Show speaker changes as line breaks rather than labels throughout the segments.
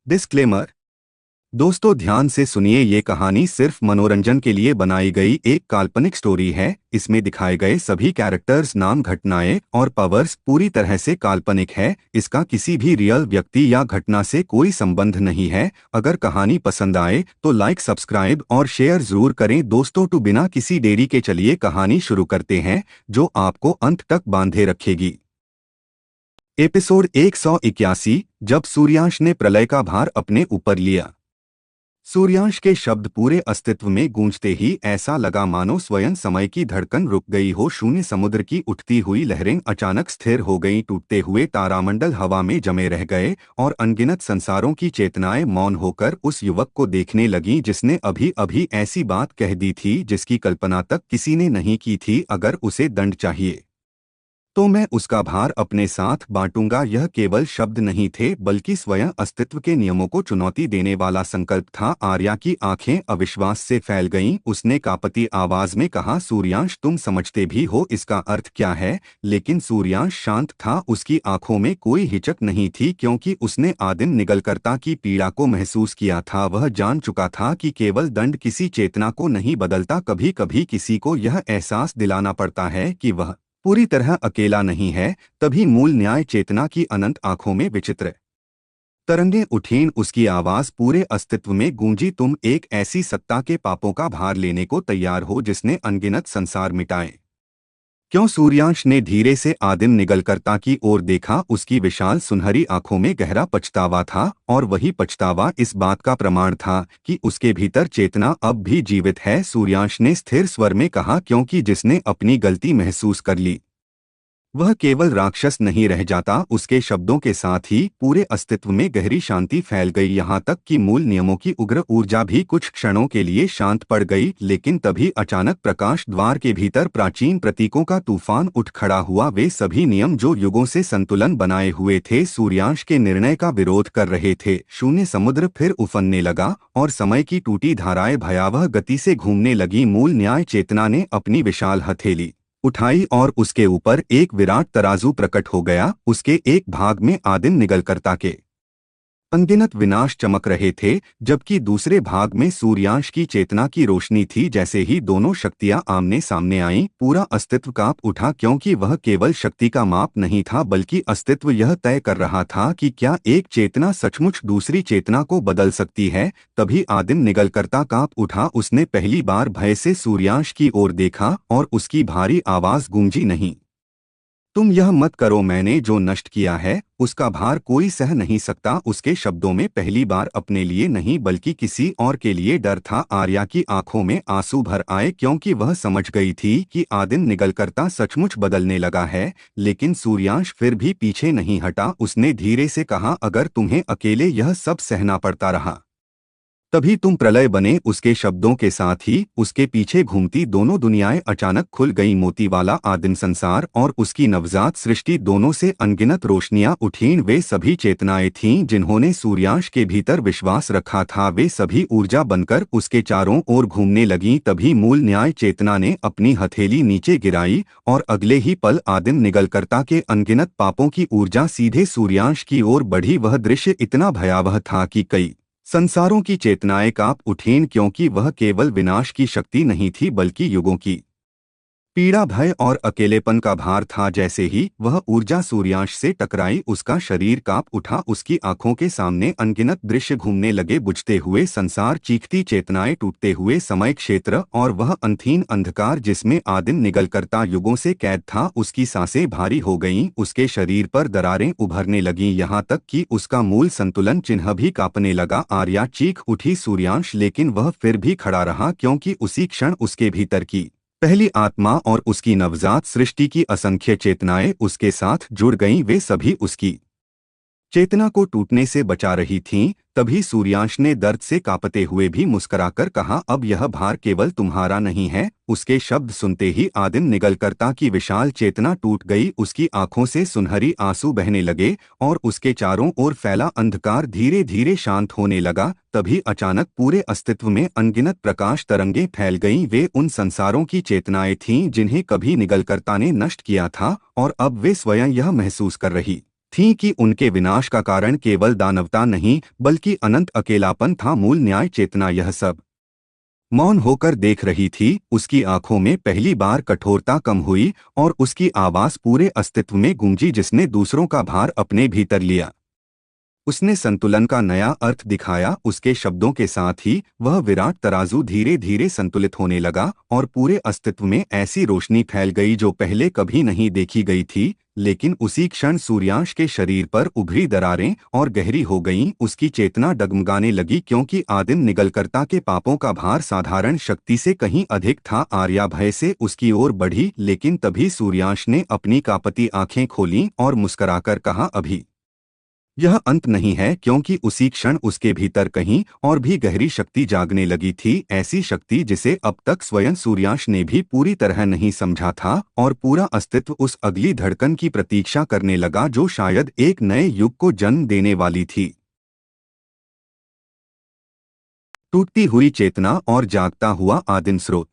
Disclaimer. दोस्तों ध्यान से सुनिए, ये कहानी सिर्फ मनोरंजन के लिए बनाई गई एक काल्पनिक स्टोरी है। इसमें दिखाए गए सभी कैरेक्टर्स, नाम, घटनाएं और पावर्स पूरी तरह से काल्पनिक है। इसका किसी भी रियल व्यक्ति या घटना से कोई संबंध नहीं है। अगर कहानी पसंद आए तो लाइक, सब्सक्राइब और शेयर जरूर करें। दोस्तों तो बिना किसी देरी के चलिए कहानी शुरू करते हैं, जो आपको अंत तक बांधे रखेगी। एपिसोड 181, जब सूर्यांश ने प्रलय का भार अपने ऊपर लिया। सूर्यांश के शब्द पूरे अस्तित्व में गूंजते ही ऐसा लगा मानो स्वयं समय की धड़कन रुक गई हो। शून्य समुद्र की उठती हुई लहरें अचानक स्थिर हो गईं, टूटते हुए तारामंडल हवा में जमे रह गए और अनगिनत संसारों की चेतनाएं मौन होकर उस युवक को देखने लगीं जिसने अभी अभी ऐसी बात कह दी थी जिसकी कल्पना तक किसी ने नहीं की थी। अगर उसे दंड चाहिए तो मैं उसका भार अपने साथ बांटूंगा। यह केवल शब्द नहीं थे बल्कि स्वयं अस्तित्व के नियमों को चुनौती देने वाला संकल्प था। आर्या की आंखें अविश्वास से फैल गईं। उसने कांपती आवाज में कहा, सूर्यांश, तुम समझते भी हो इसका अर्थ क्या है? लेकिन सूर्यांश शांत था। उसकी आंखों में कोई हिचक नहीं थी, क्योंकि उसने आदिम निगलकर्ता की पीड़ा को महसूस किया था। वह जान चुका था कि केवल दंड किसी चेतना को नहीं बदलता। कभी कभी किसी को यह एहसास दिलाना पड़ता है कि वह पूरी तरह अकेला नहीं है। तभी मूल न्याय चेतना की अनंत आंखों में विचित्र तरंगें उठीं। उसकी आवाज पूरे अस्तित्व में गूंजी, तुम एक ऐसी सत्ता के पापों का भार लेने को तैयार हो जिसने अनगिनत संसार मिटाए क्यों? सूर्यांश ने धीरे से आदिम निगलकर्ता की ओर देखा। उसकी विशाल सुनहरी आंखों में गहरा पछतावा था, और वही पछतावा इस बात का प्रमाण था कि उसके भीतर चेतना अब भी जीवित है। सूर्यांश ने स्थिर स्वर में कहा, क्योंकि जिसने अपनी गलती महसूस कर ली वह केवल राक्षस नहीं रह जाता। उसके शब्दों के साथ ही पूरे अस्तित्व में गहरी शांति फैल गई, यहाँ तक कि मूल नियमों की उग्र ऊर्जा भी कुछ क्षणों के लिए शांत पड़ गई। लेकिन तभी अचानक प्रकाश द्वार के भीतर प्राचीन प्रतीकों का तूफान उठ खड़ा हुआ। वे सभी नियम जो युगों से संतुलन बनाए हुए थे, सूर्यांश के निर्णय का विरोध कर रहे थे। शून्य समुद्र फिर उफनने लगा और समय की टूटी धाराएं भयावह गति से घूमने लगी। मूल न्याय चेतना ने अपनी विशाल हथेली उठाई और उसके ऊपर एक विराट तराजू प्रकट हो गया। उसके एक भाग में आदिम निगलकर्ता के अनगिनत विनाश चमक रहे थे, जबकि दूसरे भाग में सूर्यांश की चेतना की रोशनी थी। जैसे ही दोनों शक्तियां आमने सामने आईं, पूरा अस्तित्व कांप उठा, क्योंकि वह केवल शक्ति का माप नहीं था बल्कि अस्तित्व यह तय कर रहा था कि क्या एक चेतना सचमुच दूसरी चेतना को बदल सकती है। तभी आदिम निगलकर्ता कांप उठा। उसने पहली बार भय से सूर्यांश की ओर देखा और उसकी भारी आवाज गूंजी, नहीं, तुम यह मत करो। मैंने जो नष्ट किया है उसका भार कोई सह नहीं सकता। उसके शब्दों में पहली बार अपने लिए नहीं बल्कि किसी और के लिए डर था। आर्या की आंखों में आंसू भर आए, क्योंकि वह समझ गई थी कि आदिम निगलकर्ता सचमुच बदलने लगा है। लेकिन सूर्यांश फिर भी पीछे नहीं हटा। उसने धीरे से कहा, अगर तुम्हें अकेले यह सब सहना पड़ता रहा तभी तुम प्रलय बने। उसके शब्दों के साथ ही उसके पीछे घूमती दोनों दुनियाएं अचानक खुल गईं। मोती वाला आदिम संसार और उसकी नवजात सृष्टि, दोनों से अनगिनत रोशनियां उठीं। वे सभी चेतनाएं थीं जिन्होंने सूर्यांश के भीतर विश्वास रखा था। वे सभी ऊर्जा बनकर उसके चारों ओर घूमने लगीं। तभी मूल न्याय चेतना ने अपनी हथेली नीचे गिराई और अगले ही पल आदिम निगलकर्ता के अनगिनत पापों की ऊर्जा सीधे सूर्यांश की ओर बढ़ी। वह दृश्य इतना भयावह था कि कई संसारों की चेतनाएं कांप उठीं, क्योंकि वह केवल विनाश की शक्ति नहीं थी बल्कि युगों की पीड़ा, भय और अकेलेपन का भार था। जैसे ही वह ऊर्जा सूर्यांश से टकराई, उसका शरीर कांप उठा। उसकी आंखों के सामने अनगिनत दृश्य घूमने लगे, बुझते हुए संसार, चीखती चेतनाएं, टूटते हुए समय क्षेत्र और वह अनथीन अंधकार जिसमें आदिम निगलकर्ता युगों से कैद था। उसकी सांसें भारी हो गईं, उसके शरीर पर दरारें उभरने लगीं, यहाँ तक कि उसका मूल संतुलन चिन्ह भी कांपने लगा। आर्या चीख उठी, सूर्यांश, लेकिन वह फिर भी खड़ा रहा, क्योंकि उसी क्षण उसके भीतर की पहली आत्मा और उसकी नवजात सृष्टि की असंख्य चेतनाएं उसके साथ जुड़ गईं। वे सभी उसकी चेतना को टूटने से बचा रही थीं। तभी सूर्यांश ने दर्द से कांपते हुए भी मुस्कुराकर कहा, अब यह भार केवल तुम्हारा नहीं है। उसके शब्द सुनते ही आदिम निगलकर्ता की विशाल चेतना टूट गई। उसकी आंखों से सुनहरी आंसू बहने लगे और उसके चारों ओर फैला अंधकार धीरे धीरे शांत होने लगा। तभी अचानक पूरे अस्तित्व में अनगिनत प्रकाश तरंगें फैल गईं। वे उन संसारों की चेतनाएं थीं जिन्हें कभी निगलकर्ता ने नष्ट किया था, और अब वे स्वयं यह महसूस कर रही थीं कि उनके विनाश का कारण केवल दानवता नहीं बल्कि अनंत अकेलापन था। मूल न्याय चेतना यह सब मौन होकर देख रही थी। उसकी आंखों में पहली बार कठोरता कम हुई और उसकी आवाज पूरे अस्तित्व में गूंजी जिसने दूसरों का भार अपने भीतर लिया। उसने संतुलन का नया अर्थ दिखाया। उसके शब्दों के साथ ही वह विराट तराजू धीरे धीरे संतुलित होने लगा और पूरे अस्तित्व में ऐसी रोशनी फैल गई जो पहले कभी नहीं देखी गई थी। लेकिन उसी क्षण सूर्यांश के शरीर पर उभरी दरारें और गहरी हो गईं। उसकी चेतना डगमगाने लगी क्योंकि आदिम निगलकर्ता के पापों का भार साधारण शक्ति से कहीं अधिक था। आर्या भय से उसकी ओर बढ़ी, लेकिन तभी सूर्यांश ने अपनी कांपती आंखें खोलीं और मुस्कुराकर कहा, अभी यह अंत नहीं है। क्योंकि उसी क्षण उसके भीतर कहीं और भी गहरी शक्ति जागने लगी थी। ऐसी शक्ति जिसे अब तक स्वयं सूर्यांश ने भी पूरी तरह नहीं समझा था। और पूरा अस्तित्व उस अगली धड़कन की प्रतीक्षा करने लगा जो शायद एक नए युग को जन्म देने वाली थी। टूटती हुई चेतना और जागता हुआ आदिम स्रोत।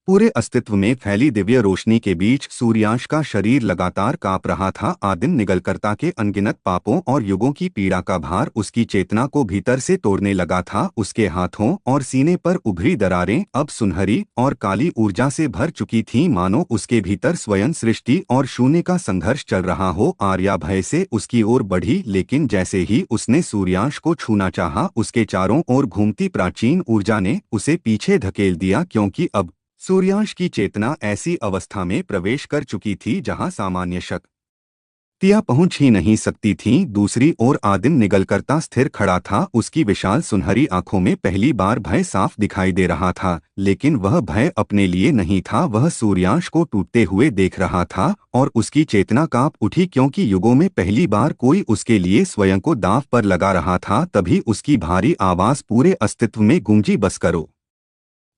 पूरे अस्तित्व में फैली दिव्य रोशनी के बीच सूर्यांश का शरीर लगातार कांप रहा था। आदिम निगलकर्ता के अनगिनत पापों और युगों की पीड़ा का भार उसकी चेतना को भीतर से तोड़ने लगा था। उसके हाथों और सीने पर उभरी दरारें अब सुनहरी और काली ऊर्जा से भर चुकी थीं, मानो उसके भीतर स्वयं सृष्टि और शून्य का संघर्ष चल रहा हो। आर्या भय से उसकी ओर बढ़ी, लेकिन जैसे ही उसने सूर्यांश को छूना चाहा, उसके चारों ओर घूमती प्राचीन ऊर्जा ने उसे पीछे धकेल दिया। क्योंकि अब सूर्यांश की चेतना ऐसी अवस्था में प्रवेश कर चुकी थी जहां सामान्य शक्तियां पहुंच ही नहीं सकती थीं। दूसरी ओर आदिम निगलकर्ता स्थिर खड़ा था। उसकी विशाल सुनहरी आंखों में पहली बार भय साफ दिखाई दे रहा था, लेकिन वह भय अपने लिए नहीं था। वह सूर्यांश को टूटते हुए देख रहा था और उसकी चेतना कांप उठी क्योंकि युगों में पहली बार कोई उसके लिए स्वयं को दांव पर लगा रहा था। तभी उसकी भारी आवाज पूरे अस्तित्व में गूंजी, बस करो,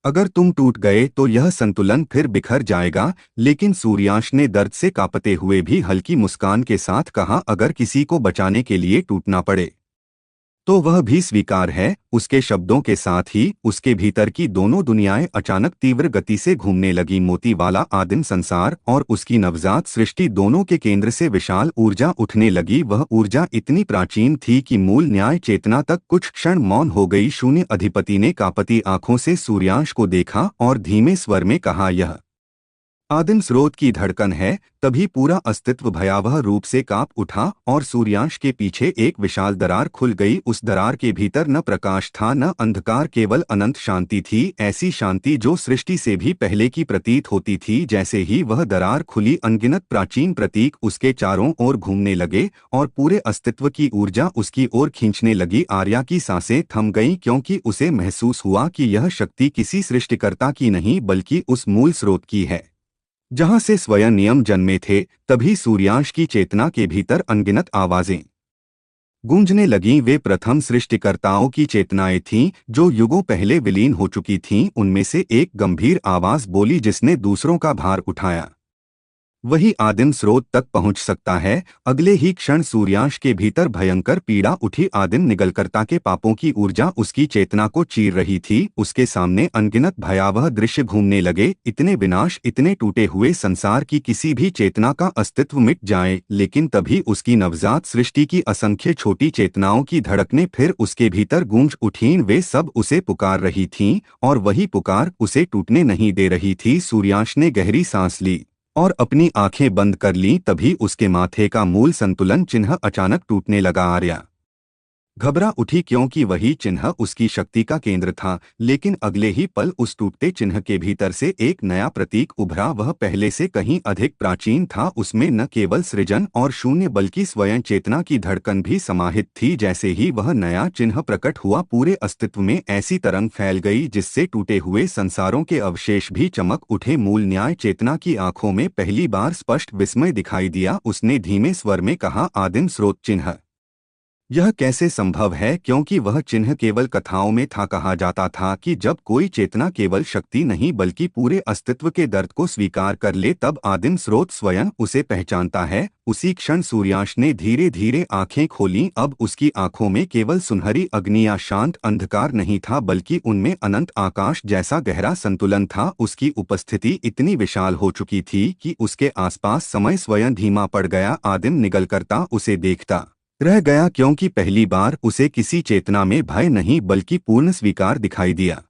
अगर तुम टूट गए तो यह संतुलन फिर बिखर जाएगा। लेकिन सूर्यांश ने दर्द से कांपते हुए भी हल्की मुस्कान के साथ कहा, अगर किसी को बचाने के लिए टूटना पड़े तो वह भी स्वीकार है। उसके शब्दों के साथ ही उसके भीतर की दोनों दुनियाएं अचानक तीव्र गति से घूमने लगी। मोती वाला आदिम संसार और उसकी नवजात सृष्टि दोनों के केंद्र से विशाल ऊर्जा उठने लगी। वह ऊर्जा इतनी प्राचीन थी कि मूल न्याय चेतना तक कुछ क्षण मौन हो गई। शून्य अधिपति ने कांपती आंखों से सूर्यांश को देखा और धीमे स्वर में कहा, यह आदिम स्रोत की धड़कन है। तभी पूरा अस्तित्व भयावह रूप से कांप उठा और सूर्यांश के पीछे एक विशाल दरार खुल गई। उस दरार के भीतर न प्रकाश था न अंधकार, केवल अनंत शांति थी। ऐसी शांति जो सृष्टि से भी पहले की प्रतीत होती थी। जैसे ही वह दरार खुली, अनगिनत प्राचीन प्रतीक उसके चारों ओर घूमने लगे और पूरे अस्तित्व की ऊर्जा उसकी ओर खींचने लगी। आर्या की सांसें थम गईं क्योंकि उसे महसूस हुआ कि यह शक्ति किसी सृष्टिकर्ता की नहीं बल्कि उस मूल स्रोत की है जहां से स्वयं नियम जन्मे थे। तभी सूर्यांश की चेतना के भीतर अनगिनत आवाजें गूंजने लगीं। वे प्रथम सृष्टिकर्ताओं की चेतनाएं थीं जो युगों पहले विलीन हो चुकी थीं। उनमें से एक गंभीर आवाज बोली, जिसने दूसरों का भार उठाया वही आदिम स्रोत तक पहुंच सकता है। अगले ही क्षण सूर्यांश के भीतर भयंकर पीड़ा उठी। आदिम निगलकर्ता के पापों की ऊर्जा उसकी चेतना को चीर रही थी। उसके सामने अनगिनत भयावह दृश्य घूमने लगे, इतने विनाश, इतने टूटे हुए संसार की किसी भी चेतना का अस्तित्व मिट जाए। लेकिन तभी उसकी नवजात सृष्टि की असंख्य छोटी चेतनाओं की धड़कनें फिर उसके भीतर गूंज उठीं। वे सब उसे पुकार रही थीं और वही पुकार उसे टूटने नहीं दे रही थी। सूर्यांश ने गहरी सांस ली और अपनी आंखें बंद कर लीं। तभी उसके माथे का मूल संतुलन चिन्ह अचानक टूटने लगा। आर्या घबरा उठी क्योंकि वही चिन्ह उसकी शक्ति का केंद्र था। लेकिन अगले ही पल उस टूटते चिन्ह के भीतर से एक नया प्रतीक उभरा। वह पहले से कहीं अधिक प्राचीन था। उसमें न केवल सृजन और शून्य बल्कि स्वयं चेतना की धड़कन भी समाहित थी। जैसे ही वह नया चिन्ह प्रकट हुआ, पूरे अस्तित्व में ऐसी तरंग फैल गई जिससे टूटे हुए संसारों के अवशेष भी चमक उठे। मूल न्याय चेतना की आंखों में पहली बार स्पष्ट विस्मय दिखाई दिया। उसने धीमे स्वर में कहा, आदिम स्रोत चिन्ह यह कैसे संभव है, क्योंकि वह चिन्ह केवल कथाओं में था। कहा जाता था कि जब कोई चेतना केवल शक्ति नहीं बल्कि पूरे अस्तित्व के दर्द को स्वीकार कर ले तब आदिम स्रोत स्वयं उसे पहचानता है। उसी क्षण सूर्याश ने धीरे धीरे आंखें खोलीं। अब उसकी आंखों में केवल सुनहरी अग्नि या शांत अंधकार नहीं था, बल्कि उनमें अनंत आकाश जैसा गहरा संतुलन था। उसकी उपस्थिति इतनी विशाल हो चुकी थी कि उसके आसपास समय स्वयं धीमा पड़ गया। आदिम निगलकर्ता उसे देखता रह गया, क्योंकि पहली बार उसे किसी चेतना में भय नहीं बल्कि पूर्ण स्वीकार दिखाई दिया।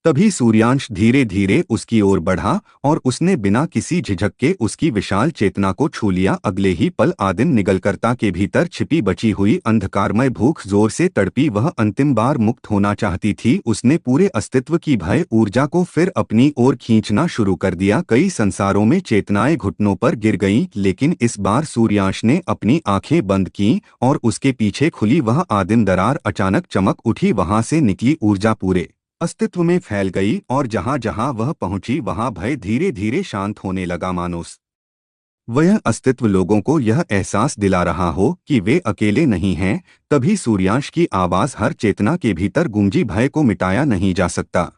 तभी सूर्यांश धीरे धीरे उसकी ओर बढ़ा और उसने बिना किसी झिझक के उसकी विशाल चेतना को छू लिया। अगले ही पल आदिम निगलकर्ता के भीतर छिपी बची हुई अंधकारमय भूख जोर से तड़पी। वह अंतिम बार मुक्त होना चाहती थी। उसने पूरे अस्तित्व की भय ऊर्जा को फिर अपनी ओर खींचना शुरू कर दिया। कई संसारों में चेतनाएं घुटनों पर गिर गईं, लेकिन इस बार सूर्यांश ने अपनी आंखें बंद कीं और उसके पीछे खुली वह आदिम दरार अचानक चमक उठी। वहां से निकली ऊर्जा पूरे अस्तित्व में फैल गई और जहां जहां वह पहुंची वहां भय धीरे धीरे शांत होने लगा। मानोस वह अस्तित्व लोगों को यह एहसास दिला रहा हो कि वे अकेले नहीं हैं। तभी सूर्यांश की आवाज हर चेतना के भीतर गूंजी, भय को मिटाया नहीं जा सकता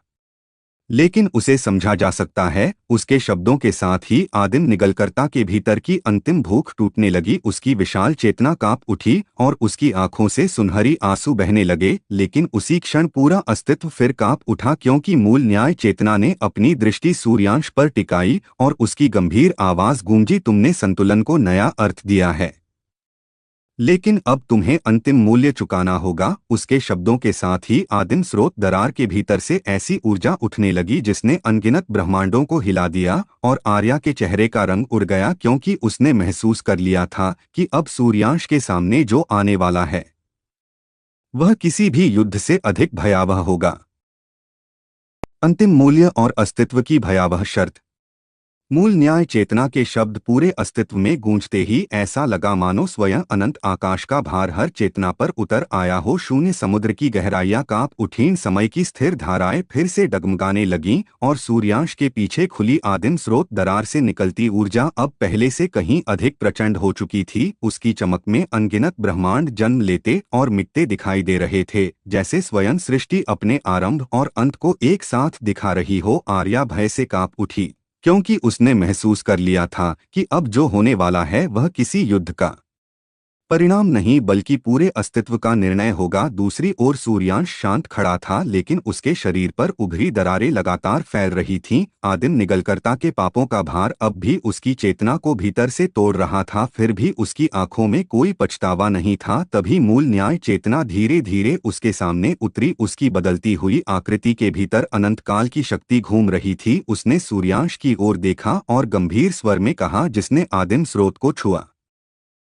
लेकिन उसे समझा जा सकता है। उसके शब्दों के साथ ही आदिम निगलकर्ता के भीतर की अंतिम भूख टूटने लगी। उसकी विशाल चेतना कांप उठी और उसकी आंखों से सुनहरी आंसू बहने लगे। लेकिन उसी क्षण पूरा अस्तित्व फिर कांप उठा, क्योंकि मूल न्याय चेतना ने अपनी दृष्टि सूर्यांश पर टिकाई और उसकी गंभीर आवाज गूंजी, तुमने संतुलन को नया अर्थ दिया है, लेकिन अब तुम्हें अंतिम मूल्य चुकाना होगा। उसके शब्दों के साथ ही आदिम स्रोत दरार के भीतर से ऐसी ऊर्जा उठने लगी जिसने अनगिनत ब्रह्मांडों को हिला दिया। और आर्या के चेहरे का रंग उड़ गया, क्योंकि उसने महसूस कर लिया था कि अब सूर्यांश के सामने जो आने वाला है वह किसी भी युद्ध से अधिक भयावह होगा। अंतिम मूल्य और अस्तित्व की भयावह शर्त। मूल न्याय चेतना के शब्द पूरे अस्तित्व में गूंजते ही ऐसा लगा मानो स्वयं अनंत आकाश का भार हर चेतना पर उतर आया हो। शून्य समुद्र की गहराइयां कांप उठीं, समय की स्थिर धाराएं फिर से डगमगाने लगीं और सूर्यांश के पीछे खुली आदिम स्रोत दरार से निकलती ऊर्जा अब पहले से कहीं अधिक प्रचंड हो चुकी थी। उसकी चमक में अनगिनत ब्रह्मांड जन्म लेते और मिटते दिखाई दे रहे थे, जैसे स्वयं सृष्टि अपने आरंभ और अंत को एक साथ दिखा रही हो। आर्या भय से कांप उठी, क्योंकि उसने महसूस कर लिया था कि अब जो होने वाला है वह किसी युद्ध का परिणाम नहीं बल्कि पूरे अस्तित्व का निर्णय होगा। दूसरी ओर सूर्यांश शांत खड़ा था, लेकिन उसके शरीर पर उभरी दरारें लगातार फैल रही थीं। आदिम निगलकर्ता के पापों का भार अब भी उसकी चेतना को भीतर से तोड़ रहा था, फिर भी उसकी आंखों में कोई पछतावा नहीं था। तभी मूल न्याय चेतना धीरे धीरे उसके सामने उतरी। उसकी बदलती हुई आकृति के भीतर अनंतकाल की शक्ति घूम रही थी। उसने सूर्यांश की ओर देखा और गंभीर स्वर में कहा, जिसने आदिम स्रोत को छुआ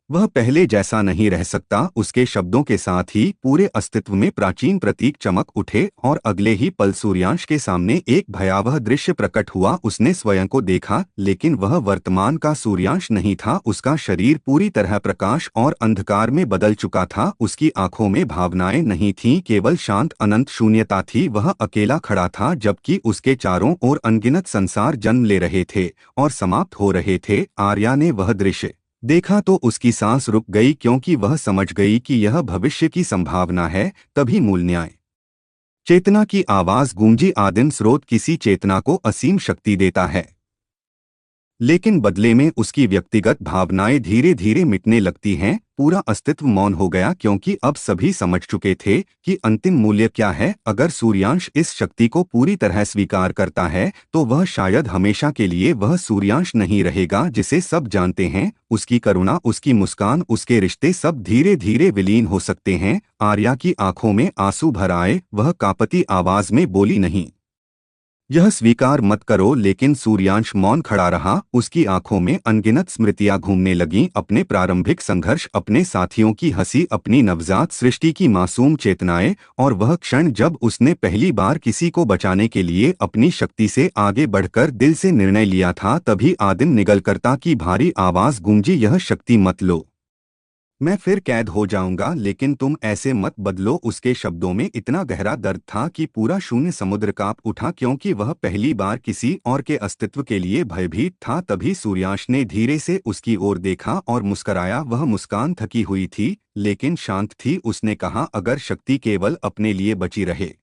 वह पहले जैसा नहीं रह सकता। उसके शब्दों के साथ ही पूरे अस्तित्व में प्राचीन प्रतीक चमक उठे और अगले ही पल सूर्यांश के सामने एक भयावह दृश्य प्रकट हुआ। उसने स्वयं को देखा, लेकिन वह वर्तमान का सूर्यांश नहीं था। उसका शरीर पूरी तरह प्रकाश और अंधकार में बदल चुका था। उसकी आंखों में भावनाएं नहीं थीं, केवल शांत अनंत शून्यता थी। वह अकेला खड़ा था, जबकि उसके चारों ओर अनगिनत संसार जन्म ले रहे थे और समाप्त हो रहे थे। आर्या ने वह दृश्य देखा तो उसकी सांस रुक गई, क्योंकि वह समझ गई कि यह भविष्य की संभावना है। तभी मूल न्याय चेतना की आवाज गूंजी, आदिम स्रोत किसी चेतना को असीम शक्ति देता है, लेकिन बदले में उसकी व्यक्तिगत भावनाएं धीरे धीरे मिटने लगती हैं। पूरा अस्तित्व मौन हो गया, क्योंकि अब सभी समझ चुके थे कि अंतिम मूल्य क्या है। अगर सूर्यांश इस शक्ति को पूरी तरह स्वीकार करता है तो वह शायद हमेशा के लिए वह सूर्यांश नहीं रहेगा जिसे सब जानते हैं। उसकी करुणा, उसकी मुस्कान, उसके रिश्ते सब धीरे धीरे विलीन हो सकते हैं। आर्या की आंखों में आंसू भर आए। वह कांपती आवाज में बोली, नहीं, यह स्वीकार मत करो। लेकिन सूर्यांश मौन खड़ा रहा। उसकी आंखों में अनगिनत स्मृतियां घूमने लगीं, अपने प्रारंभिक संघर्ष, अपने साथियों की हंसी, अपनी नवजात सृष्टि की मासूम चेतनाएं, और वह क्षण जब उसने पहली बार किसी को बचाने के लिए अपनी शक्ति से आगे बढ़कर दिल से निर्णय लिया था। तभी आदिम निगलकर्ता की भारी आवाज गूंजी, यह शक्ति मत लो। मैं फिर कैद हो जाऊंगा, लेकिन तुम ऐसे मत बदलो। उसके शब्दों में इतना गहरा दर्द था कि पूरा शून्य समुद्र कांप उठा, क्योंकि वह पहली बार किसी और के अस्तित्व के लिए भयभीत था। तभी सूर्याश ने धीरे से उसकी ओर देखा और मुस्कराया। वह मुस्कान थकी हुई थी लेकिन शांत थी। उसने कहा, अगर शक्ति केवल अपने लिए बची रहे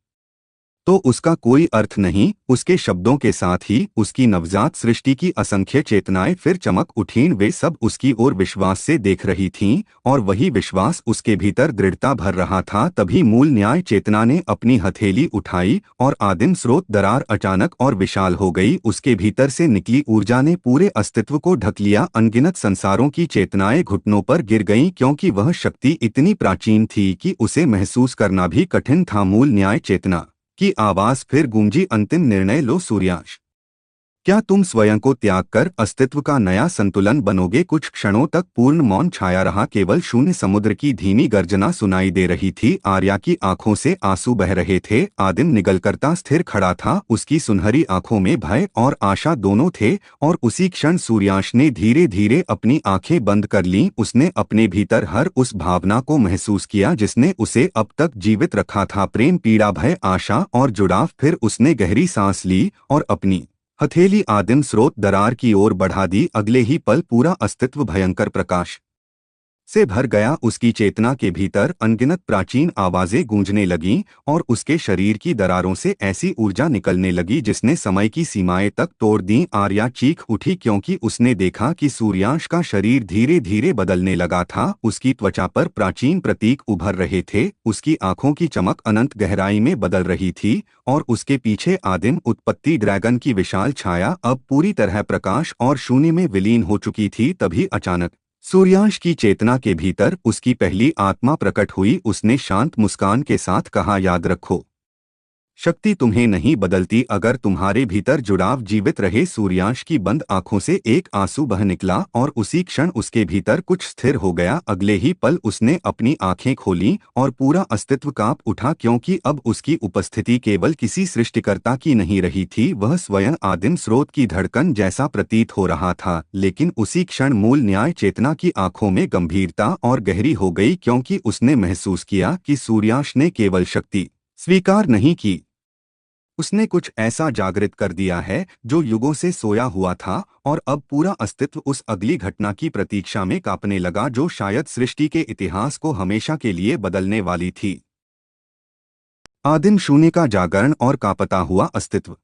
तो उसका कोई अर्थ नहीं। उसके शब्दों के साथ ही उसकी नवजात सृष्टि की असंख्य चेतनाएं फिर चमक उठीं। वे सब उसकी ओर विश्वास से देख रही थीं और वही विश्वास उसके भीतर दृढ़ता भर रहा था। तभी मूल न्याय चेतना ने अपनी हथेली उठाई और आदिम स्रोत दरार अचानक और विशाल हो गई। उसके भीतर से निकली ऊर्जा ने पूरे अस्तित्व को ढक लिया। अनगिनत संसारों की चेतनाएं घुटनों पर गिर गईं, क्योंकि वह शक्ति इतनी प्राचीन थी कि उसे महसूस करना भी कठिन था। मूल न्याय चेतना की आवाज फिर गूंजी, अंतिम निर्णय लो सूर्याश। क्या तुम स्वयं को त्याग कर अस्तित्व का नया संतुलन बनोगे? कुछ क्षणों तक पूर्ण मौन छाया रहा। केवल शून्य समुद्र की धीमी गर्जना सुनाई दे रही थी। आर्या की आंखों से आंसू बह रहे थे। आदिम निगलकर्ता स्थिर खड़ा था। उसकी सुनहरी आंखों में भय और आशा दोनों थे। और उसी क्षण सूर्याश ने धीरे धीरे अपनी आंखें बंद कर लीं। उसने अपने भीतर हर उस भावना को महसूस किया जिसने उसे अब तक जीवित रखा था। प्रेम, पीड़ा, भय, आशा और जुड़ाव। फिर उसने गहरी सांस ली और अपनी हथेली आदिम स्रोत दरार की ओर बढ़ा दी। अगले ही पल पूरा अस्तित्व भयंकर प्रकाश से भर गया। उसकी चेतना के भीतर अनगिनत प्राचीन आवाजें गूंजने लगीं और उसके शरीर की दरारों से ऐसी ऊर्जा निकलने लगी जिसने समय की सीमाएं तक तोड़ दी। आर्या चीख उठी, क्योंकि उसने देखा कि सूर्यांश का शरीर धीरे धीरे बदलने लगा था। उसकी त्वचा पर प्राचीन प्रतीक उभर रहे थे, उसकी आंखों की चमक अनंत गहराई में बदल रही थी और उसके पीछे आदिम उत्पत्ति ड्रैगन की विशाल छाया अब पूरी तरह प्रकाश और शून्य में विलीन हो चुकी थी। तभी अचानक सूर्यांश की चेतना के भीतर उसकी पहली आत्मा प्रकट हुई। उसने शांत मुस्कान के साथ कहा, याद रखो, शक्ति तुम्हें नहीं बदलती, अगर तुम्हारे भीतर जुड़ाव जीवित रहे। सूर्यांश की बंद आंखों से एक आंसू बह निकला और उसी क्षण उसके भीतर कुछ स्थिर हो गया। अगले ही पल उसने अपनी आंखें खोलीं और पूरा अस्तित्व कांप उठा, क्योंकि अब उसकी उपस्थिति केवल किसी सृष्टिकर्ता की नहीं रही थी, वह स्वयं आदिम स्रोत की धड़कन जैसा प्रतीत हो रहा था। लेकिन उसी क्षण मूल न्याय चेतना की आंखों में गंभीरता और गहरी हो गई, क्योंकि उसने महसूस किया कि सूर्यांश ने केवल शक्ति स्वीकार नहीं की, उसने कुछ ऐसा जागृत कर दिया है जो युगों से सोया हुआ था। और अब पूरा अस्तित्व उस अगली घटना की प्रतीक्षा में कांपने लगा जो शायद सृष्टि के इतिहास को हमेशा के लिए बदलने वाली थी। आदिम शून्य का जागरण और कांपता हुआ अस्तित्व।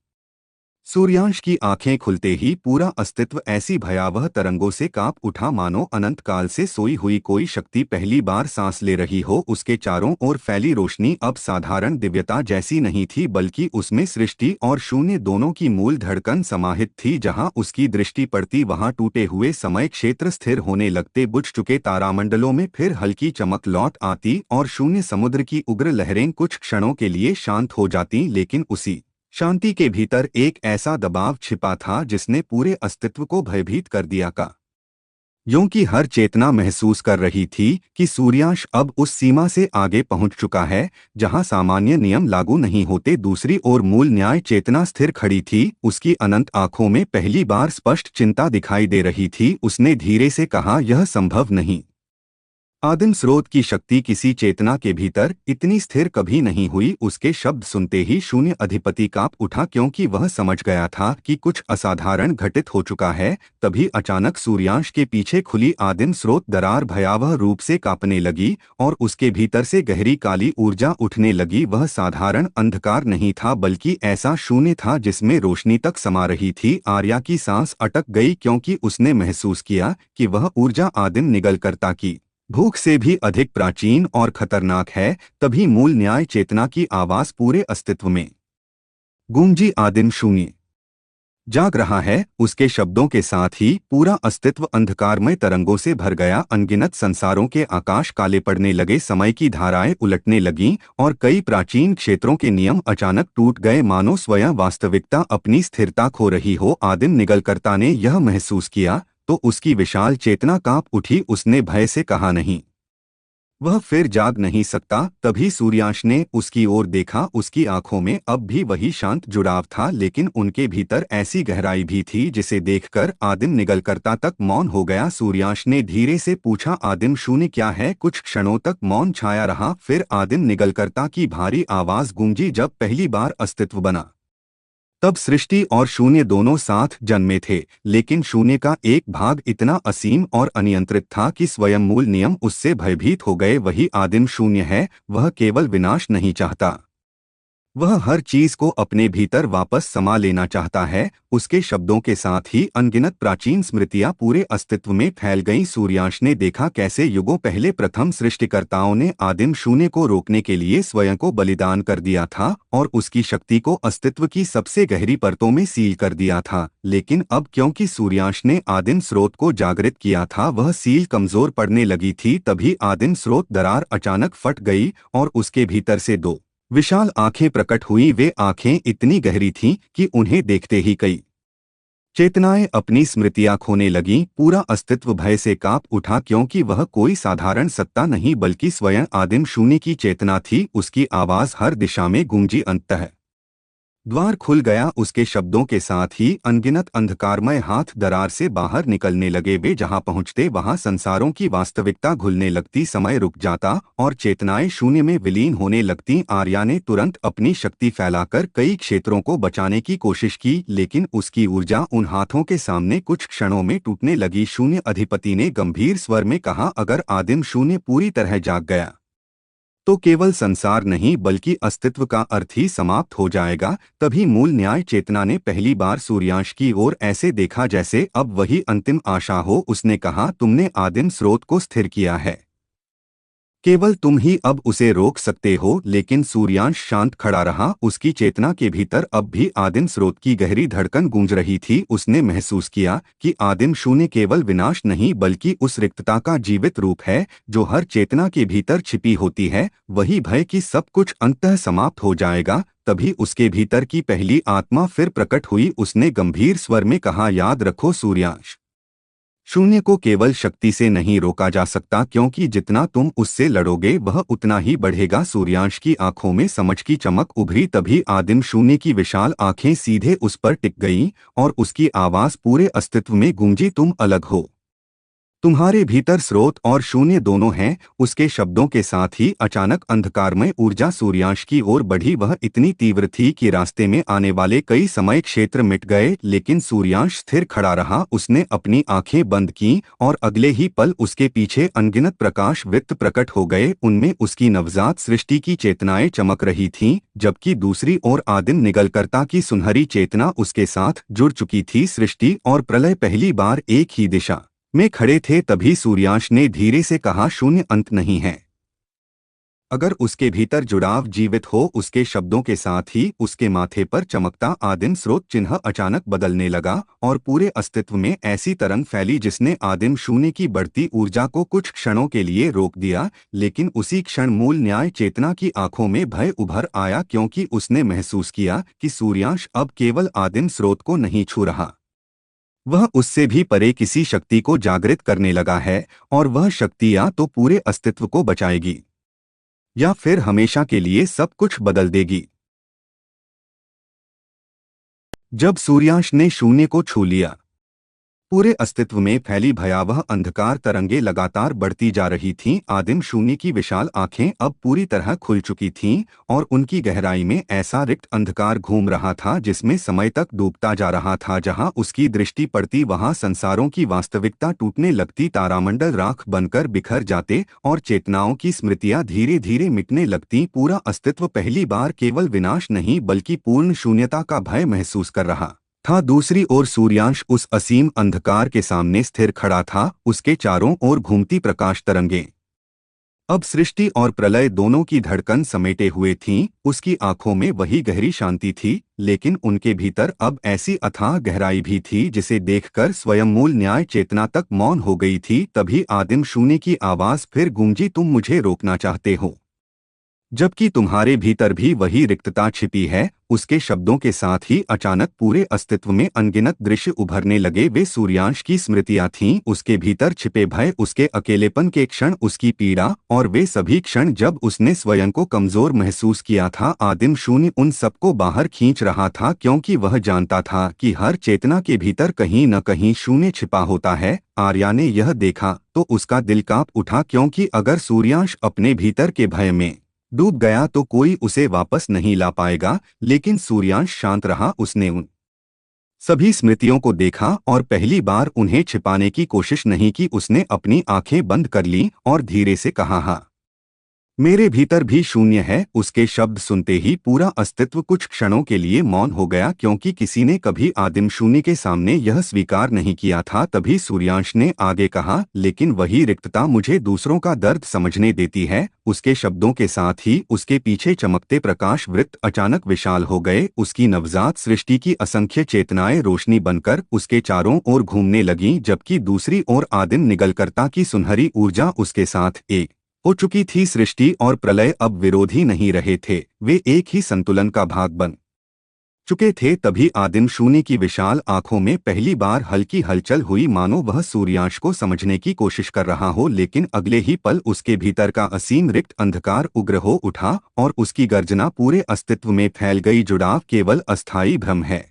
सूर्यांश की आंखें खुलते ही पूरा अस्तित्व ऐसी भयावह तरंगों से कांप उठा मानो अनंत काल से सोई हुई कोई शक्ति पहली बार सांस ले रही हो। उसके चारों ओर फैली रोशनी अब साधारण दिव्यता जैसी नहीं थी, बल्कि उसमें सृष्टि और शून्य दोनों की मूल धड़कन समाहित थी। जहां उसकी दृष्टि पड़ती वहां टूटे हुए समय क्षेत्र स्थिर होने लगते, बुझ चुके तारामंडलों में फिर हल्की चमक लौट आती और शून्य समुद्र की उग्र लहरें कुछ क्षणों के लिए शांत हो जाती। लेकिन उसी शांति के भीतर एक ऐसा दबाव छिपा था जिसने पूरे अस्तित्व को भयभीत कर दिया का यूं कि हर चेतना महसूस कर रही थी कि सूर्यांश अब उस सीमा से आगे पहुंच चुका है जहां सामान्य नियम लागू नहीं होते। दूसरी ओर मूल न्याय चेतना स्थिर खड़ी थी। उसकी अनंत आंखों में पहली बार स्पष्ट चिंता दिखाई दे रही थी। उसने धीरे से कहा, यह संभव नहीं। आदिम स्रोत की शक्ति किसी चेतना के भीतर इतनी स्थिर कभी नहीं हुई। उसके शब्द सुनते ही शून्य अधिपति कांप उठा, क्योंकि वह समझ गया था कि कुछ असाधारण घटित हो चुका है। तभी अचानक सूर्यांश के पीछे खुली आदिम स्रोत दरार भयावह रूप से कांपने लगी और उसके भीतर से गहरी काली ऊर्जा उठने लगी। वह साधारण अंधकार नहीं था, बल्कि ऐसा शून्य था जिसमें रोशनी तक समा रही थी। आर्या की सांस अटक गई, क्योंकि उसने महसूस किया कि वह ऊर्जा आदिम निगलकर्ता की भूख से भी अधिक प्राचीन और खतरनाक है। तभी मूल न्याय चेतना की आवाज पूरे अस्तित्व में गूंजी, आदिम शून्य जाग रहा है। उसके शब्दों के साथ ही पूरा अस्तित्व अंधकारमय तरंगों से भर गया। अनगिनत संसारों के आकाश काले पड़ने लगे, समय की धाराएं उलटने लगीं और कई प्राचीन क्षेत्रों के नियम अचानक टूट गए, मानो स्वयं वास्तविकता अपनी स्थिरता खो रही हो। आदिम निगलकर्ता ने यह महसूस किया तो उसकी विशाल चेतना कांप उठी। उसने भय से कहा, नहीं, वह फिर जाग नहीं सकता। तभी सूर्यांश ने उसकी ओर देखा। उसकी आंखों में अब भी वही शांत जुड़ाव था, लेकिन उनके भीतर ऐसी गहराई भी थी जिसे देखकर आदिम निगलकर्ता तक मौन हो गया। सूर्यांश ने धीरे से पूछा, आदिम शून्य क्या है? कुछ क्षणों तक मौन छाया रहा। फिर आदिम निगलकर्ता की भारी आवाज गूंजी, जब पहली बार अस्तित्व बना तब सृष्टि और शून्य दोनों साथ जन्मे थे, लेकिन शून्य का एक भाग इतना असीम और अनियंत्रित था कि स्वयं मूल नियम उससे भयभीत हो गए। वही आदिम शून्य है, वह केवल विनाश नहीं चाहता, वह हर चीज को अपने भीतर वापस समा लेना चाहता है। उसके शब्दों के साथ ही अनगिनत प्राचीन स्मृतियां पूरे अस्तित्व में फैल गईं। सूर्यांश ने देखा कैसे युगों पहले प्रथम सृष्टिकर्ताओं ने आदिम शून्य को रोकने के लिए स्वयं को बलिदान कर दिया था और उसकी शक्ति को अस्तित्व की सबसे गहरी परतों में सील कर दिया था। लेकिन अब क्योंकि सूर्यांश ने आदिम स्रोत को जागृत किया था, वह सील कमजोर पड़ने लगी थी। तभी आदिम स्रोत दरार अचानक फट गई और उसके भीतर से दो विशाल आंखें प्रकट हुई। वे आंखें इतनी गहरी थीं कि उन्हें देखते ही कई चेतनाएं अपनी स्मृतियां खोने लगीं। पूरा अस्तित्व भय से कांप उठा, क्योंकि वह कोई साधारण सत्ता नहीं बल्कि स्वयं आदिम शून्य की चेतना थी। उसकी आवाज हर दिशा में गूंजी। अंततः द्वार खुल गया। उसके शब्दों के साथ ही अनगिनत अंधकारमय हाथ दरार से बाहर निकलने लगे। वे जहां पहुंचते वहां संसारों की वास्तविकता घुलने लगती, समय रुक जाता और चेतनाएं शून्य में विलीन होने लगती। आर्या ने तुरंत अपनी शक्ति फैलाकर कई क्षेत्रों को बचाने की कोशिश की, लेकिन उसकी ऊर्जा उन हाथों के सामने कुछ क्षणों में टूटने लगी। शून्य अधिपति ने गंभीर स्वर में कहा, अगर आदिम शून्य पूरी तरह जाग गया तो केवल संसार नहीं बल्कि अस्तित्व का अर्थ ही समाप्त हो जाएगा। तभी मूल न्याय चेतना ने पहली बार सूर्यांश की ओर ऐसे देखा जैसे अब वही अंतिम आशा हो। उसने कहा, तुमने आदिम स्रोत को स्थिर किया है, केवल तुम ही अब उसे रोक सकते हो। लेकिन सूर्यांश शांत खड़ा रहा। उसकी चेतना के भीतर अब भी आदिम स्रोत की गहरी धड़कन गूंज रही थी। उसने महसूस किया कि आदिम शून्य केवल विनाश नहीं बल्कि उस रिक्तता का जीवित रूप है जो हर चेतना के भीतर छिपी होती है। वही भय कि सब कुछ अंततः समाप्त हो जाएगा। तभी उसके भीतर की पहली आत्मा फिर प्रकट हुई। उसने गंभीर स्वर में कहा, याद रखो सूर्यांश, शून्य को केवल शक्ति से नहीं रोका जा सकता, क्योंकि जितना तुम उससे लड़ोगे वह उतना ही बढ़ेगा। सूर्यांश की आंखों में समझ की चमक उभरी। तभी आदिम शून्य की विशाल आंखें सीधे उस पर टिक गईं और उसकी आवाज पूरे अस्तित्व में गूंजी, तुम अलग हो, तुम्हारे भीतर स्रोत और शून्य दोनों हैं। उसके शब्दों के साथ ही अचानक अंधकारमय ऊर्जा सूर्यांश की ओर बढ़ी। वह इतनी तीव्र थी कि रास्ते में आने वाले कई समय क्षेत्र मिट गए, लेकिन सूर्यांश स्थिर खड़ा रहा। उसने अपनी आंखें बंद की और अगले ही पल उसके पीछे अनगिनत प्रकाश वृत्त प्रकट हो गए। उनमें उसकी नवजात सृष्टि की चेतनाएं चमक रही थीं, जबकि दूसरी ओर आदिम निगलकर्ता की सुनहरी चेतना उसके साथ जुड़ चुकी थी। सृष्टि और प्रलय पहली बार एक ही दिशा में खड़े थे। तभी सूर्यांश ने धीरे से कहा, शून्य अंत नहीं है, अगर उसके भीतर जुड़ाव जीवित हो। उसके शब्दों के साथ ही उसके माथे पर चमकता आदिम स्रोत चिन्ह अचानक बदलने लगा और पूरे अस्तित्व में ऐसी तरंग फैली जिसने आदिम शून्य की बढ़ती ऊर्जा को कुछ क्षणों के लिए रोक दिया। लेकिन उसी क्षण मूल न्याय चेतना की आंखों में भय उभर आया, क्योंकि उसने महसूस किया कि सूर्यांश अब केवल आदिम स्रोत को नहीं छू रहा, वह उससे भी परे किसी शक्ति को जागृत करने लगा है। और वह शक्ति या तो पूरे अस्तित्व को बचाएगी या फिर हमेशा के लिए सब कुछ बदल देगी। जब सूर्यांश ने शून्य को छू लिया, पूरे अस्तित्व में फैली भयावह अंधकार तरंगे लगातार बढ़ती जा रही थीं। आदिम शून्य की विशाल आंखें अब पूरी तरह खुल चुकी थीं और उनकी गहराई में ऐसा रिक्त अंधकार घूम रहा था जिसमें समय तक डूबता जा रहा था। जहां उसकी दृष्टि पड़ती वहां संसारों की वास्तविकता टूटने लगती, तारामंडल राख बनकर बिखर जाते और चेतनाओं की स्मृतियां धीरे धीरे मिटने लगती। पूरा अस्तित्व पहली बार केवल विनाश नहीं बल्कि पूर्ण शून्यता का भय महसूस कर रहा था। दूसरी ओर सूर्यांश उस असीम अंधकार के सामने स्थिर खड़ा था। उसके चारों ओर घूमती प्रकाश तरंगें अब सृष्टि और प्रलय दोनों की धड़कन समेटे हुए थीं। उसकी आंखों में वही गहरी शांति थी, लेकिन उनके भीतर अब ऐसी अथाह गहराई भी थी जिसे देखकर स्वयं मूल न्याय चेतना तक मौन हो गई थी। तभी आदिम शून्य की आवाज फिर गूंजी, तुम मुझे रोकना चाहते हो, जबकि तुम्हारे भीतर भी वही रिक्तता छिपी है। उसके शब्दों के साथ ही अचानक पूरे अस्तित्व में अनगिनत दृश्य उभरने लगे। वे सूर्यांश की स्मृतियां थीं, उसके भीतर छिपे भय, उसके अकेलेपन के क्षण, उसकी पीड़ा, और वे सभी क्षण जब उसने स्वयं को कमजोर महसूस किया था। आदिम शून्य उन सबको बाहर खींच रहा था, क्योंकि वह जानता था कि हर चेतना के भीतर कहीं न कहीं शून्य छिपा होता है। आर्या ने यह देखा तो उसका दिल कांप उठा, क्योंकि अगर सूर्यांश अपने भीतर के भय में डूब गया तो कोई उसे वापस नहीं ला पाएगा। लेकिन सूर्यांश शांत रहा। उसने उन सभी स्मृतियों को देखा और पहली बार उन्हें छिपाने की कोशिश नहीं की। उसने अपनी आंखें बंद कर लीं और धीरे से कहा, हाँ, मेरे भीतर भी शून्य है। उसके शब्द सुनते ही पूरा अस्तित्व कुछ क्षणों के लिए मौन हो गया, क्योंकि किसी ने कभी आदिम शून्य के सामने यह स्वीकार नहीं किया था। तभी सूर्यांश ने आगे कहा, लेकिन वही रिक्तता मुझे दूसरों का दर्द समझने देती है। उसके शब्दों के साथ ही उसके पीछे चमकते प्रकाश वृत्त अचानक विशाल हो गए। उसकी नवजात सृष्टि की असंख्य चेतनाएं रोशनी बनकर उसके चारों ओर घूमने लगीं, जबकि दूसरी ओर आदिम निगलकर्ता की सुनहरी ऊर्जा उसके साथ एक हो चुकी थी। सृष्टि और प्रलय अब विरोधी नहीं रहे थे, वे एक ही संतुलन का भाग बन चुके थे। तभी आदिम शून्य की विशाल आंखों में पहली बार हल्की हलचल हुई, मानो वह सूर्यांश को समझने की कोशिश कर रहा हो। लेकिन अगले ही पल उसके भीतर का असीम रिक्त अंधकार उग्र हो उठा और उसकी गर्जना पूरे अस्तित्व में फैल गई। जुड़ाव केवल अस्थायी भ्रम है,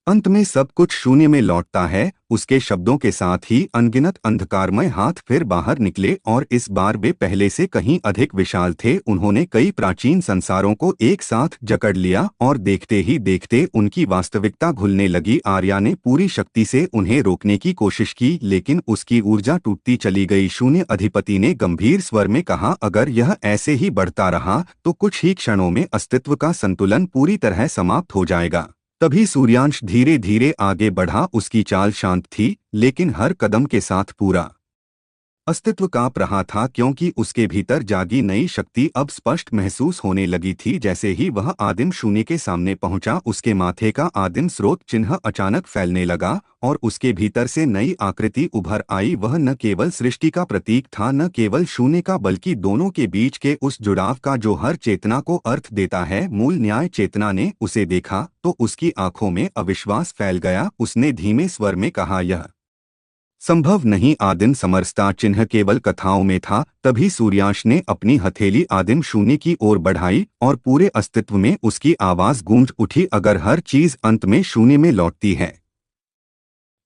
अंत में सब कुछ शून्य में लौटता है। उसके शब्दों के साथ ही अनगिनत अंधकारमय हाथ फिर बाहर निकले, और इस बार वे पहले से कहीं अधिक विशाल थे। उन्होंने कई प्राचीन संसारों को एक साथ जकड़ लिया और देखते ही देखते उनकी वास्तविकता घुलने लगी। आर्या ने पूरी शक्ति से उन्हें रोकने की कोशिश की, लेकिन उसकी ऊर्जा टूटती चली गई। शून्य अधिपति ने गंभीर स्वर में कहा, अगर यह ऐसे ही बढ़ता रहा तो कुछ ही क्षणों में अस्तित्व का संतुलन पूरी तरह समाप्त हो जाएगा। तभी सूर्यांश धीरे धीरे आगे बढ़ा। उसकी चाल शांत थी, लेकिन हर कदम के साथ पूरा अस्तित्व कांप रहा था, क्योंकि उसके भीतर जागी नई शक्ति अब स्पष्ट महसूस होने लगी थी। जैसे ही वह आदिम शून्य के सामने पहुंचा, उसके माथे का आदिम स्रोत चिन्ह अचानक फैलने लगा और उसके भीतर से नई आकृति उभर आई। वह न केवल सृष्टि का प्रतीक था, न केवल शून्य का, बल्कि दोनों के बीच के उस जुड़ाव का जो हर चेतना को अर्थ देता है। मूल न्याय चेतना ने उसे देखा तो उसकी आंखों में अविश्वास फैल गया। उसने धीमे स्वर में कहा, यह संभव नहीं। आदिम समरसता चिन्ह केवल कथाओं में था। तभी सूर्यांश ने अपनी हथेली आदिम शून्य की ओर बढ़ाई और पूरे अस्तित्व में उसकी आवाज गूंज उठी, अगर हर चीज अंत में शून्य में लौटती है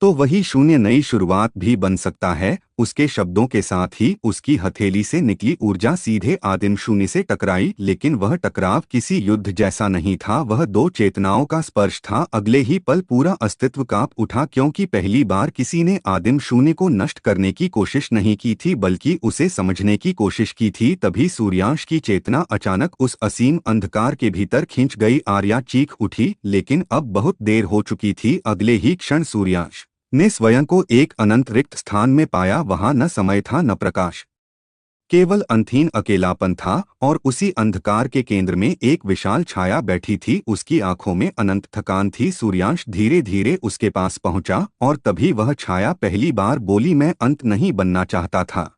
तो वही शून्य नई शुरुआत भी बन सकता है। उसके शब्दों के साथ ही उसकी हथेली से निकली ऊर्जा सीधे आदिम शून्य से टकराई, लेकिन वह टकराव किसी युद्ध जैसा नहीं था, वह दो चेतनाओं का स्पर्श था। अगले ही पल पूरा अस्तित्व कांप उठा, क्योंकि पहली बार किसी ने आदिम शून्य को नष्ट करने की कोशिश नहीं की थी, बल्कि उसे समझने की कोशिश की थी। तभी सूर्यांश की चेतना अचानक उस असीम अंधकार के भीतर खिंच गई। आर्या चीख उठी, लेकिन अब बहुत देर हो चुकी थी। अगले ही क्षण सूर्यांश ने स्वयं को एक अनंत रिक्त स्थान में पाया। वहां न समय था, न प्रकाश, केवल अंतहीन अकेलापन था। और उसी अंधकार के केंद्र में एक विशाल छाया बैठी थी, उसकी आंखों में अनंत थकान थी। सूर्यांश धीरे धीरे उसके पास पहुंचा और तभी वह छाया पहली बार बोली, मैं अंत नहीं बनना चाहता था,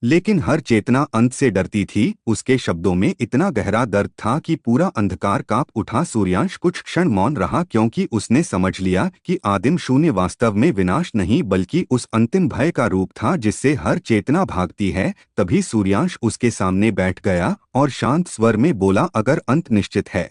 लेकिन हर चेतना अंत से डरती थी। उसके शब्दों में इतना गहरा दर्द था कि पूरा अंधकार कांप उठा। सूर्यांश कुछ क्षण मौन रहा, क्योंकि उसने समझ लिया कि आदिम शून्य वास्तव में विनाश नहीं, बल्कि उस अंतिम भय का रूप था जिससे हर चेतना भागती है। तभी सूर्यांश उसके सामने बैठ गया और शांत स्वर में बोला, अगर अंत निश्चित है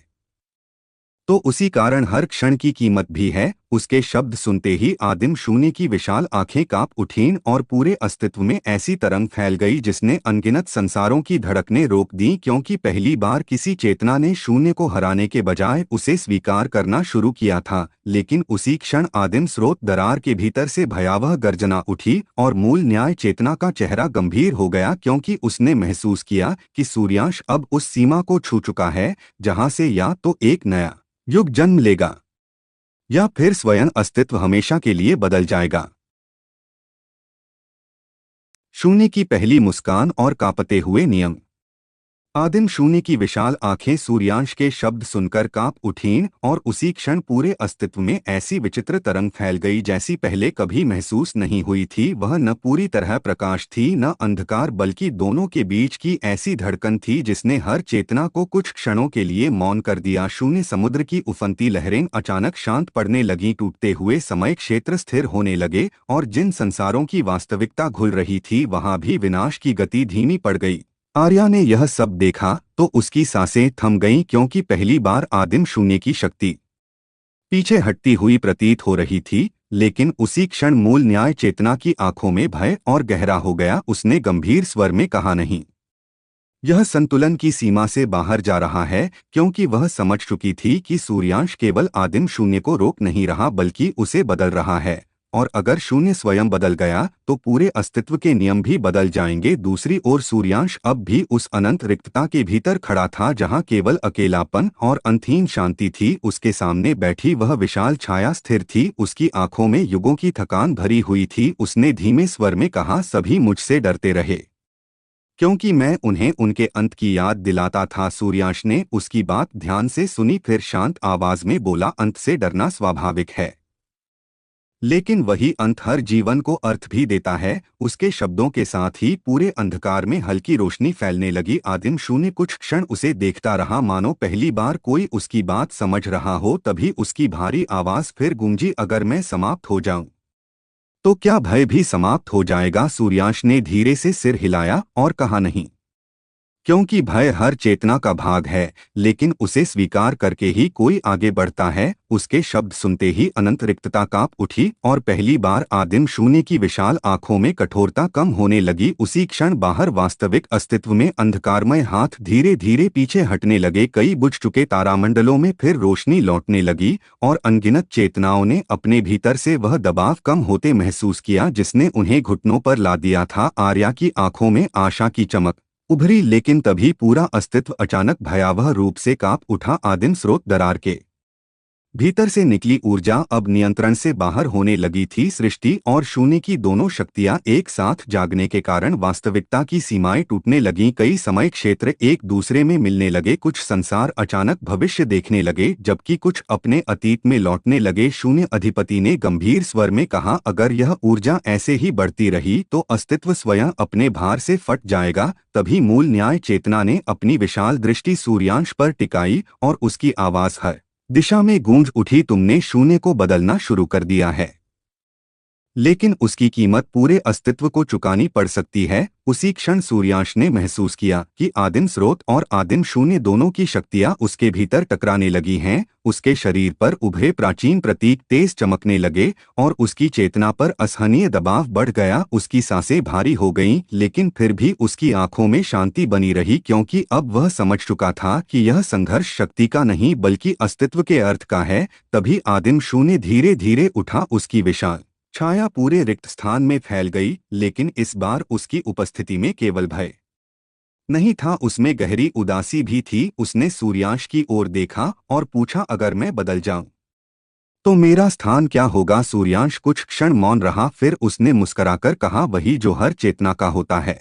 तो उसी कारण हर क्षण की कीमत भी है। उसके शब्द सुनते ही आदिम शून्य की विशाल आंखें कांप उठीं और पूरे अस्तित्व में ऐसी तरंग फैल गई जिसने अनगिनत संसारों की धड़कनें रोक दी, क्योंकि पहली बार किसी चेतना ने शून्य को हराने के बजाय उसे स्वीकार करना शुरू किया था। लेकिन उसी क्षण आदिम स्रोत दरार के भीतर से भयावह गर्जना उठी और मूल न्याय चेतना का चेहरा गंभीर हो गया, क्योंकि उसने महसूस किया कि सूर्यांश अब उस सीमा को छू चुका है जहां से या तो एक नया युग जन्म लेगा या फिर स्वयं अस्तित्व हमेशा के लिए बदल जाएगा। शून्य की पहली मुस्कान और कांपते हुए नियम। आदिम शून्य की विशाल आंखें सूर्यांश के शब्द सुनकर कांप उठीं और उसी क्षण पूरे अस्तित्व में ऐसी विचित्र तरंग फैल गई जैसी पहले कभी महसूस नहीं हुई थी। वह न पूरी तरह प्रकाश थी न अंधकार, बल्कि दोनों के बीच की ऐसी धड़कन थी जिसने हर चेतना को कुछ क्षणों के लिए मौन कर दिया। शून्य समुद्र की उफनती लहरें अचानक शांत पड़ने लगीं, टूटते हुए समय क्षेत्र स्थिर होने लगे और जिन संसारों की वास्तविकता घुल रही थी वहां भी विनाश की गति धीमी पड़ गई। आर्या ने यह सब देखा तो उसकी सांसें थम गईं, क्योंकि पहली बार आदिम शून्य की शक्ति पीछे हटती हुई प्रतीत हो रही थी। लेकिन उसी क्षण मूल न्याय चेतना की आंखों में भय और गहरा हो गया। उसने गंभीर स्वर में कहा, नहीं, यह संतुलन की सीमा से बाहर जा रहा है। क्योंकि वह समझ चुकी थी कि सूर्यांश केवल आदिम शून्य को रोक नहीं रहा बल्कि उसे बदल रहा है, और अगर शून्य स्वयं बदल गया तो पूरे अस्तित्व के नियम भी बदल जाएंगे। दूसरी ओर सूर्यांश अब भी उस अनंत रिक्तता के भीतर खड़ा था जहां केवल अकेलापन और अंतहीन शांति थी। उसके सामने बैठी वह विशाल छाया स्थिर थी, उसकी आंखों में युगों की थकान भरी हुई थी। उसने धीमे स्वर में कहा, सभी मुझसे डरते रहे क्योंकि मैं उन्हें उनके अंत की याद दिलाता था। सूर्यांश ने उसकी बात ध्यान से सुनी, फिर शांत आवाज में बोला, अंत से डरना स्वाभाविक है, लेकिन वही अंत हर जीवन को अर्थ भी देता है। उसके शब्दों के साथ ही पूरे अंधकार में हल्की रोशनी फैलने लगी। आदिम शून्य कुछ क्षण उसे देखता रहा, मानो पहली बार कोई उसकी बात समझ रहा हो। तभी उसकी भारी आवाज फिर गूंजी, अगर मैं समाप्त हो जाऊं तो क्या भय भी समाप्त हो जाएगा? सूर्यांश ने धीरे से सिर हिलाया और कहा, नहीं, क्योंकि भय हर चेतना का भाग है, लेकिन उसे स्वीकार करके ही कोई आगे बढ़ता है। उसके शब्द सुनते ही अनंत रिक्तता कांप उठी और पहली बार आदिम शून्य की विशाल आंखों में कठोरता कम होने लगी। उसी क्षण बाहर वास्तविक अस्तित्व में अंधकारमय हाथ धीरे धीरे पीछे हटने लगे। कई बुझ चुके तारामंडलों में फिर रोशनी लौटने लगी और अनगिनत चेतनाओं ने अपने भीतर से वह दबाव कम होते महसूस किया जिसने उन्हें घुटनों पर ला दिया था। आर्या की आंखों में आशा की चमक उभरी, लेकिन तभी पूरा अस्तित्व अचानक भयावह रूप से कांप उठा। आदिम स्रोत दरार के भीतर से निकली ऊर्जा अब नियंत्रण से बाहर होने लगी थी। सृष्टि और शून्य की दोनों शक्तियां एक साथ जागने के कारण वास्तविकता की सीमाएं टूटने लगीं। कई समय क्षेत्र एक दूसरे में मिलने लगे, कुछ संसार अचानक भविष्य देखने लगे जबकि कुछ अपने अतीत में लौटने लगे। शून्य अधिपति ने गंभीर स्वर में कहा, अगर यह ऊर्जा ऐसे ही बढ़ती रही तो अस्तित्व स्वयं अपने भार से फट जाएगा। तभी मूल न्याय चेतना ने अपनी विशाल दृष्टि सूर्यांश पर टिकाई और उसकी आवाज हर दिशा में गूंज उठी, तुमने शून्य को बदलना शुरू कर दिया है, लेकिन उसकी कीमत पूरे अस्तित्व को चुकानी पड़ सकती है। उसी क्षण सूर्यांश ने महसूस किया कि आदिम स्रोत और आदिम शून्य दोनों की शक्तियां उसके भीतर टकराने लगी हैं। उसके शरीर पर उभरे प्राचीन प्रतीक तेज चमकने लगे और उसकी चेतना पर असहनीय दबाव बढ़ गया। उसकी सांसें भारी हो गईं, लेकिन फिर भी उसकी आंखों में शांति बनी रही, क्योंकि अब वह समझ चुका था कि यह संघर्ष शक्ति का नहीं बल्कि अस्तित्व के अर्थ का है। तभी आदिम शून्य धीरे धीरे उठा, उसकी विशाल छाया पूरे रिक्त स्थान में फैल गई, लेकिन इस बार उसकी उपस्थिति में केवल भय नहीं था, उसमें गहरी उदासी भी थी। उसने सूर्यांश की ओर देखा और पूछा, अगर मैं बदल जाऊं तो मेरा स्थान क्या होगा? सूर्यांश कुछ क्षण मौन रहा, फिर उसने मुस्कुराकर कहा, वही जो हर चेतना का होता है।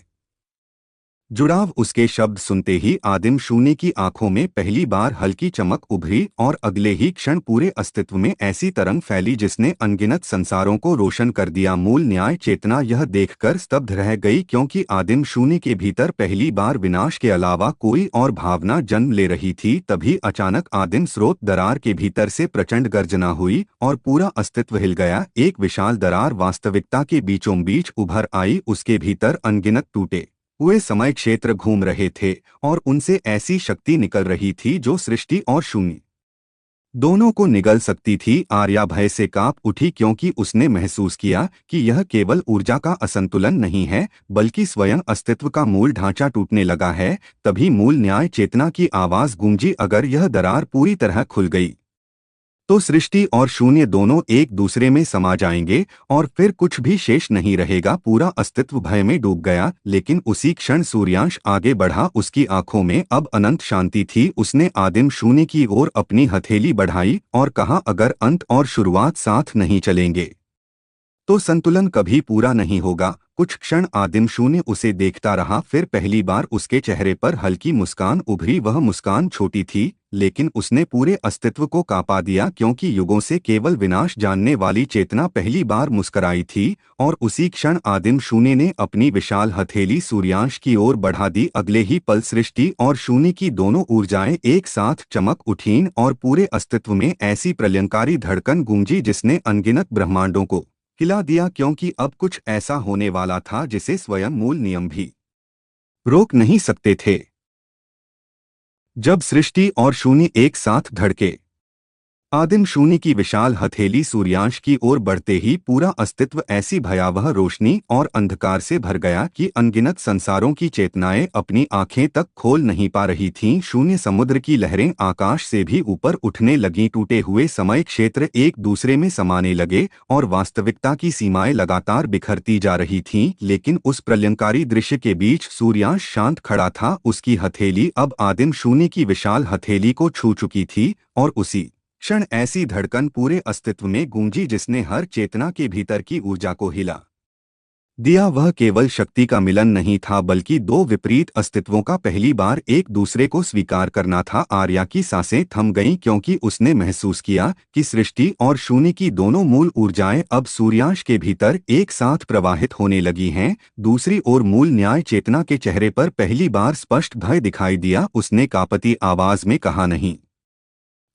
जुड़ाव। उसके शब्द सुनते ही आदिम शून्य की आंखों में पहली बार हल्की चमक उभरी और अगले ही क्षण पूरे अस्तित्व में ऐसी तरंग फैली जिसने अनगिनत संसारों को रोशन कर दिया। मूल न्याय चेतना यह देखकर स्तब्ध रह गई, क्योंकि आदिम शून्य के भीतर पहली बार विनाश के अलावा कोई और भावना जन्म ले रही थी। तभी अचानक आदिम स्रोत दरार के भीतर से प्रचंड गर्जना हुई और पूरा अस्तित्व हिल गया। एक विशाल दरार वास्तविकता के बीचों बीच उभर आई, उसके भीतर अनगिनत टूटे हुए समय क्षेत्र घूम रहे थे और उनसे ऐसी शक्ति निकल रही थी जो सृष्टि और शून्य दोनों को निगल सकती थी। आर्या भय से कांप उठी, क्योंकि उसने महसूस किया कि यह केवल ऊर्जा का असंतुलन नहीं है बल्कि स्वयं अस्तित्व का मूल ढांचा टूटने लगा है। तभी मूल न्याय चेतना की आवाज गूंजी, अगर यह दरार पूरी तरह खुल गई तो सृष्टि और शून्य दोनों एक दूसरे में समा जाएंगे और फिर कुछ भी शेष नहीं रहेगा। पूरा अस्तित्व भय में डूब गया, लेकिन उसी क्षण सूर्यांश आगे बढ़ा। उसकी आंखों में अब अनंत शांति थी। उसने आदिम शून्य की ओर अपनी हथेली बढ़ाई और कहा, अगर अंत और शुरुआत साथ नहीं चलेंगे तो संतुलन कभी पूरा नहीं होगा। कुछ क्षण आदिम शून्य उसे देखता रहा, फिर पहली बार उसके चेहरे पर हल्की मुस्कान उभरी। वह मुस्कान छोटी थी, लेकिन उसने पूरे अस्तित्व को कांपा दिया, क्योंकि युगों से केवल विनाश जानने वाली चेतना पहली बार मुस्कराई थी। और उसी क्षण आदिम शून्य ने अपनी विशाल हथेली सूर्यांश की ओर बढ़ा दी। अगले ही पल सृष्टि और शून्य की दोनों ऊर्जाएं एक साथ चमक उठीं और पूरे अस्तित्व में ऐसी प्रलयंकारी धड़कन गूंजी जिसने अनगिनत ब्रह्मांडों को हिला दिया, क्योंकि अब कुछ ऐसा होने वाला था जिसे स्वयं मूल नियम भी रोक नहीं सकते थे। जब सृष्टि और शून्य एक साथ धड़के, आदिम शून्य की विशाल हथेली सूर्यांश की ओर बढ़ते ही पूरा अस्तित्व ऐसी भयावह रोशनी और अंधकार से भर गया कि अनगिनत संसारों की चेतनाएं अपनी आंखें तक खोल नहीं पा रही थीं। शून्य समुद्र की लहरें आकाश से भी ऊपर उठने लगीं। टूटे हुए समय क्षेत्र एक दूसरे में समाने लगे और वास्तविकता की सीमाएं लगातार बिखरती जा रही थीं। लेकिन उस प्रलयंकारी दृश्य के बीच सूर्यांश शांत खड़ा था। उसकी हथेली अब आदिम शून्य की विशाल हथेली को छू चुकी थी और उसी क्षण ऐसी धड़कन पूरे अस्तित्व में गूंजी जिसने हर चेतना के भीतर की ऊर्जा को हिला दिया। वह केवल शक्ति का मिलन नहीं था, बल्कि दो विपरीत अस्तित्वों का पहली बार एक दूसरे को स्वीकार करना था। आर्या की सांसें थम गईं, क्योंकि उसने महसूस किया कि सृष्टि और शून्य की दोनों मूल ऊर्जाएं अब सूर्यांश के भीतर एक साथ प्रवाहित होने लगी हैं। दूसरी ओर मूल न्याय चेतना के चेहरे पर पहली बार स्पष्ट भय दिखाई दिया। उसने कांपती आवाज में कहा, नहीं,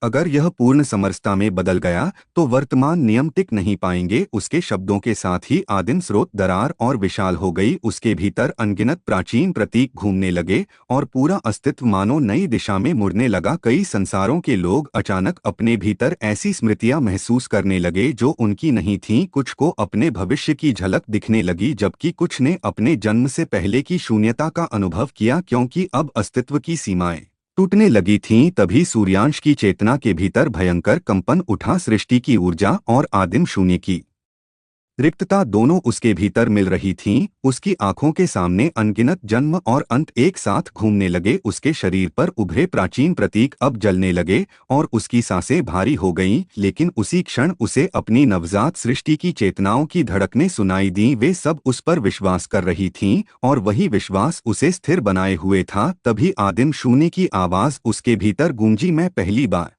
अगर यह पूर्ण समरसता में बदल गया तो वर्तमान नियम टिक नहीं पाएंगे। उसके शब्दों के साथ ही आदिम स्रोत दरार और विशाल हो गई। उसके भीतर अनगिनत प्राचीन प्रतीक घूमने लगे और पूरा अस्तित्व मानो नई दिशा में मुड़ने लगा। कई संसारों के लोग अचानक अपने भीतर ऐसी स्मृतियां महसूस करने लगे जो उनकी नहीं थीं। कुछ को अपने भविष्य की झलक दिखने लगी, जबकि कुछ ने अपने जन्म से पहले की शून्यता का अनुभव किया, क्योंकि अब अस्तित्व की सीमाएं टूटने लगी थीं। तभी सूर्यांश की चेतना के भीतर भयंकर कंपन उठा। सृष्टि की ऊर्जा और आदिम शून्य की रिक्तता दोनों उसके भीतर मिल रही थीं। उसकी आंखों के सामने अनगिनत जन्म और अंत एक साथ घूमने लगे। उसके शरीर पर उभरे प्राचीन प्रतीक अब जलने लगे और उसकी सांसें भारी हो गईं। लेकिन उसी क्षण उसे अपनी नवजात सृष्टि की चेतनाओं की धड़कनें सुनाई दीं। वे सब उस पर विश्वास कर रही थीं और वही विश्वास उसे स्थिर बनाए हुए था। तभी आदिम शून्य की आवाज उसके भीतर गूंजी, मैं पहली बार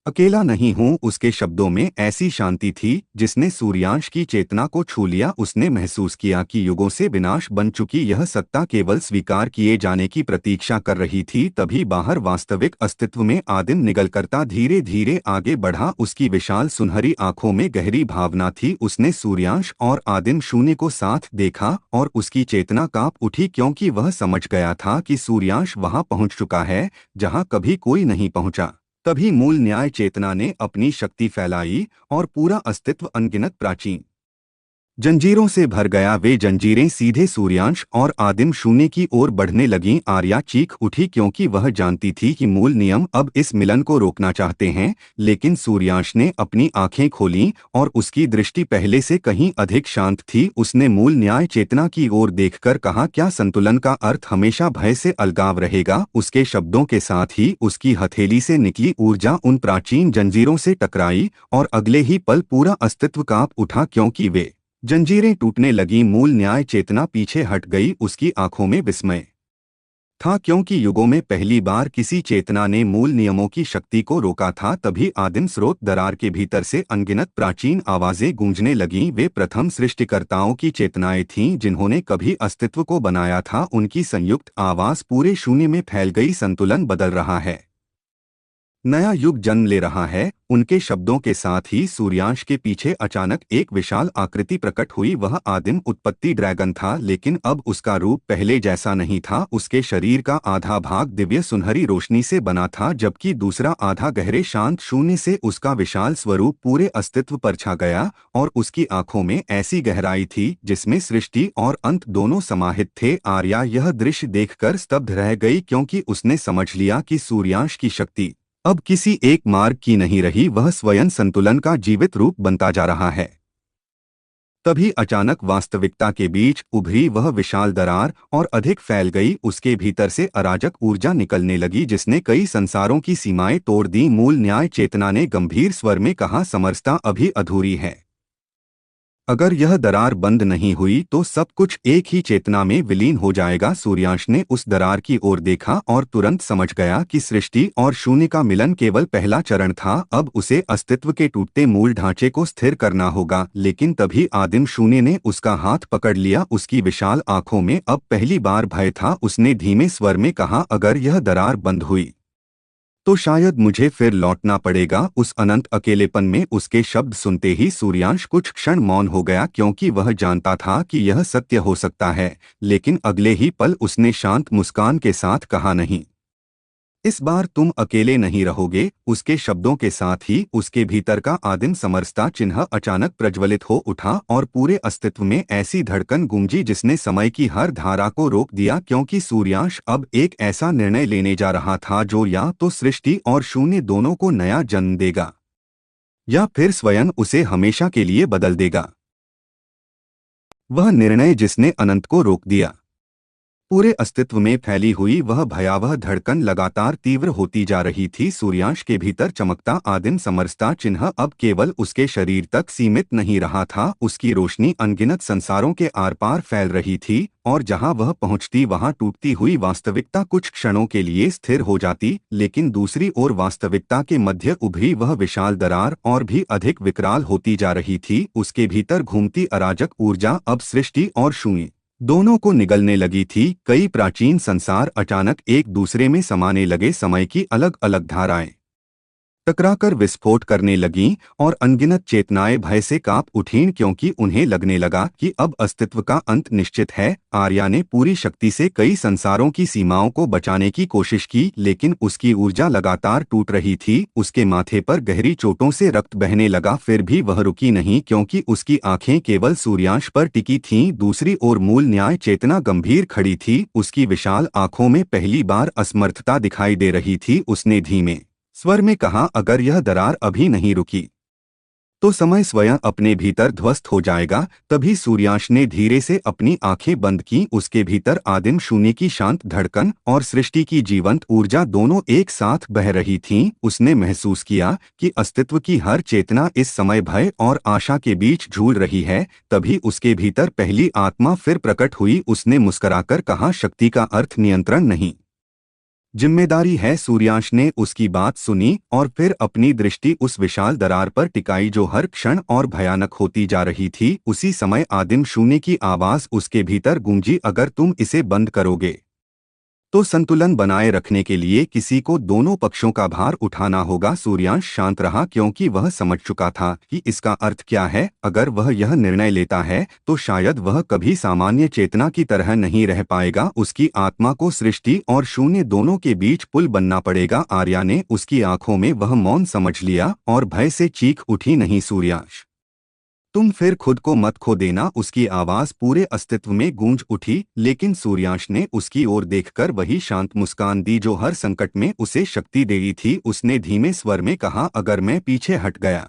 अकेला नहीं हूँ। उसके शब्दों में ऐसी शांति थी जिसने सूर्यांश की चेतना को छू लिया। उसने महसूस किया कि युगों से विनाश बन चुकी यह सत्ता केवल स्वीकार किए जाने की प्रतीक्षा कर रही थी। तभी बाहर वास्तविक अस्तित्व में आदिम निगलकर्ता धीरे धीरे आगे बढ़ा। उसकी विशाल सुनहरी आंखों में गहरी भावना थी। उसने सूर्यांश और आदिम शून्य को साथ देखा और उसकी चेतना कांप उठी, क्योंकि वह समझ गया था कि सूर्यांश वहां पहुंच चुका है जहां कभी कोई नहीं पहुंचा। तभी मूल न्याय चेतना ने अपनी शक्ति फैलाई और पूरा अस्तित्व अनगिनत प्राचीन जंजीरों से भर गया। वे जंजीरें सीधे सूर्यांश और आदिम शून्य की ओर बढ़ने लगीं। आर्या चीख उठी, क्योंकि वह जानती थी कि मूल नियम अब इस मिलन को रोकना चाहते हैं। लेकिन सूर्यांश ने अपनी आंखें खोलीं और उसकी दृष्टि पहले से कहीं अधिक शांत थी। उसने मूल न्याय चेतना की ओर देखकर कहा, क्या संतुलन का अर्थ हमेशा भय से अलगाव रहेगा? उसके शब्दों के साथ ही उसकी हथेली से निकली ऊर्जा उन प्राचीन जंजीरों से टकराई और अगले ही पल पूरा अस्तित्व कांप उठा, क्योंकि वे जंजीरें टूटने लगीं। मूल न्याय चेतना पीछे हट गई। उसकी आंखों में विस्मय था, क्योंकि युगों में पहली बार किसी चेतना ने मूल नियमों की शक्ति को रोका था। तभी आदिम स्रोत दरार के भीतर से अनगिनत प्राचीन आवाजें गूंजने लगीं। वे प्रथम सृष्टिकर्ताओं की चेतनाएं थीं जिन्होंने कभी अस्तित्व को बनाया था। उनकी संयुक्त आवाज पूरे शून्य में फैल गई, संतुलन बदल रहा है, नया युग जन्म ले रहा है। उनके शब्दों के साथ ही सूर्यांश के पीछे अचानक एक विशाल आकृति प्रकट हुई। वह आदिम उत्पत्ति ड्रैगन था, लेकिन अब उसका रूप पहले जैसा नहीं था। उसके शरीर का आधा भाग दिव्य सुनहरी रोशनी से बना था, जबकि दूसरा आधा गहरे शांत शून्य से। उसका विशाल स्वरूप पूरे अस्तित्व पर छा गया और उसकी आंखों में ऐसी गहराई थी जिसमें सृष्टि और अंत दोनों समाहित थे। आर्या यह दृश्य देखकर स्तब्ध रह गई, क्योंकि उसने समझ लिया कि सूर्यांश की शक्ति अब किसी एक मार्ग की नहीं रही, वह स्वयं संतुलन का जीवित रूप बनता जा रहा है। तभी अचानक वास्तविकता के बीच उभरी वह विशाल दरार और अधिक फैल गई। उसके भीतर से अराजक ऊर्जा निकलने लगी जिसने कई संसारों की सीमाएं तोड़ दी। मूल न्याय चेतना ने गंभीर स्वर में कहा, समरसता अभी अधूरी है। अगर यह दरार बंद नहीं हुई तो सब कुछ एक ही चेतना में विलीन हो जाएगा। सूर्यांश ने उस दरार की ओर देखा और तुरंत समझ गया कि सृष्टि और शून्य का मिलन केवल पहला चरण था। अब उसे अस्तित्व के टूटते मूल ढांचे को स्थिर करना होगा। लेकिन तभी आदिम शून्य ने उसका हाथ पकड़ लिया। उसकी विशाल आंखों में अब पहली बार भय था। उसने धीमे स्वर में कहा, अगर यह दरार बंद हुई तो शायद मुझे फिर लौटना पड़ेगा उस अनंत अकेलेपन में। उसके शब्द सुनते ही सूर्यांश कुछ क्षण मौन हो गया, क्योंकि वह जानता था कि यह सत्य हो सकता है। लेकिन अगले ही पल उसने शांत मुस्कान के साथ कहा, नहीं, इस बार तुम अकेले नहीं रहोगे। उसके शब्दों के साथ ही उसके भीतर का आदिम समरसता चिन्ह अचानक प्रज्वलित हो उठा और पूरे अस्तित्व में ऐसी धड़कन गूंजी जिसने समय की हर धारा को रोक दिया, क्योंकि सूर्यांश अब एक ऐसा निर्णय लेने जा रहा था जो या तो सृष्टि और शून्य दोनों को नया जन्म देगा या फिर स्वयं उसे हमेशा के लिए बदल देगा। वह निर्णय जिसने अनंत को रोक दिया। पूरे अस्तित्व में फैली हुई वह भयावह धड़कन लगातार तीव्र होती जा रही थी। सूर्यांश के भीतर चमकता आदिम समरसता चिन्ह अब केवल उसके शरीर तक सीमित नहीं रहा था। उसकी रोशनी अनगिनत संसारों के आर पार फैल रही थी और जहां वह पहुंचती वहां टूटती हुई वास्तविकता कुछ क्षणों के लिए स्थिर हो जाती। लेकिन दूसरी ओर वास्तविकता के मध्य उभरी वह विशाल दरार और भी अधिक विकराल होती जा रही थी। उसके भीतर घूमती अराजक ऊर्जा अब सृष्टि और शून्य दोनों को निगलने लगी थी। कई प्राचीन संसार अचानक एक दूसरे में समाने लगे। समय की अलग अलग धाराएं टकराकर विस्फोट करने लगीं और अनगिनत चेतनाएं भय से कांप उठीं, क्योंकि उन्हें लगने लगा कि अब अस्तित्व का अंत निश्चित है। आर्या ने पूरी शक्ति से कई संसारों की सीमाओं को बचाने की कोशिश की, लेकिन उसकी ऊर्जा लगातार टूट रही थी। उसके माथे पर गहरी चोटों से रक्त बहने लगा, फिर भी वह रुकी नहीं, क्योंकि उसकी आंखें केवल सूर्यांश पर टिकी थीं। दूसरी ओर मूल न्याय चेतना गंभीर खड़ी थी। उसकी विशाल आंखों में पहली बार असमर्थता दिखाई दे रही थी। उसने धीमे स्वर में कहा, अगर यह दरार अभी नहीं रुकी तो समय स्वयं अपने भीतर ध्वस्त हो जाएगा। तभी सूर्यांश ने धीरे से अपनी आंखें बंद की। उसके भीतर आदिम शून्य की शांत धड़कन और सृष्टि की जीवंत ऊर्जा दोनों एक साथ बह रही थीं। उसने महसूस किया कि अस्तित्व की हर चेतना इस समय भय और आशा के बीच झूल रही है। तभी उसके भीतर पहली आत्मा फिर प्रकट हुई। उसने मुस्कुराकर कहा, शक्ति का अर्थ नियंत्रण नहीं, जिम्मेदारी है। सूर्यांश ने उसकी बात सुनी और फिर अपनी दृष्टि उस विशाल दरार पर टिकाई जो हर क्षण और भयानक होती जा रही थी। उसी समय आदिम शून्य की आवाज उसके भीतर गूंजी, अगर तुम इसे बंद करोगे तो संतुलन बनाए रखने के लिए किसी को दोनों पक्षों का भार उठाना होगा। सूर्यांश शांत रहा, क्योंकि वह समझ चुका था कि इसका अर्थ क्या है। अगर वह यह निर्णय लेता है तो शायद वह कभी सामान्य चेतना की तरह नहीं रह पाएगा। उसकी आत्मा को सृष्टि और शून्य दोनों के बीच पुल बनना पड़ेगा। आर्या ने उसकी आंखों में वह मौन समझ लिया और भय से चीख उठी, नहीं सूर्यांश, तुम फिर खुद को मत खो देना। उसकी आवाज पूरे अस्तित्व में गूंज उठी। लेकिन सूर्यांश ने उसकी ओर देखकर वही शांत मुस्कान दी जो हर संकट में उसे शक्ति दे रही थी। उसने धीमे स्वर में कहा, अगर मैं पीछे हट गया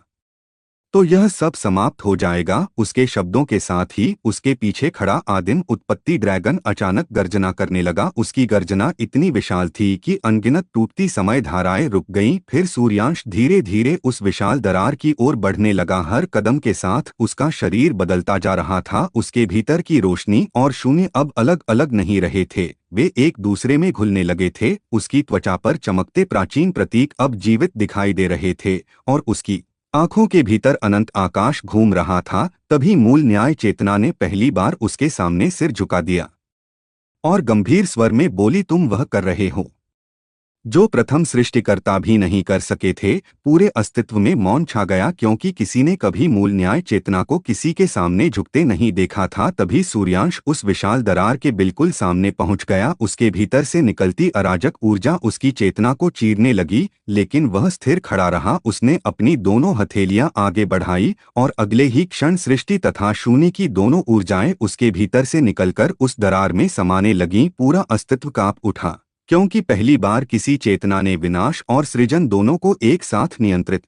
तो यह सब समाप्त हो जाएगा। उसके शब्दों के साथ ही उसके पीछे खड़ा आदिम उत्पत्ति ड्रैगन अचानक गर्जना करने लगा। उसकी गर्जना इतनी विशाल थी कि अनगिनत टूटती समय धाराएं रुक गईं। फिर सूर्यांश धीरे धीरे उस विशाल दरार की ओर बढ़ने लगा। हर कदम के साथ उसका शरीर बदलता जा रहा था। उसके भीतर की रोशनी और शून्य अब अलग अलग नहीं रहे थे, वे एक दूसरे में घुलने लगे थे। उसकी त्वचा पर चमकते प्राचीन प्रतीक अब जीवित दिखाई दे रहे थे और उसकी आंखों के भीतर अनंत आकाश घूम रहा था। तभी मूल न्याय चेतना ने पहली बार उसके सामने सिर झुका दिया और गंभीर स्वर में बोली, तुम वह कर रहे हो जो प्रथम सृष्टिकर्ता भी नहीं कर सके थे। पूरे अस्तित्व में मौन छा गया, क्योंकि किसी ने कभी मूल न्याय चेतना को किसी के सामने झुकते नहीं देखा था। तभी सूर्यांश उस विशाल दरार के बिल्कुल सामने पहुंच गया। उसके भीतर से निकलती अराजक ऊर्जा उसकी चेतना को चीरने लगी, लेकिन वह स्थिर खड़ा रहा। उसने अपनी दोनों हथेलियां आगे बढ़ाई और अगले ही क्षण सृष्टि तथा शून्य की दोनों ऊर्जाएं उसके भीतर से निकलकर उस दरार में समाने लगीं। पूरा अस्तित्व कांप उठा, क्योंकि पहली बार किसी चेतना ने विनाश और सृजन दोनों को एक साथ नियंत्रित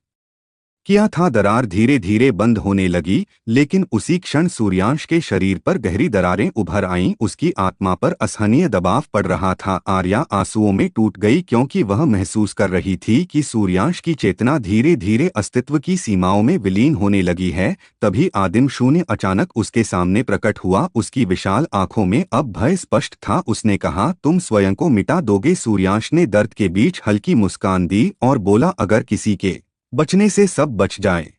किया था। दरार धीरे धीरे बंद होने लगी, लेकिन उसी क्षण सूर्यांश के शरीर पर गहरी दरारें उभर आईं। उसकी आत्मा पर असहनीय दबाव पड़ रहा था। आर्या आंसुओं में टूट गई क्योंकि वह महसूस कर रही थी कि सूर्यांश की चेतना धीरे धीरे अस्तित्व की सीमाओं में विलीन होने लगी है। तभी आदिम शून्य अचानक उसके सामने प्रकट हुआ। उसकी विशाल आंखों में अब भय स्पष्ट था। उसने कहा, तुम स्वयं को मिटा दोगे? सूर्यांश ने दर्द के बीच हल्की मुस्कान दी और बोला, अगर किसी के बचने से सब बच जाए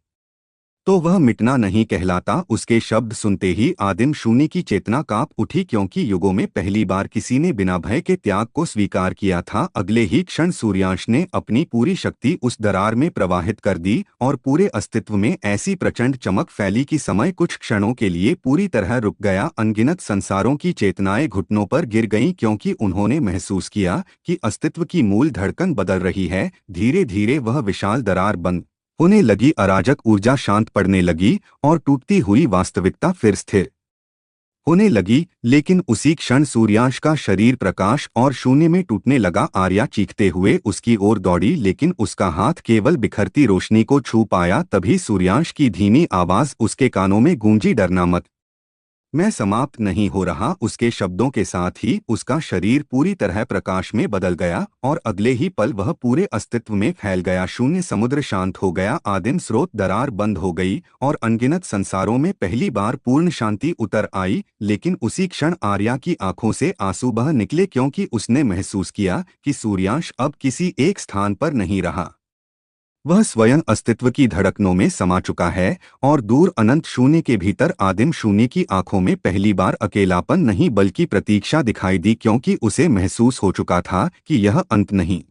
तो वह मिटना नहीं कहलाता। उसके शब्द सुनते ही आदिम शून्य की चेतना कांप उठी, क्योंकि युगों में पहली बार किसी ने बिना भय के त्याग को स्वीकार किया था। अगले ही क्षण सूर्यांश ने अपनी पूरी शक्ति उस दरार में प्रवाहित कर दी और पूरे अस्तित्व में ऐसी प्रचंड चमक फैली कि समय कुछ क्षणों के लिए पूरी तरह रुक गया। अनगिनत संसारों की चेतनाएं घुटनों पर गिर गईं, क्योंकि उन्होंने महसूस किया कि अस्तित्व की मूल धड़कन बदल रही है। धीरे धीरे वह विशाल दरार बंद होने लगी, अराजक ऊर्जा शांत पड़ने लगी और टूटती हुई वास्तविकता फिर स्थिर होने लगी। लेकिन उसी क्षण सूर्यांश का शरीर प्रकाश और शून्य में टूटने लगा। आर्या चीखते हुए उसकी ओर दौड़ी, लेकिन उसका हाथ केवल बिखरती रोशनी को छू पाया। तभी सूर्यांश की धीमी आवाज उसके कानों में गूंजी, डरना मत, मैं समाप्त नहीं हो रहा। उसके शब्दों के साथ ही उसका शरीर पूरी तरह प्रकाश में बदल गया और अगले ही पल वह पूरे अस्तित्व में फैल गया। शून्य समुद्र शांत हो गया, आदिम स्रोत दरार बंद हो गई और अनगिनत संसारों में पहली बार पूर्ण शांति उतर आई। लेकिन उसी क्षण आर्या की आंखों से आंसू बह निकले, क्योंकि उसने महसूस किया कि सूर्यांश अब किसी एक स्थान पर नहीं रहा। वह स्वयं अस्तित्व की धड़कनों में समा चुका है और दूर अनंत शून्य के भीतर आदिम शून्य की आंखों में पहली बार अकेलापन नहीं बल्कि प्रतीक्षा दिखाई दी, क्योंकि उसे महसूस हो चुका था कि यह अंत नहीं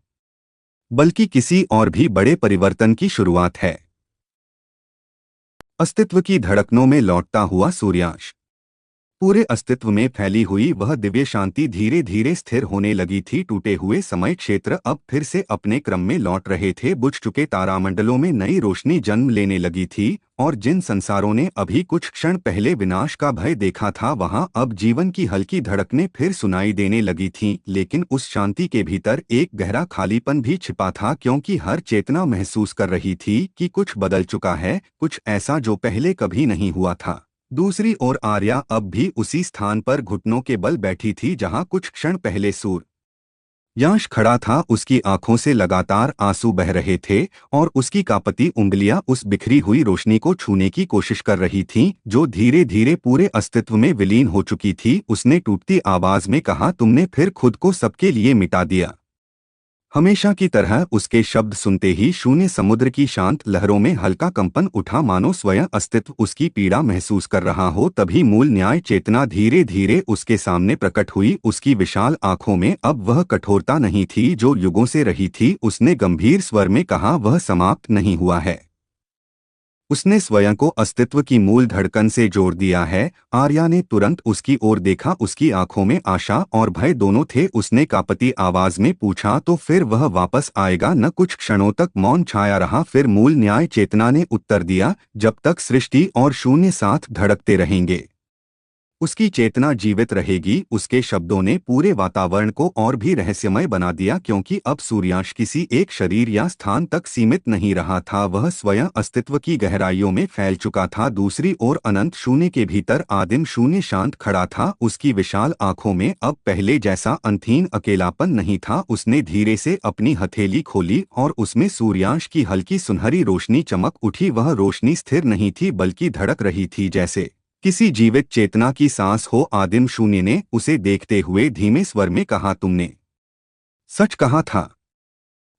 बल्कि किसी और भी बड़े परिवर्तन की शुरुआत है। अस्तित्व की धड़कनों में लौटता हुआ सूर्यांश। पूरे अस्तित्व में फैली हुई वह दिव्य शांति धीरे धीरे स्थिर होने लगी थी। टूटे हुए समय क्षेत्र अब फिर से अपने क्रम में लौट रहे थे। बुझ चुके तारामंडलों में नई रोशनी जन्म लेने लगी थी और जिन संसारों ने अभी कुछ क्षण पहले विनाश का भय देखा था, वहां अब जीवन की हल्की धड़कनें फिर सुनाई देने लगी थीं। लेकिन उस शांति के भीतर एक गहरा खालीपन भी छिपा था, क्योंकि हर चेतना महसूस कर रही थी कि कुछ बदल चुका है, कुछ ऐसा जो पहले कभी नहीं हुआ था। दूसरी ओर आर्या अब भी उसी स्थान पर घुटनों के बल बैठी थी जहां कुछ क्षण पहले सूर्यांश खड़ा था। उसकी आंखों से लगातार आंसू बह रहे थे और उसकी कांपती उंगलियां उस बिखरी हुई रोशनी को छूने की कोशिश कर रही थीं, जो धीरे धीरे पूरे अस्तित्व में विलीन हो चुकी थी। उसने टूटती आवाज में कहा, तुमने फिर खुद को सबके लिए मिटा दिया। हमेशा की तरह उसके शब्द सुनते ही शून्य समुद्र की शांत लहरों में हल्का कंपन उठा, मानो स्वयं अस्तित्व उसकी पीड़ा महसूस कर रहा हो। तभी मूल न्याय चेतना धीरे धीरे उसके सामने प्रकट हुई। उसकी विशाल आंखों में अब वह कठोरता नहीं थी जो युगों से रही थी। उसने गंभीर स्वर में कहा, वह समाप्त नहीं हुआ है। उसने स्वयं को अस्तित्व की मूल धड़कन से जोड़ दिया है। आर्या ने तुरंत उसकी ओर देखा। उसकी आंखों में आशा और भय दोनों थे। उसने कांपती आवाज में पूछा, तो फिर वह वापस आएगा न? कुछ क्षणों तक मौन छाया रहा, फिर मूल न्याय चेतना ने उत्तर दिया, जब तक सृष्टि और शून्य साथ धड़कते रहेंगे उसकी चेतना जीवित रहेगी। उसके शब्दों ने पूरे वातावरण को और भी रहस्यमय बना दिया, क्योंकि अब सूर्यांश किसी एक शरीर या स्थान तक सीमित नहीं रहा था। वह स्वयं अस्तित्व की गहराइयों में फैल चुका था। दूसरी ओर अनंत शून्य के भीतर आदिम शून्य शांत खड़ा था। उसकी विशाल आंखों में अब पहले जैसा अंतहीन अकेलापन नहीं था। उसने धीरे से अपनी हथेली खोली और उसमें सूर्यांश की हल्की सुनहरी रोशनी चमक उठी। वह रोशनी स्थिर नहीं थी बल्कि धड़क रही थी, जैसे किसी जीवित चेतना की सांस हो। आदिम शून्य ने उसे देखते हुए धीमे स्वर में कहा, तुमने सच कहा था,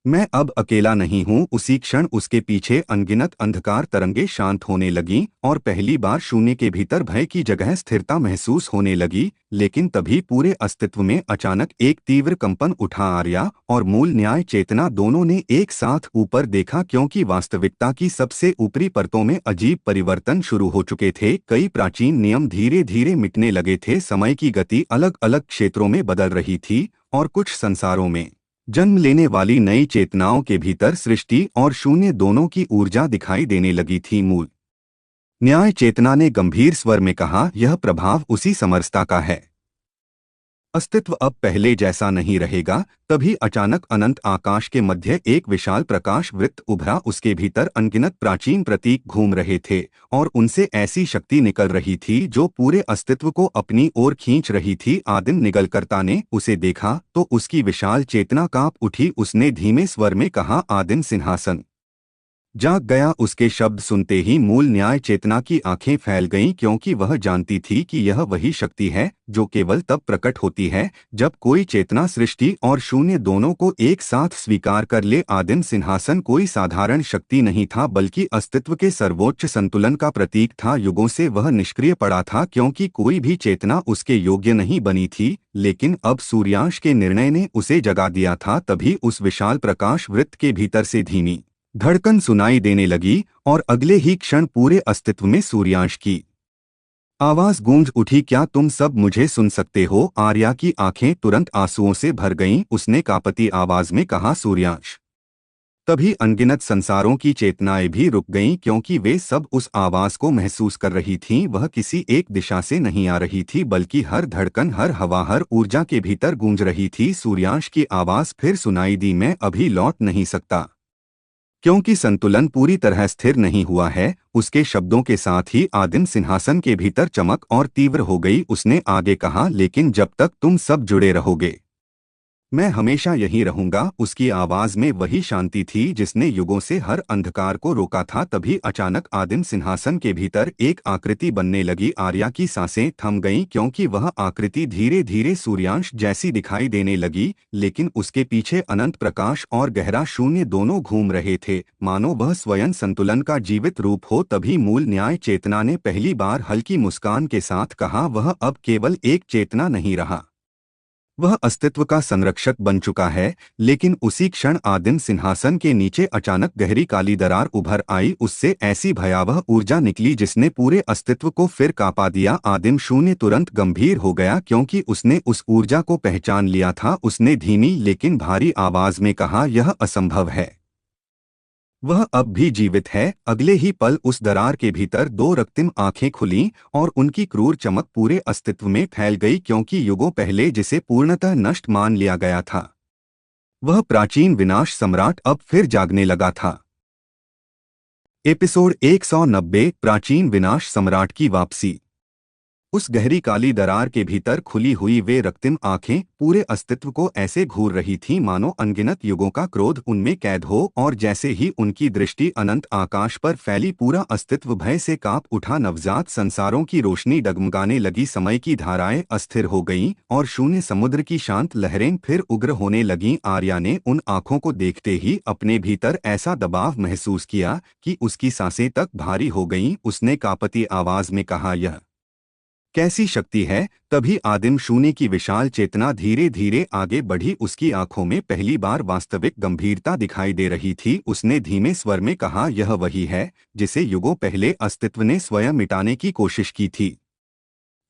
मैं अब अकेला नहीं हूँ। उसी क्षण उसके पीछे अनगिनत अंधकार तरंगे शांत होने लगीं और पहली बार शून्य के भीतर भय की जगह स्थिरता महसूस होने लगी। लेकिन तभी पूरे अस्तित्व में अचानक एक तीव्र कंपन उठा। आर्या और मूल न्याय चेतना दोनों ने एक साथ ऊपर देखा, क्योंकि वास्तविकता की सबसे ऊपरी परतों में अजीब परिवर्तन शुरू हो चुके थे। कई प्राचीन नियम धीरे धीरे मिटने लगे थे। समय की गति अलग अलग क्षेत्रों में बदल रही थी और कुछ संसारों में जन्म लेने वाली नई चेतनाओं के भीतर सृष्टि और शून्य दोनों की ऊर्जा दिखाई देने लगी थी। मूल न्याय चेतना ने गंभीर स्वर में कहा, यह प्रभाव उसी समरसता का है अस्तित्व अब पहले जैसा नहीं रहेगा। तभी अचानक अनंत आकाश के मध्य एक विशाल प्रकाश वृत्त उभरा। उसके भीतर अनगिनत प्राचीन प्रतीक घूम रहे थे और उनसे ऐसी शक्ति निकल रही थी जो पूरे अस्तित्व को अपनी ओर खींच रही थी। आदिम निगलकर्ता ने उसे देखा तो उसकी विशाल चेतना कांप उठी। उसने धीमे स्वर में कहा, आदिम सिंहासन जाग गया। उसके शब्द सुनते ही मूल न्याय चेतना की आंखें फैल गईं, क्योंकि वह जानती थी कि यह वही शक्ति है जो केवल तब प्रकट होती है जब कोई चेतना सृष्टि और शून्य दोनों को एक साथ स्वीकार कर ले। आदिम सिंहासन कोई साधारण शक्ति नहीं था, बल्कि अस्तित्व के सर्वोच्च संतुलन का प्रतीक था। युगों से वह निष्क्रिय पड़ा था, क्योंकि कोई भी चेतना उसके योग्य नहीं बनी थी, लेकिन अब सूर्यांश के निर्णय ने उसे जगा दिया था। तभी उस विशाल प्रकाश वृत्त के भीतर से धीमी धड़कन सुनाई देने लगी और अगले ही क्षण पूरे अस्तित्व में सूर्यांश की आवाज गूंज उठी, क्या तुम सब मुझे सुन सकते हो? आर्या की आंखें तुरंत आंसुओं से भर गईं। उसने कांपती आवाज में कहा, सूर्यांश। तभी अनगिनत संसारों की चेतनाएं भी रुक गईं, क्योंकि वे सब उस आवाज को महसूस कर रही थीं। वह किसी एक दिशा से नहीं आ रही थी, बल्कि हर धड़कन, हर हवा, हर ऊर्जा के भीतर गूंज रही थी। सूर्यांश की आवाज फिर सुनाई दी, मैं अभी लौट नहीं सकता, क्योंकि संतुलन पूरी तरह स्थिर नहीं हुआ है। उसके शब्दों के साथ ही आदिम सिंहासन के भीतर चमक और तीव्र हो गई। उसने आगे कहा, लेकिन जब तक तुम सब जुड़े रहोगे मैं हमेशा यहीं रहूंगा। उसकी आवाज में वही शांति थी जिसने युगों से हर अंधकार को रोका था। तभी अचानक आदिम सिंहासन के भीतर एक आकृति बनने लगी। आर्या की सांसें थम गईं, क्योंकि वह आकृति धीरे धीरे सूर्यांश जैसी दिखाई देने लगी, लेकिन उसके पीछे अनंत प्रकाश और गहरा शून्य दोनों घूम रहे थे, मानो वह स्वयं संतुलन का जीवित रूप हो। तभी मूल न्याय चेतना ने पहली बार हल्की मुस्कान के साथ कहा, वह अब केवल एक चेतना नहीं रहा, वह अस्तित्व का संरक्षक बन चुका है। लेकिन उसी क्षण आदिम सिंहासन के नीचे अचानक गहरी काली दरार उभर आई। उससे ऐसी भयावह ऊर्जा निकली जिसने पूरे अस्तित्व को फिर कांपा दिया। आदिम शून्य तुरंत गंभीर हो गया, क्योंकि उसने उस ऊर्जा को पहचान लिया था। उसने धीमी लेकिन भारी आवाज में कहा, यह असंभव है, वह अब भी जीवित है। अगले ही पल उस दरार के भीतर दो रक्तिम आंखें खुलीं और उनकी क्रूर चमक पूरे अस्तित्व में फैल गई, क्योंकि युगों पहले जिसे पूर्णतः नष्ट मान लिया गया था, वह प्राचीन विनाश सम्राट अब फिर जागने लगा था। एपिसोड 190, प्राचीन विनाश सम्राट की वापसी। उस गहरी काली दरार के भीतर खुली हुई वे रक्तिम आंखें पूरे अस्तित्व को ऐसे घूर रही थीं, मानो अनगिनत युगों का क्रोध उनमें कैद हो। और जैसे ही उनकी दृष्टि अनंत आकाश पर फैली, पूरा अस्तित्व भय से कांप उठा। नवजात संसारों की रोशनी डगमगाने लगी, समय की धाराएं अस्थिर हो गईं और शून्य समुद्र की शांत लहरें फिर उग्र होने लगीं। आर्या ने उन आंखों को देखते ही अपने भीतर ऐसा दबाव महसूस किया कि उसकी सांसें तक भारी हो गईं। उसने कांपती आवाज में कहा, यह कैसी शक्ति है? तभी आदिम शून्य की विशाल चेतना धीरे धीरे आगे बढ़ी। उसकी आंखों में पहली बार वास्तविक गंभीरता दिखाई दे रही थी। उसने धीमे स्वर में कहा, यह वही है जिसे युगों पहले अस्तित्व ने स्वयं मिटाने की कोशिश की थी,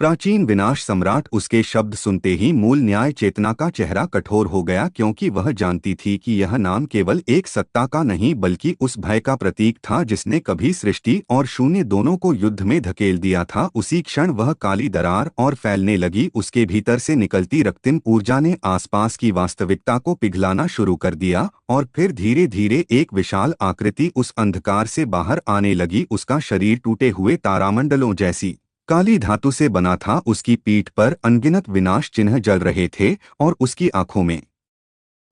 प्राचीन विनाश सम्राट। उसके शब्द सुनते ही मूल न्याय चेतना का चेहरा कठोर हो गया, क्योंकि वह जानती थी कि यह नाम केवल एक सत्ता का नहीं, बल्कि उस भय का प्रतीक था जिसने कभी सृष्टि और शून्य दोनों को युद्ध में धकेल दिया था। उसी क्षण वह काली दरार और फैलने लगी। उसके भीतर से निकलती रक्तिम ऊर्जा ने आसपास की वास्तविकता को पिघलाना शुरू कर दिया और फिर धीरे धीरे एक विशाल आकृति उस अंधकार से बाहर आने लगी। उसका शरीर टूटे हुए तारामंडलों जैसी काली धातु से बना था। उसकी पीठ पर अनगिनत विनाश चिन्ह जल रहे थे और उसकी आंखों में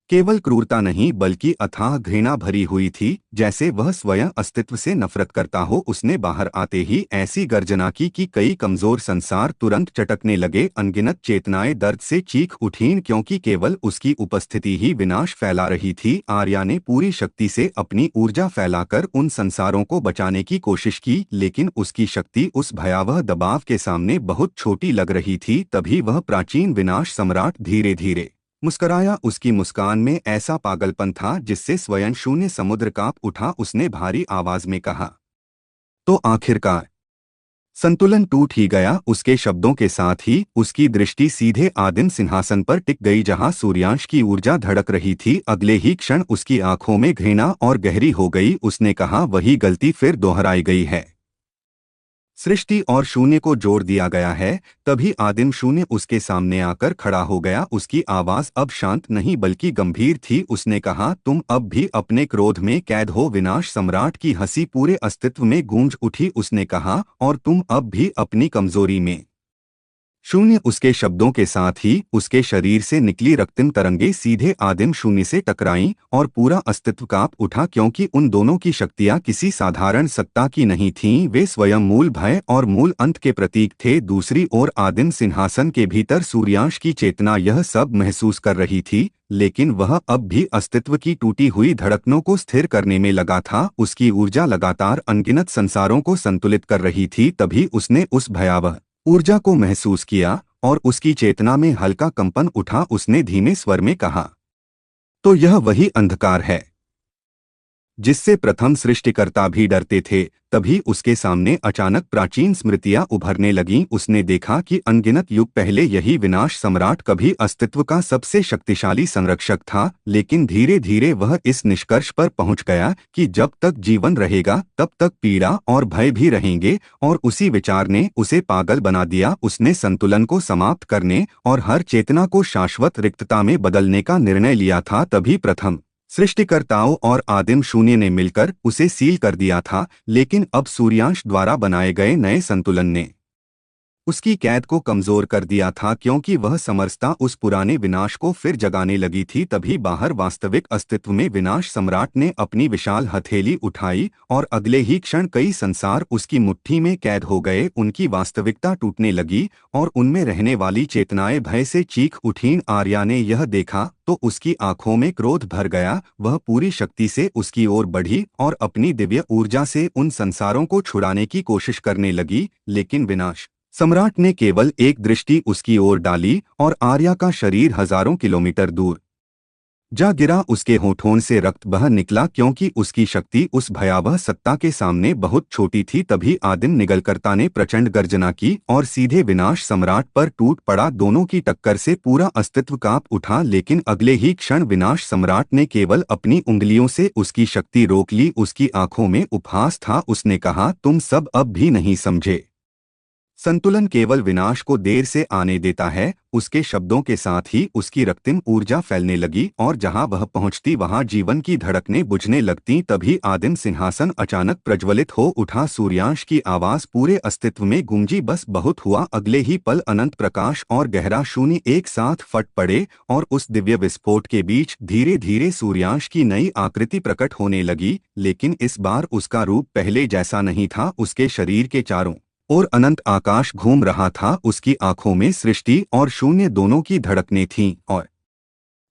केवल क्रूरता नहीं बल्कि अथाह घृणा भरी हुई थी, जैसे वह स्वयं अस्तित्व से नफरत करता हो। उसने बाहर आते ही ऐसी गर्जना की कि कई कमजोर संसार तुरंत चटकने लगे। अनगिनत चेतनाएं दर्द से चीख उठीं, क्योंकि केवल उसकी उपस्थिति ही विनाश फैला रही थी। आर्या ने पूरी शक्ति से अपनी ऊर्जा फैलाकर उन संसारों को बचाने की कोशिश की, लेकिन उसकी शक्ति उस भयावह दबाव के सामने बहुत छोटी लग रही थी। तभी वह प्राचीन विनाश सम्राट धीरे धीरे मुस्कराया। उसकी मुस्कान में ऐसा पागलपन था जिससे स्वयं शून्य समुद्र कांप उठा। उसने भारी आवाज में कहा, तो आखिरकार संतुलन टूट ही गया। उसके शब्दों के साथ ही उसकी दृष्टि सीधे आदिम सिंहासन पर टिक गई, जहां सूर्यांश की ऊर्जा धड़क रही थी। अगले ही क्षण उसकी आंखों में घृणा और गहरी हो गई। उसने कहा, वही गलती फिर दोहराई गई है। सृष्टि और शून्य को जोड़ दिया गया है। तभी आदिम शून्य उसके सामने आकर खड़ा हो गया। उसकी आवाज अब शांत नहीं बल्कि गंभीर थी। उसने कहा, तुम अब भी अपने क्रोध में कैद हो। विनाश सम्राट की हंसी पूरे अस्तित्व में गूंज उठी। उसने कहा, और तुम अब भी अपनी कमजोरी में। शून्य उसके शब्दों के साथ ही उसके शरीर से निकली रक्तिम तरंगे सीधे आदिम शून्य से टकराईं और पूरा अस्तित्व कांप उठा, क्योंकि उन दोनों की शक्तियां किसी साधारण सत्ता की नहीं थीं। वे स्वयं मूल भय और मूल अंत के प्रतीक थे। दूसरी ओर आदिम सिंहासन के भीतर सूर्यांश की चेतना यह सब महसूस कर रही थी, लेकिन वह अब भी अस्तित्व की टूटी हुई धड़कनों को स्थिर करने में लगा था। उसकी ऊर्जा लगातार अनगिनत संसारों को संतुलित कर रही थी। तभी उसने उस भयावह ऊर्जा को महसूस किया और उसकी चेतना में हल्का कंपन उठा। उसने धीमे स्वर में कहा, तो यह वही अंधकार है जिससे प्रथम सृष्टिकर्ता भी डरते थे। तभी उसके सामने अचानक प्राचीन स्मृतियां उभरने लगीं। उसने देखा कि अनगिनत युग पहले यही विनाश सम्राट कभी अस्तित्व का सबसे शक्तिशाली संरक्षक था, लेकिन धीरे धीरे वह इस निष्कर्ष पर पहुंच गया कि जब तक जीवन रहेगा तब तक पीड़ा और भय भी रहेंगे, और उसी विचार ने उसे पागल बना दिया। उसने संतुलन को समाप्त करने और हर चेतना को शाश्वत रिक्तता में बदलने का निर्णय लिया था। तभी प्रथम सृष्टिकर्ताओं और आदिम शून्य ने मिलकर उसे सील कर दिया था, लेकिन अब सूर्यांश द्वारा बनाए गए नए संतुलन ने उसकी कैद को कमजोर कर दिया था, क्योंकि वह समरसता उस पुराने विनाश को फिर जगाने लगी थी। तभी बाहर वास्तविक अस्तित्व में विनाश सम्राट ने अपनी विशाल हथेली उठाई और अगले ही क्षण कई संसार उसकी मुट्ठी में कैद हो गए। उनकी वास्तविकता टूटने लगी और उनमें रहने वाली चेतनाएं भय से चीख उठीं। आर्या ने यह देखा तो उसकी आंखों में क्रोध भर गया। वह पूरी शक्ति से उसकी ओर बढ़ी और अपनी दिव्य ऊर्जा से उन संसारों को छुड़ाने की कोशिश करने लगी, लेकिन विनाश सम्राट ने केवल एक दृष्टि उसकी ओर डाली और आर्या का शरीर हजारों किलोमीटर दूर जा गिरा। उसके होठों से रक्त बह निकला, क्योंकि उसकी शक्ति उस भयावह सत्ता के सामने बहुत छोटी थी। तभी आदिम निगलकर्ता ने प्रचंड गर्जना की और सीधे विनाश सम्राट पर टूट पड़ा। दोनों की टक्कर से पूरा अस्तित्व कांप उठा, लेकिन अगले ही क्षण विनाश सम्राट ने केवल अपनी उंगलियों से उसकी शक्ति रोक ली। उसकी आंखों में उपहास था। उसने कहा, तुम सब अब भी नहीं समझे। संतुलन केवल विनाश को देर से आने देता है। उसके शब्दों के साथ ही उसकी रक्तिम ऊर्जा फैलने लगी और जहां वह पहुंचती वहां जीवन की धड़कनें बुझने लगतीं। तभी आदिम सिंहासन अचानक प्रज्वलित हो उठा। सूर्यांश की आवाज पूरे अस्तित्व में गूंजी, बस बहुत हुआ। अगले ही पल अनंत प्रकाश और गहरा शून्य एक साथ फट पड़े और उस दिव्य विस्फोट के बीच धीरे धीरे सूर्यांश की नई आकृति प्रकट होने लगी। लेकिन इस बार उसका रूप पहले जैसा नहीं था। उसके शरीर के चारों और अनंत आकाश घूम रहा था। उसकी आंखों में सृष्टि और शून्य दोनों की धड़कनें थीं और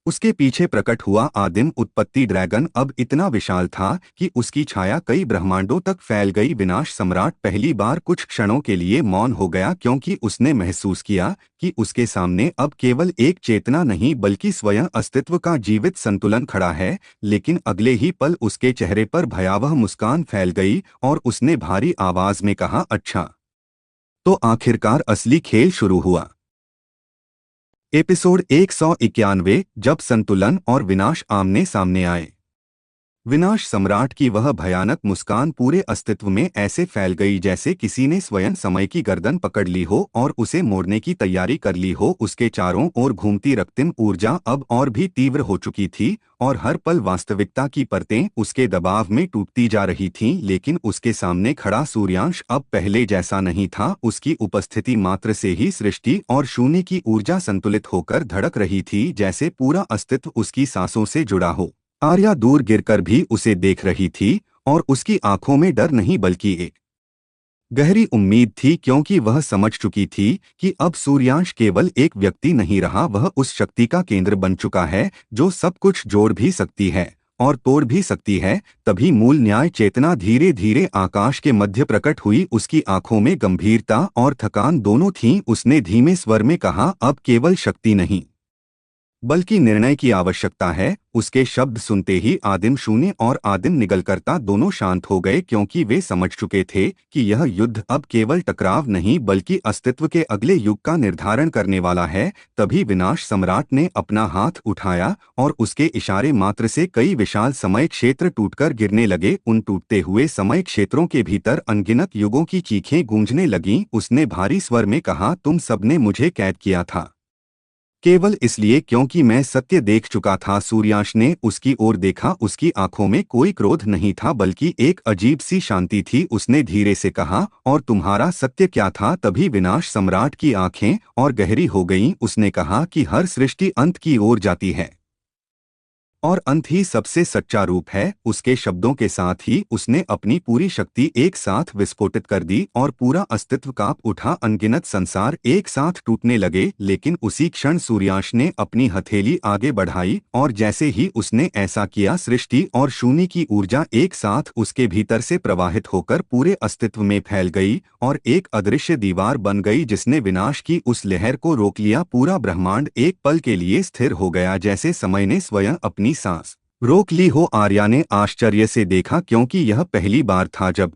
उसके पीछे प्रकट हुआ आदिम उत्पत्ति ड्रैगन अब इतना विशाल था कि उसकी छाया कई ब्रह्मांडों तक फैल गई। विनाश सम्राट पहली बार कुछ क्षणों के लिए मौन हो गया, क्योंकि उसने महसूस किया कि उसके सामने अब केवल एक चेतना नहीं बल्कि स्वयं अस्तित्व का जीवित संतुलन खड़ा है। लेकिन अगले ही पल उसके चेहरे पर भयावह मुस्कान फैल गई और उसने भारी आवाज में कहा, अच्छा, तो आखिरकार असली खेल शुरू हुआ। एपिसोड 191, जब संतुलन और विनाश आमने सामने आए। विनाश सम्राट की वह भयानक मुस्कान पूरे अस्तित्व में ऐसे फैल गई जैसे किसी ने स्वयं समय की गर्दन पकड़ ली हो और उसे मोड़ने की तैयारी कर ली हो। उसके चारों ओर घूमती रक्तिम ऊर्जा अब और भी तीव्र हो चुकी थी और हर पल वास्तविकता की परतें उसके दबाव में टूटती जा रही थीं। लेकिन उसके सामने खड़ा सूर्यांश अब पहले जैसा नहीं था। उसकी उपस्थिति मात्र से ही सृष्टि और शून्य की ऊर्जा संतुलित होकर धड़क रही थी, जैसे पूरा अस्तित्व उसकी सांसों से जुड़ा हो। आर्या दूर गिरकर भी उसे देख रही थी और उसकी आंखों में डर नहीं बल्कि एक गहरी उम्मीद थी, क्योंकि वह समझ चुकी थी कि अब सूर्यांश केवल एक व्यक्ति नहीं रहा, वह उस शक्ति का केंद्र बन चुका है जो सब कुछ जोड़ भी सकती है और तोड़ भी सकती है। तभी मूल न्याय चेतना धीरे धीरे आकाश के मध्य प्रकट हुई। उसकी आंखों में गंभीरता और थकान दोनों थीं। उसने धीमे स्वर में कहा, अब केवल शक्ति नहीं बल्कि निर्णय की आवश्यकता है। उसके शब्द सुनते ही आदिम शून्य और आदिम निगलकर्ता दोनों शांत हो गए, क्योंकि वे समझ चुके थे कि यह युद्ध अब केवल टकराव नहीं बल्कि अस्तित्व के अगले युग का निर्धारण करने वाला है। तभी विनाश सम्राट ने अपना हाथ उठाया और उसके इशारे मात्र से कई विशाल समय क्षेत्र टूटकर गिरने लगे। उन टूटते हुए समय क्षेत्रों के भीतर अनगिनत युगों की चीखें गूंजने लगीं। उसने भारी स्वर में कहा, तुम सबने मुझे कैद किया था केवल इसलिए क्योंकि मैं सत्य देख चुका था। सूर्याश ने उसकी ओर देखा। उसकी आंखों में कोई क्रोध नहीं था बल्कि एक अजीब सी शांति थी। उसने धीरे से कहा, और तुम्हारा सत्य क्या था? तभी विनाश सम्राट की आंखें और गहरी हो गईं। उसने कहा कि हर सृष्टि अंत की ओर जाती है और अंत ही सबसे सच्चा रूप है। उसके शब्दों के साथ ही उसने अपनी पूरी शक्ति एक साथ विस्फोटित कर दी और पूरा अस्तित्व कांप उठा। अनगिनत संसार एक साथ टूटने लगे। लेकिन उसी क्षण सूर्याश ने अपनी हथेली आगे बढ़ाई और जैसे ही उसने ऐसा किया, सृष्टि और शून्य की ऊर्जा एक साथ उसके भीतर से प्रवाहित होकर पूरे अस्तित्व में फैल गई और एक अदृश्य दीवार बन गई जिसने विनाश की उस लहर को रोक लिया। पूरा ब्रह्मांड एक पल के लिए स्थिर हो गया, जैसे समय ने स्वयं अपनी सांस रोक ली हो। आर्या ने आश्चर्य से देखा, क्योंकि यह पहली बार था जब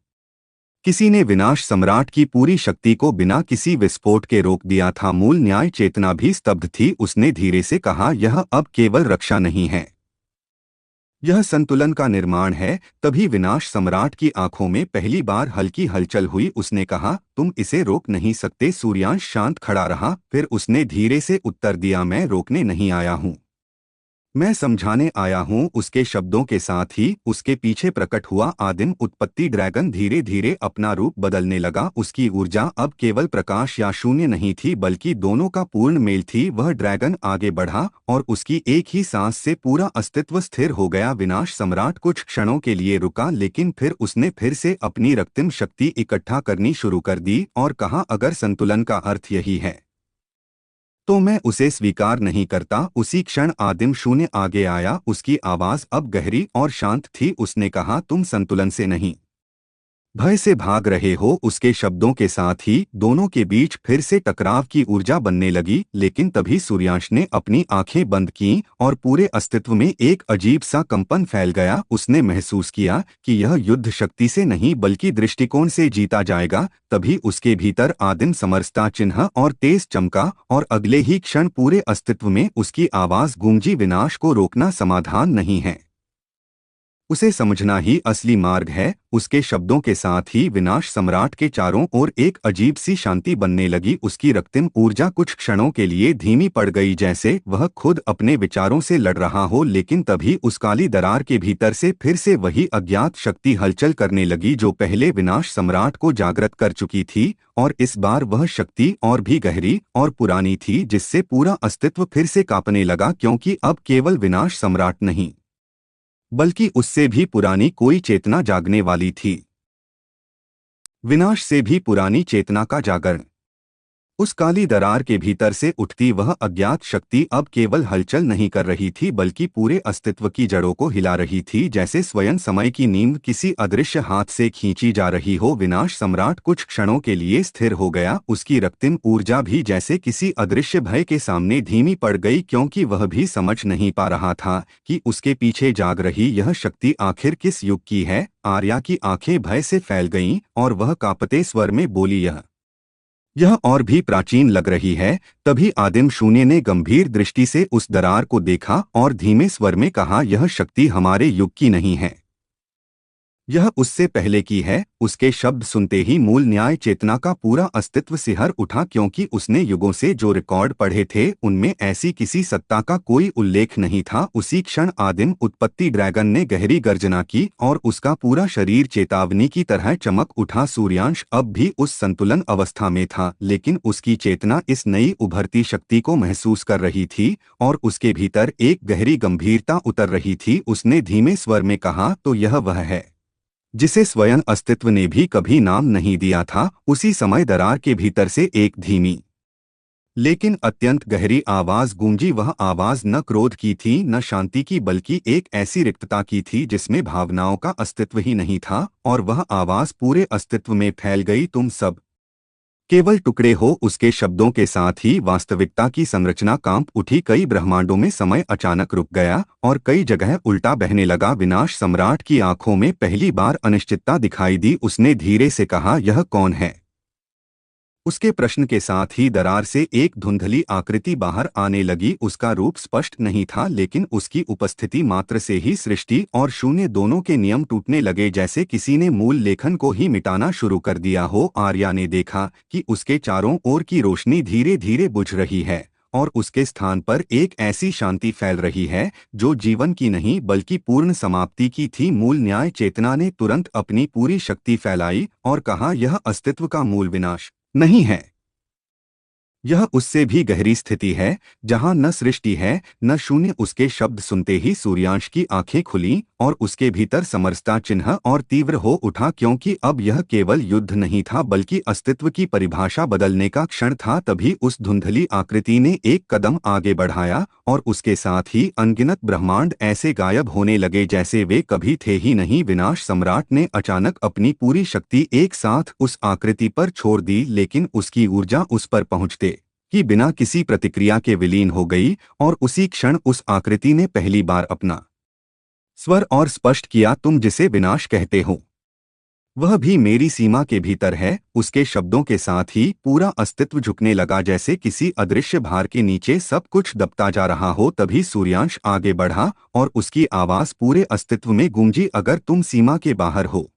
किसी ने विनाश सम्राट की पूरी शक्ति को बिना किसी विस्फोट के रोक दिया था। मूल न्याय चेतना भी स्तब्ध थी। उसने धीरे से कहा, यह अब केवल रक्षा नहीं है, यह संतुलन का निर्माण है। तभी विनाश सम्राट की आंखों में पहली बार हल्की हलचल हुई। उसने कहा, तुम इसे रोक नहीं सकते। सूर्यांश शांत खड़ा रहा। फिर उसने धीरे से उत्तर दिया, मैं रोकने नहीं आया हूँ, मैं समझाने आया हूँ। उसके शब्दों के साथ ही उसके पीछे प्रकट हुआ आदिम उत्पत्ति ड्रैगन धीरे धीरे अपना रूप बदलने लगा। उसकी ऊर्जा अब केवल प्रकाश या शून्य नहीं थी बल्कि दोनों का पूर्ण मेल थी। वह ड्रैगन आगे बढ़ा और उसकी एक ही सांस से पूरा अस्तित्व स्थिर हो गया। विनाश सम्राट कुछ क्षणों के लिए रुका, लेकिन फिर उसने फिर से अपनी रक्तिम शक्ति इकट्ठा करनी शुरू कर दी और कहा, अगर संतुलन का अर्थ यही है तो मैं उसे स्वीकार नहीं करता। उसी क्षण आदिम शून्य आगे आया। उसकी आवाज अब गहरी और शांत थी। उसने कहा, तुम संतुलन से नहीं, भय से भाग रहे हो। उसके शब्दों के साथ ही दोनों के बीच फिर से टकराव की ऊर्जा बनने लगी। लेकिन तभी सूर्यांश ने अपनी आंखें बंद कीं और पूरे अस्तित्व में एक अजीब सा कंपन फैल गया। उसने महसूस किया कि यह युद्ध शक्ति से नहीं बल्कि दृष्टिकोण से जीता जाएगा। तभी उसके भीतर आदिम समरसता चिन्ह और तेज चमका और अगले ही क्षण पूरे अस्तित्व में उसकी आवाज गूंजी, विनाश को रोकना समाधान नहीं है, उसे समझना ही असली मार्ग है। उसके शब्दों के साथ ही विनाश सम्राट के चारों ओर एक अजीब सी शांति बनने लगी। उसकी रक्तिम ऊर्जा कुछ क्षणों के लिए धीमी पड़ गई, जैसे वह खुद अपने विचारों से लड़ रहा हो। लेकिन तभी उस काली दरार के भीतर से फिर से वही अज्ञात शक्ति हलचल करने लगी जो पहले विनाश सम्राट को जागृत कर चुकी थी। और इस बार वह शक्ति और भी गहरी और पुरानी थी, जिससे पूरा अस्तित्व फिर से कांपने लगा, क्योंकि अब केवल विनाश सम्राट नहीं बल्कि उससे भी पुरानी कोई चेतना जागने वाली थी। विनाश से भी पुरानी चेतना का जागरण। उस काली दरार के भीतर से उठती वह अज्ञात शक्ति अब केवल हलचल नहीं कर रही थी बल्कि पूरे अस्तित्व की जड़ों को हिला रही थी, जैसे स्वयं समय की नींव किसी अदृश्य हाथ से खींची जा रही हो। विनाश सम्राट कुछ क्षणों के लिए स्थिर हो गया। उसकी रक्तिम ऊर्जा भी जैसे किसी अदृश्य भय के सामने धीमी पड़ गई, क्योंकि वह भी समझ नहीं पा रहा था कि उसके पीछे जाग रही यह शक्ति आखिर किस युग की है। आर्या की आंखें भय से फैल गईं और वह कांपते स्वर में बोली, यह और भी प्राचीन लग रही है। तभी आदिम शून्य ने गंभीर दृष्टि से उस दरार को देखा और धीमे स्वर में कहा, यह शक्ति हमारे युग की नहीं है, यह उससे पहले की है। उसके शब्द सुनते ही मूल न्याय चेतना का पूरा अस्तित्व सिहर उठा, क्योंकि उसने युगों से जो रिकॉर्ड पढ़े थे उनमें ऐसी किसी सत्ता का कोई उल्लेख नहीं था। उसी क्षण आदिम उत्पत्ति ड्रैगन ने गहरी गर्जना की और उसका पूरा शरीर चेतावनी की तरह चमक उठा। सूर्यांश अब भी उस संतुलन अवस्था में था, लेकिन उसकी चेतना इस नई उभरती शक्ति को महसूस कर रही थी और उसके भीतर एक गहरी गंभीरता उतर रही थी। उसने धीमे स्वर में कहा, तो यह वह है जिसे स्वयं अस्तित्व ने भी कभी नाम नहीं दिया था। उसी समय दरार के भीतर से एक धीमी लेकिन अत्यंत गहरी आवाज गूंजी। वह आवाज न क्रोध की थी न शांति की, बल्कि एक ऐसी रिक्तता की थी जिसमें भावनाओं का अस्तित्व ही नहीं था। और वह आवाज पूरे अस्तित्व में फैल गई, तुम सब केवल टुकड़े हो उसके शब्दों के साथ ही वास्तविकता की संरचना कांप उठी। कई ब्रह्मांडों में समय अचानक रुक गया और कई जगह उल्टा बहने लगा। विनाश सम्राट की आंखों में पहली बार अनिश्चितता दिखाई दी। उसने धीरे से कहा, यह कौन है? उसके प्रश्न के साथ ही दरार से एक धुंधली आकृति बाहर आने लगी। उसका रूप स्पष्ट नहीं था, लेकिन उसकी उपस्थिति मात्र से ही सृष्टि और शून्य दोनों के नियम टूटने लगे, जैसे किसी ने मूल लेखन को ही मिटाना शुरू कर दिया हो। आर्या ने देखा कि उसके चारों ओर की रोशनी धीरे धीरे बुझ रही है और उसके स्थान पर एक ऐसी शांति फैल रही है जो जीवन की नहीं बल्कि पूर्ण समाप्ति की थी। मूल न्याय चेतना ने तुरंत अपनी पूरी शक्ति फैलाई और कहा, यह अस्तित्व का मूल विनाश नहीं है, यह उससे भी गहरी स्थिति है जहां न सृष्टि है न शून्य। उसके शब्द सुनते ही सूर्यांश की आंखें खुली और उसके भीतर समरसता चिन्ह और तीव्र हो उठा, क्योंकि अब यह केवल युद्ध नहीं था बल्कि अस्तित्व की परिभाषा बदलने का क्षण था। तभी उस धुंधली आकृति ने एक कदम आगे बढ़ाया और उसके साथ ही अनगिनत ब्रह्मांड ऐसे गायब होने लगे जैसे वे कभी थे ही नहीं। विनाश सम्राट ने अचानक अपनी पूरी शक्ति एक साथ उस आकृति पर छोड़ दी, लेकिन उसकी ऊर्जा उस पर पहुंचते कि बिना किसी प्रतिक्रिया के विलीन हो गई और उसी क्षण उस आकृति ने पहली बार अपना स्वर और स्पष्ट किया, तुम जिसे विनाश कहते हो वह भी मेरी सीमा के भीतर है। उसके शब्दों के साथ ही पूरा अस्तित्व झुकने लगा, जैसे किसी अदृश्य भार के नीचे सब कुछ दबता जा रहा हो। तभी सूर्यांश आगे बढ़ा और उसकी आवाज पूरे अस्तित्व में गूंजी, अगर तुम सीमा के बाहर हो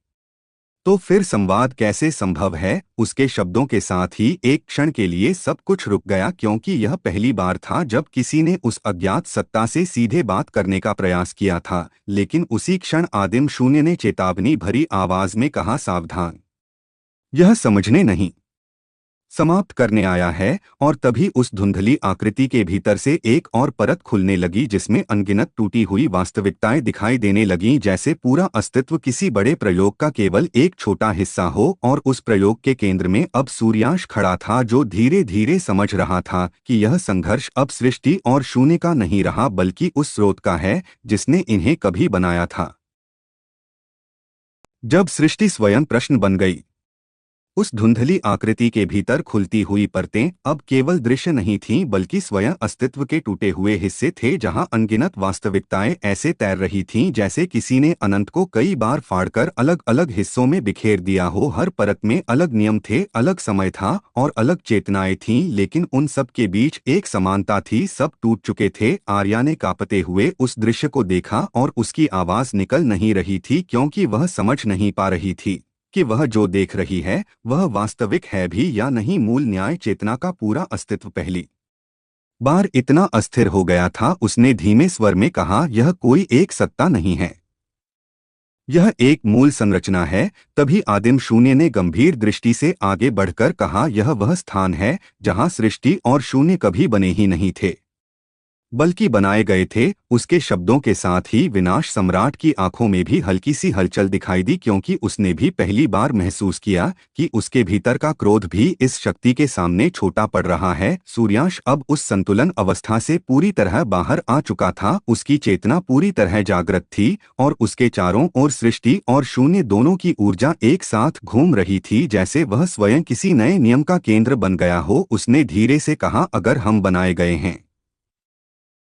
तो फिर संवाद कैसे संभव है? उसके शब्दों के साथ ही एक क्षण के लिए सब कुछ रुक गया, क्योंकि यह पहली बार था जब किसी ने उस अज्ञात सत्ता से सीधे बात करने का प्रयास किया था। लेकिन उसी क्षण आदिम शून्य ने चेतावनी भरी आवाज में कहा, सावधान, यह समझने नहीं समाप्त करने आया है। और तभी उस धुंधली आकृति के भीतर से एक और परत खुलने लगी, जिसमें अनगिनत टूटी हुई वास्तविकताएं दिखाई देने लगीं, जैसे पूरा अस्तित्व किसी बड़े प्रयोग का केवल एक छोटा हिस्सा हो। और उस प्रयोग के केंद्र में अब सूर्यांश खड़ा था, जो धीरे धीरे समझ रहा था कि यह संघर्ष अब सृष्टि और शून्य का नहीं रहा बल्कि उस स्रोत का है जिसने इन्हें कभी बनाया था। जब सृष्टि स्वयं प्रश्न बन गई, उस धुंधली आकृति के भीतर खुलती हुई परतें अब केवल दृश्य नहीं थीं बल्कि स्वयं अस्तित्व के टूटे हुए हिस्से थे, जहां अनगिनत वास्तविकताएं ऐसे तैर रही थीं जैसे किसी ने अनंत को कई बार फाड़कर अलग अलग हिस्सों में बिखेर दिया हो। हर परत में अलग नियम थे, अलग समय था और अलग चेतनाएं थीं, लेकिन उन सब के बीच एक समानता थी, सब टूट चुके थे। आर्या ने कांपते हुए उस दृश्य को देखा और उसकी आवाज निकल नहीं रही थी, क्योंकि वह समझ नहीं पा रही थी कि वह जो देख रही है वह वास्तविक है भी या नहीं। मूल न्याय चेतना का पूरा अस्तित्व पहली बार इतना अस्थिर हो गया था। उसने धीमे स्वर में कहा, यह कोई एक सत्ता नहीं है, यह एक मूल संरचना है। तभी आदिम शून्य ने गंभीर दृष्टि से आगे बढ़कर कहा, यह वह स्थान है जहां सृष्टि और शून्य कभी बने ही नहीं थे बल्कि बनाए गए थे। उसके शब्दों के साथ ही विनाश सम्राट की आंखों में भी हल्की सी हलचल दिखाई दी, क्योंकि उसने भी पहली बार महसूस किया कि उसके भीतर का क्रोध भी इस शक्ति के सामने छोटा पड़ रहा है। सूर्यांश अब उस संतुलन अवस्था से पूरी तरह बाहर आ चुका था। उसकी चेतना पूरी तरह जागृत थी और उसके चारों ओर सृष्टि और शून्य दोनों की ऊर्जा एक साथ घूम रही थी, जैसे वह स्वयं किसी नए नियम का केंद्र बन गया हो। उसने धीरे से कहा, अगर हम बनाए गए हैं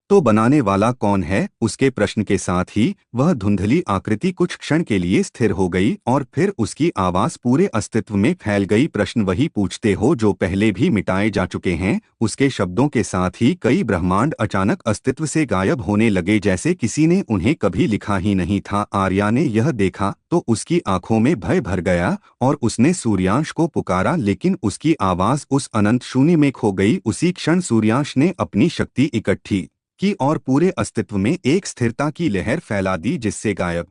तो बनाने वाला कौन है? उसके प्रश्न के साथ ही वह धुंधली आकृति कुछ क्षण के लिए स्थिर हो गई और फिर उसकी आवाज पूरे अस्तित्व में फैल गई, प्रश्न वही पूछते हो जो पहले भी मिटाए जा चुके हैं। उसके शब्दों के साथ ही कई ब्रह्मांड अचानक अस्तित्व से गायब होने लगे, जैसे किसी ने उन्हें कभी लिखा ही नहीं था। आर्या ने यह देखा तो उसकी आंखों में भय भर गया और उसने सूर्यांश को पुकारा, लेकिन उसकी आवाज उस अनंत शून्य में खो गई। उसी क्षण सूर्यांश ने अपनी शक्ति इकट्ठी की और पूरे अस्तित्व में एक स्थिरता की लहर फैला दी, जिससे गायब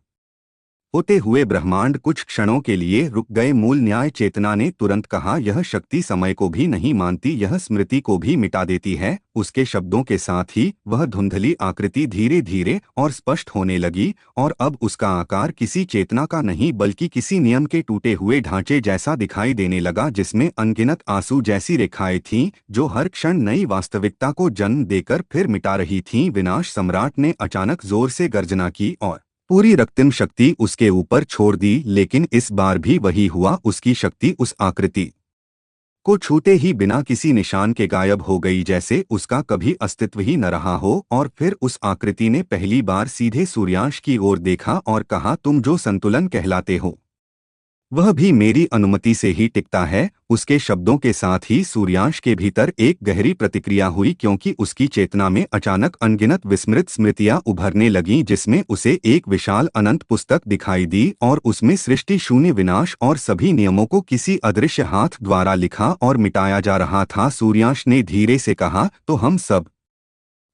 होते हुए ब्रह्मांड कुछ क्षणों के लिए रुक गए। मूल न्याय चेतना ने तुरंत कहा, यह शक्ति समय को भी नहीं मानती, यह स्मृति को भी मिटा देती है। उसके शब्दों के साथ ही वह धुंधली आकृति धीरे धीरे और स्पष्ट होने लगी और अब उसका आकार किसी चेतना का नहीं बल्कि किसी नियम के टूटे हुए ढांचे जैसा दिखाई देने लगा, जिसमें अनगिनत आंसू जैसी रेखाएं थीं जो हर क्षण नई वास्तविकता को जन्म देकर फिर मिटा रही थीं। विनाश सम्राट ने अचानक जोर से गर्जना की और पूरी रक्तिम शक्ति उसके ऊपर छोड़ दी, लेकिन इस बार भी वही हुआ। उसकी शक्ति उस आकृति को छूते ही बिना किसी निशान के गायब हो गई, जैसे उसका कभी अस्तित्व ही न रहा हो। और फिर उस आकृति ने पहली बार सीधे सूर्यांश की ओर देखा और कहा, तुम जो संतुलन कहलाते हो वह भी मेरी अनुमति से ही टिकता है। उसके शब्दों के साथ ही सूर्यांश के भीतर एक गहरी प्रतिक्रिया हुई, क्योंकि उसकी चेतना में अचानक अनगिनत विस्मृत स्मृतियां उभरने लगीं, जिसमें उसे एक विशाल अनंत पुस्तक दिखाई दी और उसमें सृष्टि, शून्य, विनाश और सभी नियमों को किसी अदृश्य हाथ द्वारा लिखा और मिटाया जा रहा था। सूर्यांश ने धीरे से कहा, तो हम सब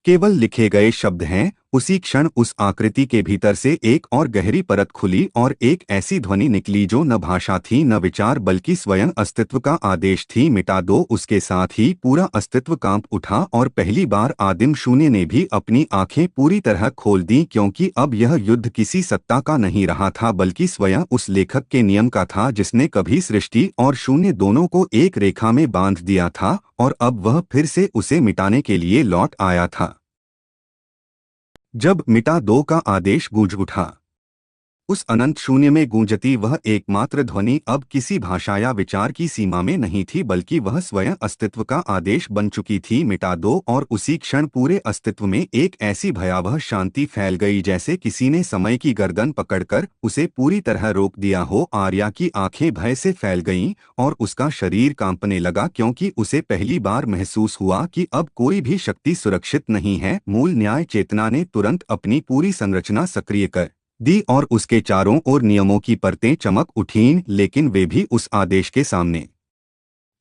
केवल लिखे गए शब्द हैं। उसी क्षण उस आकृति के भीतर से एक और गहरी परत खुली और एक ऐसी ध्वनि निकली जो न भाषा थी न विचार, बल्कि स्वयं अस्तित्व का आदेश थी, मिटा दो। उसके साथ ही पूरा अस्तित्व कांप उठा और पहली बार आदिम शून्य ने भी अपनी आंखें पूरी तरह खोल दी, क्योंकि अब यह युद्ध किसी सत्ता का नहीं रहा था, बल्कि स्वयं उस लेखक के नियम का था जिसने कभी सृष्टि और शून्य दोनों को एक रेखा में बांध दिया था और अब वह फिर से उसे मिटाने के लिए लौट आया था। जब मिटा दो का आदेश गूंज उठा, उस अनंत शून्य में गूंजती वह एकमात्र ध्वनि अब किसी भाषा या विचार की सीमा में नहीं थी, बल्कि वह स्वयं अस्तित्व का आदेश बन चुकी थी, मिटा दो। और उसी क्षण पूरे अस्तित्व में एक ऐसी भयावह शांति फैल गई जैसे किसी ने समय की गर्दन पकड़कर उसे पूरी तरह रोक दिया हो। आर्या की आंखें भय से फैल गईं और उसका शरीर कांपने लगा, क्योंकि उसे पहली बार महसूस हुआ कि अब कोई भी शक्ति सुरक्षित नहीं है। मूल न्याय चेतना ने तुरंत अपनी पूरी संरचना सक्रिय कर दी और उसके चारों ओर नियमों की परतें चमक उठीं, लेकिन वे भी उस आदेश के सामने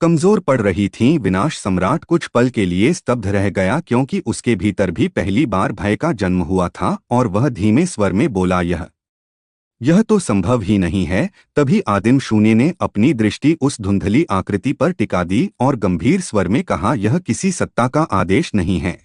कमजोर पड़ रही थीं। विनाश सम्राट कुछ पल के लिए स्तब्ध रह गया, क्योंकि उसके भीतर भी पहली बार भय का जन्म हुआ था और वह धीमे स्वर में बोला, यह तो संभव ही नहीं है। तभी आदिम शून्य ने अपनी दृष्टि उस धुंधली आकृति पर टिका दी और गंभीर स्वर में कहा, यह किसी सत्ता का आदेश नहीं है,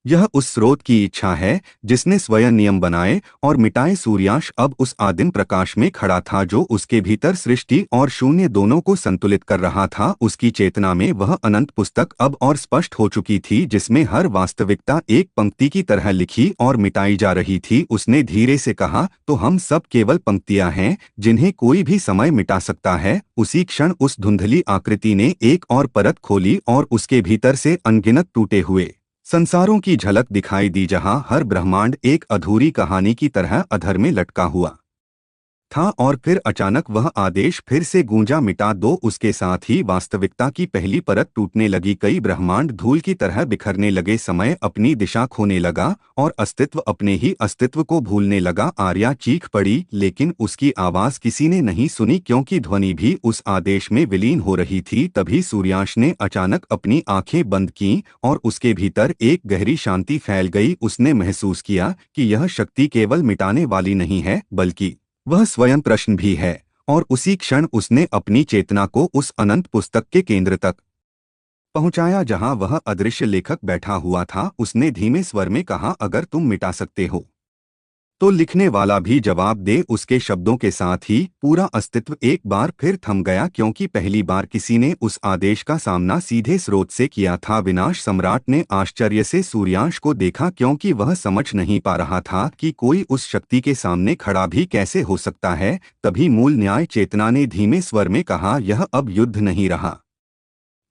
यह उस स्रोत की इच्छा है जिसने स्वयं नियम बनाए और मिटाए। सूर्यांश अब उस आदिम प्रकाश में खड़ा था जो उसके भीतर सृष्टि और शून्य दोनों को संतुलित कर रहा था। उसकी चेतना में वह अनंत पुस्तक अब और स्पष्ट हो चुकी थी, जिसमें हर वास्तविकता एक पंक्ति की तरह लिखी और मिटाई जा रही थी। उसने धीरे से कहा, तो हम सब केवल पंक्तियां हैं जिन्हें कोई भी समय मिटा सकता है। उसी क्षण उस धुंधली आकृति ने एक और परत खोली और उसके भीतर से अनगिनत टूटे हुए संसारों की झलक दिखाई दी, जहां हर ब्रह्मांड एक अधूरी कहानी की तरह अधर में लटका हुआ था। और फिर अचानक वह आदेश फिर से गूंजा, मिटा दो। उसके साथ ही वास्तविकता की पहली परत टूटने लगी, कई ब्रह्मांड धूल की तरह बिखरने लगे, समय अपनी दिशा खोने लगा और अस्तित्व अपने ही अस्तित्व को भूलने लगा। आर्या चीख पड़ी, लेकिन उसकी आवाज किसी ने नहीं सुनी, क्योंकि ध्वनि भी उस आदेश में विलीन हो रही थी। तभी सूर्यांश ने अचानक अपनी आंखें बंद कीं और उसके भीतर एक गहरी शांति फैल गई। उसने महसूस किया कि यह शक्ति केवल मिटाने वाली नहीं है, बल्कि वह स्वयं प्रश्न भी है। और उसी क्षण उसने अपनी चेतना को उस अनंत पुस्तक के केंद्र तक पहुंचाया जहां वह अदृश्य लेखक बैठा हुआ था। उसने धीमे स्वर में कहा, अगर तुम मिटा सकते हो तो लिखने वाला भी जवाब दे। उसके शब्दों के साथ ही पूरा अस्तित्व एक बार फिर थम गया, क्योंकि पहली बार किसी ने उस आदेश का सामना सीधे स्रोत से किया था। विनाश सम्राट ने आश्चर्य से सूर्यांश को देखा, क्योंकि वह समझ नहीं पा रहा था कि कोई उस शक्ति के सामने खड़ा भी कैसे हो सकता है। तभी मूल न्याय चेतना ने धीमे स्वर में कहा, यह अब युद्ध नहीं रहा,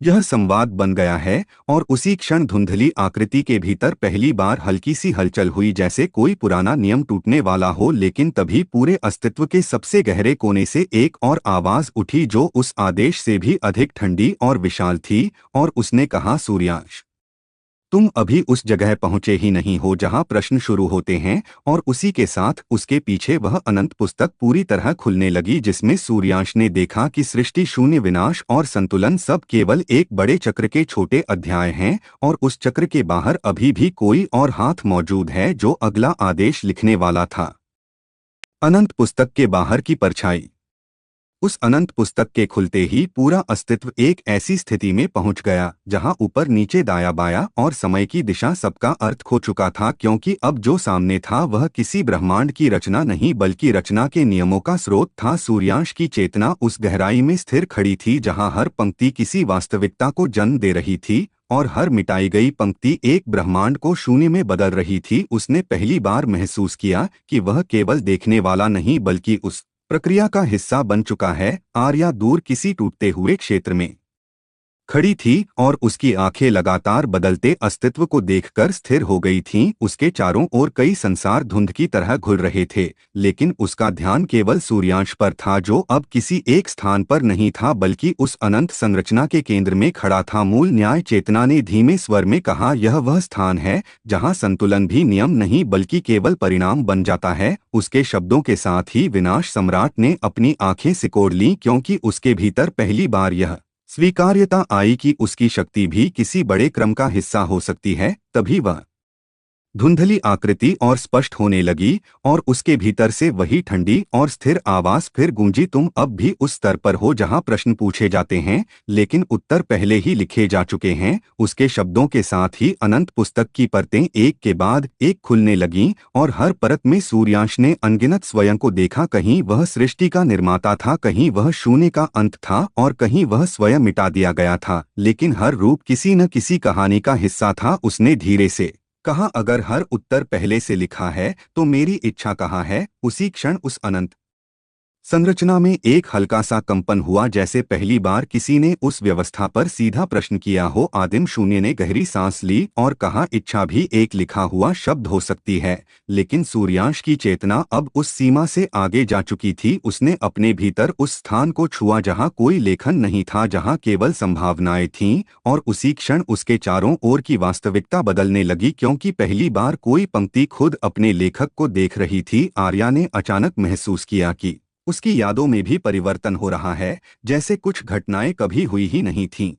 यह संवाद बन गया है। और उसी क्षण धुंधली आकृति के भीतर पहली बार हल्की सी हलचल हुई, जैसे कोई पुराना नियम टूटने वाला हो। लेकिन तभी पूरे अस्तित्व के सबसे गहरे कोने से एक और आवाज उठी, जो उस आदेश से भी अधिक ठंडी और विशाल थी, और उसने कहा, सूर्यांश, तुम अभी उस जगह पहुंचे ही नहीं हो जहां प्रश्न शुरू होते हैं। और उसी के साथ उसके पीछे वह अनंत पुस्तक पूरी तरह खुलने लगी, जिसमें सूर्यांश ने देखा कि सृष्टि, शून्य, विनाश और संतुलन सब केवल एक बड़े चक्र के छोटे अध्याय हैं, और उस चक्र के बाहर अभी भी कोई और हाथ मौजूद है जो अगला आदेश लिखने वाला था। अनंत पुस्तक के बाहर की परछाई। उस अनंत पुस्तक के खुलते ही पूरा अस्तित्व एक ऐसी स्थिति में पहुंच गया जहां ऊपर, नीचे, दाया, बाया और समय की दिशा सबका अर्थ खो चुका था, क्योंकि अब जो सामने था वह किसी ब्रह्मांड की रचना नहीं, बल्कि रचना के नियमों का स्रोत था। सूर्यांश की चेतना उस गहराई में स्थिर खड़ी थी जहां हर पंक्ति किसी वास्तविकता को जन्म दे रही थी और हर मिटाई गई पंक्ति एक ब्रह्मांड को शून्य में बदल रही थी। उसने पहली बार महसूस किया कि वह केवल देखने वाला नहीं, बल्कि उस प्रक्रिया का हिस्सा बन चुका है। आर्या दूर किसी टूटते हुए क्षेत्र में खड़ी थी और उसकी आंखें लगातार बदलते अस्तित्व को देखकर स्थिर हो गई थीं। उसके चारों ओर कई संसार धुंध की तरह घुल रहे थे, लेकिन उसका ध्यान केवल सूर्यांश पर था, जो अब किसी एक स्थान पर नहीं था बल्कि उस अनंत संरचना के केंद्र में खड़ा था। मूल न्याय चेतना ने धीमे स्वर में कहा, यह वह स्थान है जहां संतुलन भी नियम नहीं बल्कि केवल परिणाम बन जाता है। उसके शब्दों के साथ ही विनाश सम्राट ने अपनी आंखें सिकोड़ लीं, क्योंकि उसके भीतर पहली बार यह स्वीकार्यता आई कि उसकी शक्ति भी किसी बड़े क्रम का हिस्सा हो सकती है। तभी वह धुंधली आकृति और स्पष्ट होने लगी और उसके भीतर से वही ठंडी और स्थिर आवाज फिर गूंजी, तुम अब भी उस स्तर पर हो जहां प्रश्न पूछे जाते हैं लेकिन उत्तर पहले ही लिखे जा चुके हैं। उसके शब्दों के साथ ही अनंत पुस्तक की परतें एक के बाद एक खुलने लगीं और हर परत में सूर्यांश ने अनगिनत स्वयं को देखा। कहीं वह सृष्टि का निर्माता था, कहीं वह शून्य का अंत था और कहीं वह स्वयं मिटा दिया गया था, लेकिन हर रूप किसी न किसी कहानी का हिस्सा था। उसने धीरे से कहा, अगर हर उत्तर पहले से लिखा है तो मेरी इच्छा कहाँ है? उसी क्षण उस अनंत संरचना में एक हल्का सा कंपन हुआ, जैसे पहली बार किसी ने उस व्यवस्था पर सीधा प्रश्न किया हो। आदिम शून्य ने गहरी सांस ली और कहा, इच्छा भी एक लिखा हुआ शब्द हो सकती है। लेकिन सूर्यांश की चेतना अब उस सीमा से आगे जा चुकी थी। उसने अपने भीतर उस स्थान को छुआ जहां कोई लेखन नहीं था, जहां केवल संभावनाएं थीं, और उसी क्षण उसके चारों ओर की वास्तविकता बदलने लगी, क्योंकि पहली बार कोई पंक्ति खुद अपने लेखक को देख रही थी। आर्या ने अचानक महसूस किया कि उसकी यादों में भी परिवर्तन हो रहा है, जैसे कुछ घटनाएं कभी हुई ही नहीं थीं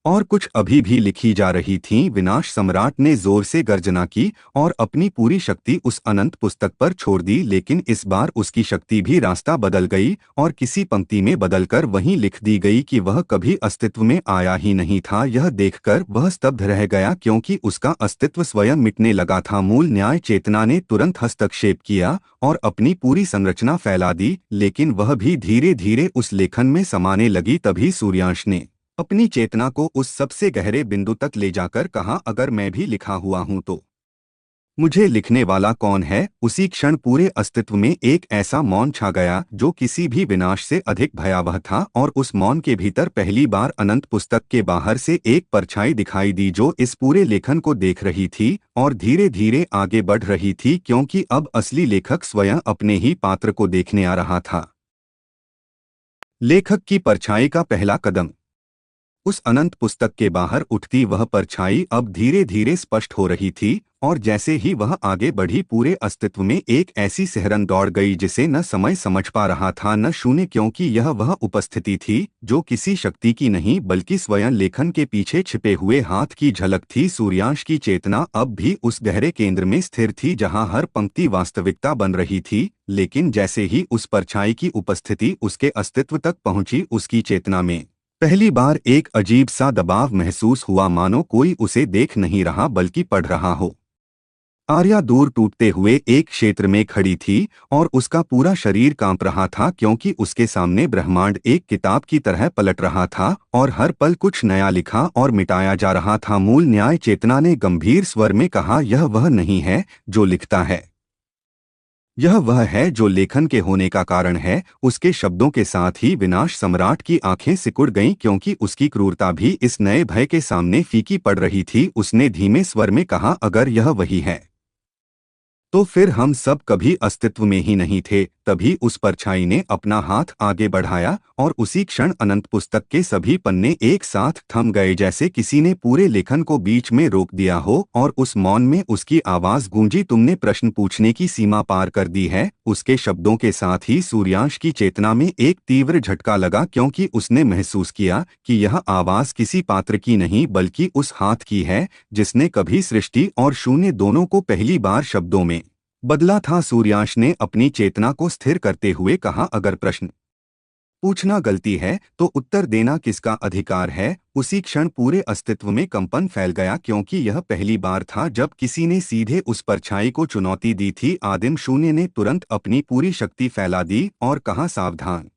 और कुछ अभी भी लिखी जा रही थीं। विनाश सम्राट ने जोर से गर्जना की और अपनी पूरी शक्ति उस अनंत पुस्तक पर छोड़ दी, लेकिन इस बार उसकी शक्ति भी रास्ता बदल गई और किसी पंक्ति में बदलकर वहीं लिख दी गई कि वह कभी अस्तित्व में आया ही नहीं था। यह देखकर वह स्तब्ध रह गया, क्योंकि उसका अस्तित्व स्वयं मिटने लगा था। मूल न्याय चेतना ने तुरंत हस्तक्षेप किया और अपनी पूरी संरचना फैला दी, लेकिन वह भी धीरे धीरे उस लेखन में समाने लगी। तभी सूर्यांश ने अपनी चेतना को उस सबसे गहरे बिंदु तक ले जाकर कहा, अगर मैं भी लिखा हुआ हूं तो मुझे लिखने वाला कौन है? उसी क्षण पूरे अस्तित्व में एक ऐसा मौन छा गया जो किसी भी विनाश से अधिक भयावह था, और उस मौन के भीतर पहली बार अनंत पुस्तक के बाहर से एक परछाई दिखाई दी जो इस पूरे लेखन को देख रही थी और धीरे धीरे आगे बढ़ रही थी, क्योंकि अब असली लेखक स्वयं अपने ही पात्र को देखने आ रहा था। लेखक की परछाई का पहला कदम। उस अनंत पुस्तक के बाहर उठती वह परछाई अब धीरे धीरे स्पष्ट हो रही थी, और जैसे ही वह आगे बढ़ी पूरे अस्तित्व में एक ऐसी सिहरन दौड़ गई जिसे न समय समझ पा रहा था न शून्य, क्योंकि यह वह उपस्थिति थी जो किसी शक्ति की नहीं बल्कि स्वयं लेखन के पीछे छिपे हुए हाथ की झलक थी। सूर्यांश की चेतना अब भी उस गहरे केंद्र में स्थिर थी जहां हर पंक्ति वास्तविकता बन रही थी, लेकिन जैसे ही उस परछाई की उपस्थिति उसके अस्तित्व तक पहुंची, उसकी चेतना में पहली बार एक अजीब सा दबाव महसूस हुआ, मानो कोई उसे देख नहीं रहा बल्कि पढ़ रहा हो। आर्या दूर टूटते हुए एक क्षेत्र में खड़ी थी और उसका पूरा शरीर कांप रहा था, क्योंकि उसके सामने ब्रह्मांड एक किताब की तरह पलट रहा था और हर पल कुछ नया लिखा और मिटाया जा रहा था। मूल न्याय चेतना ने गंभीर स्वर में कहा, यह वह नहीं है जो लिखता है, यह वह है जो लेखन के होने का कारण है। उसके शब्दों के साथ ही विनाश सम्राट की आंखें सिकुड़ गईं, क्योंकि उसकी क्रूरता भी इस नए भय के सामने फीकी पड़ रही थी। उसने धीमे स्वर में कहा, अगर यह वही है तो फिर हम सब कभी अस्तित्व में ही नहीं थे। तभी उस परछाई ने अपना हाथ आगे बढ़ाया और उसी क्षण अनंत पुस्तक के सभी पन्ने एक साथ थम गए, जैसे किसी ने पूरे लेखन को बीच में रोक दिया हो। और उस मौन में उसकी आवाज गूंजी, तुमने प्रश्न पूछने की सीमा पार कर दी है। उसके शब्दों के साथ ही सूर्यांश की चेतना में एक तीव्र झटका लगा, क्योंकि उसने महसूस किया कि यह आवाज किसी पात्र की नहीं बल्कि उस हाथ की है जिसने कभी सृष्टि और शून्य दोनों को पहली बार शब्दों में बदला था। सूर्यांश ने अपनी चेतना को स्थिर करते हुए कहा, अगर प्रश्न पूछना गलती है तो उत्तर देना किसका अधिकार है? उसी क्षण पूरे अस्तित्व में कंपन फैल गया, क्योंकि यह पहली बार था जब किसी ने सीधे उस परछाई को चुनौती दी थी। आदिम शून्य ने तुरंत अपनी पूरी शक्ति फैला दी और कहा, सावधान,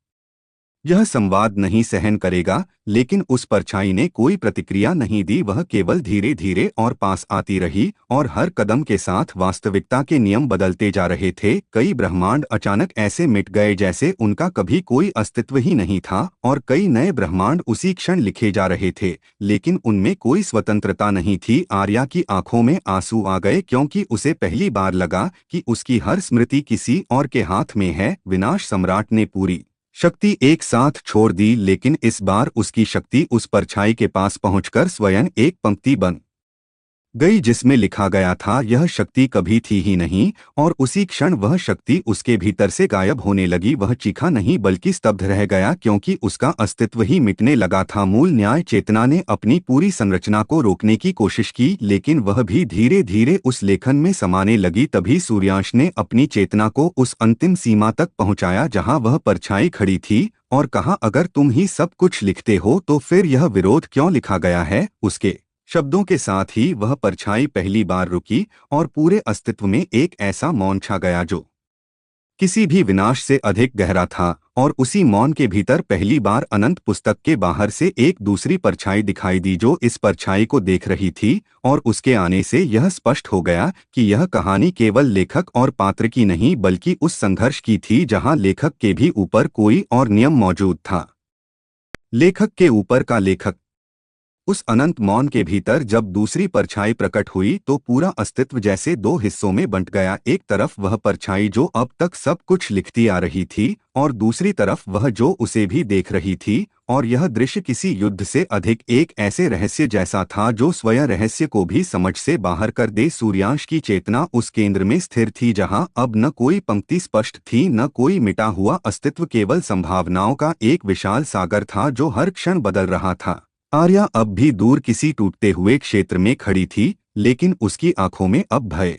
यह संवाद नहीं सहन करेगा। लेकिन उस परछाई ने कोई प्रतिक्रिया नहीं दी, वह केवल धीरे धीरे और पास आती रही और हर कदम के साथ वास्तविकता के नियम बदलते जा रहे थे। कई ब्रह्मांड अचानक ऐसे मिट गए जैसे उनका कभी कोई अस्तित्व ही नहीं था और कई नए ब्रह्मांड उसी क्षण लिखे जा रहे थे, लेकिन उनमें कोई स्वतंत्रता नहीं थी। आर्या की आंखों में आंसू आ गए क्योंकि उसे पहली बार लगा कि उसकी हर स्मृति किसी और के हाथ में है। विनाश सम्राट ने पूरी शक्ति एक साथ छोड़ दी, लेकिन इस बार उसकी शक्ति उस परछाई के पास पहुंचकर स्वयं एक पंक्ति बन गई जिसमें लिखा गया था यह शक्ति कभी थी ही नहीं। और उसी क्षण वह शक्ति उसके भीतर से गायब होने लगी। वह चीखा नहीं बल्कि स्तब्ध रह गया क्योंकि उसका अस्तित्व ही मिटने लगा था। मूल न्याय चेतना ने अपनी पूरी संरचना को रोकने की कोशिश की, लेकिन वह भी धीरे धीरे उस लेखन में समाने लगी। तभी सूर्यांश ने अपनी चेतना को उस अंतिम सीमा तक पहुंचाया जहां वह परछाई खड़ी थी और कहा, अगर तुम ही सब कुछ लिखते हो तो फिर यह विरोध क्यों लिखा गया है। उसके शब्दों के साथ ही वह परछाई पहली बार रुकी और पूरे अस्तित्व में एक ऐसा मौन छा गया जो किसी भी विनाश से अधिक गहरा था। और उसी मौन के भीतर पहली बार अनंत पुस्तक के बाहर से एक दूसरी परछाई दिखाई दी जो इस परछाई को देख रही थी। और उसके आने से यह स्पष्ट हो गया कि यह कहानी केवल लेखक और पात्र की नहीं बल्कि उस संघर्ष की थी जहां लेखक के भी ऊपर कोई और नियम मौजूद था। लेखक के ऊपर का लेखक। उस अनंत मौन के भीतर जब दूसरी परछाई प्रकट हुई तो पूरा अस्तित्व जैसे दो हिस्सों में बंट गया। एक तरफ वह परछाई जो अब तक सब कुछ लिखती आ रही थी और दूसरी तरफ वह जो उसे भी देख रही थी। और यह दृश्य किसी युद्ध से अधिक एक ऐसे रहस्य जैसा था जो स्वयं रहस्य को भी समझ से बाहर कर दे। सूर्यांश की चेतना उस केंद्र में स्थिर थी जहां अब न कोई पंक्ति स्पष्ट थी न कोई मिटा हुआ अस्तित्व, केवल संभावनाओं का एक विशाल सागर था जो हर क्षण बदल रहा था। आर्या अब भी दूर किसी टूटते हुए क्षेत्र में खड़ी थी, लेकिन उसकी आंखों में अब भय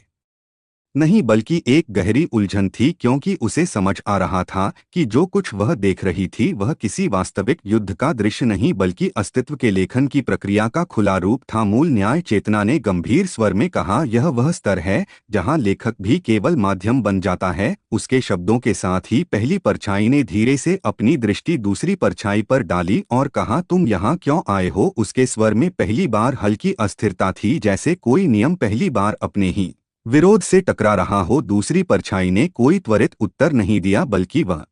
नहीं बल्कि एक गहरी उलझन थी क्योंकि उसे समझ आ रहा था कि जो कुछ वह देख रही थी वह किसी वास्तविक युद्ध का दृश्य नहीं बल्कि अस्तित्व के लेखन की प्रक्रिया का खुला रूप था। मूल न्याय चेतना ने गंभीर स्वर में कहा, यह वह स्तर है जहां लेखक भी केवल माध्यम बन जाता है। उसके शब्दों के साथ ही पहली परछाई ने धीरे से अपनी दृष्टि दूसरी परछाई पर डाली और कहा, तुम यहाँ क्यों आए हो। उसके स्वर में पहली बार हल्की अस्थिरता थी, जैसे कोई नियम पहली बार अपने ही विरोध से टकरा रहा हो। दूसरी परछाई ने कोई त्वरित उत्तर नहीं दिया बल्कि वह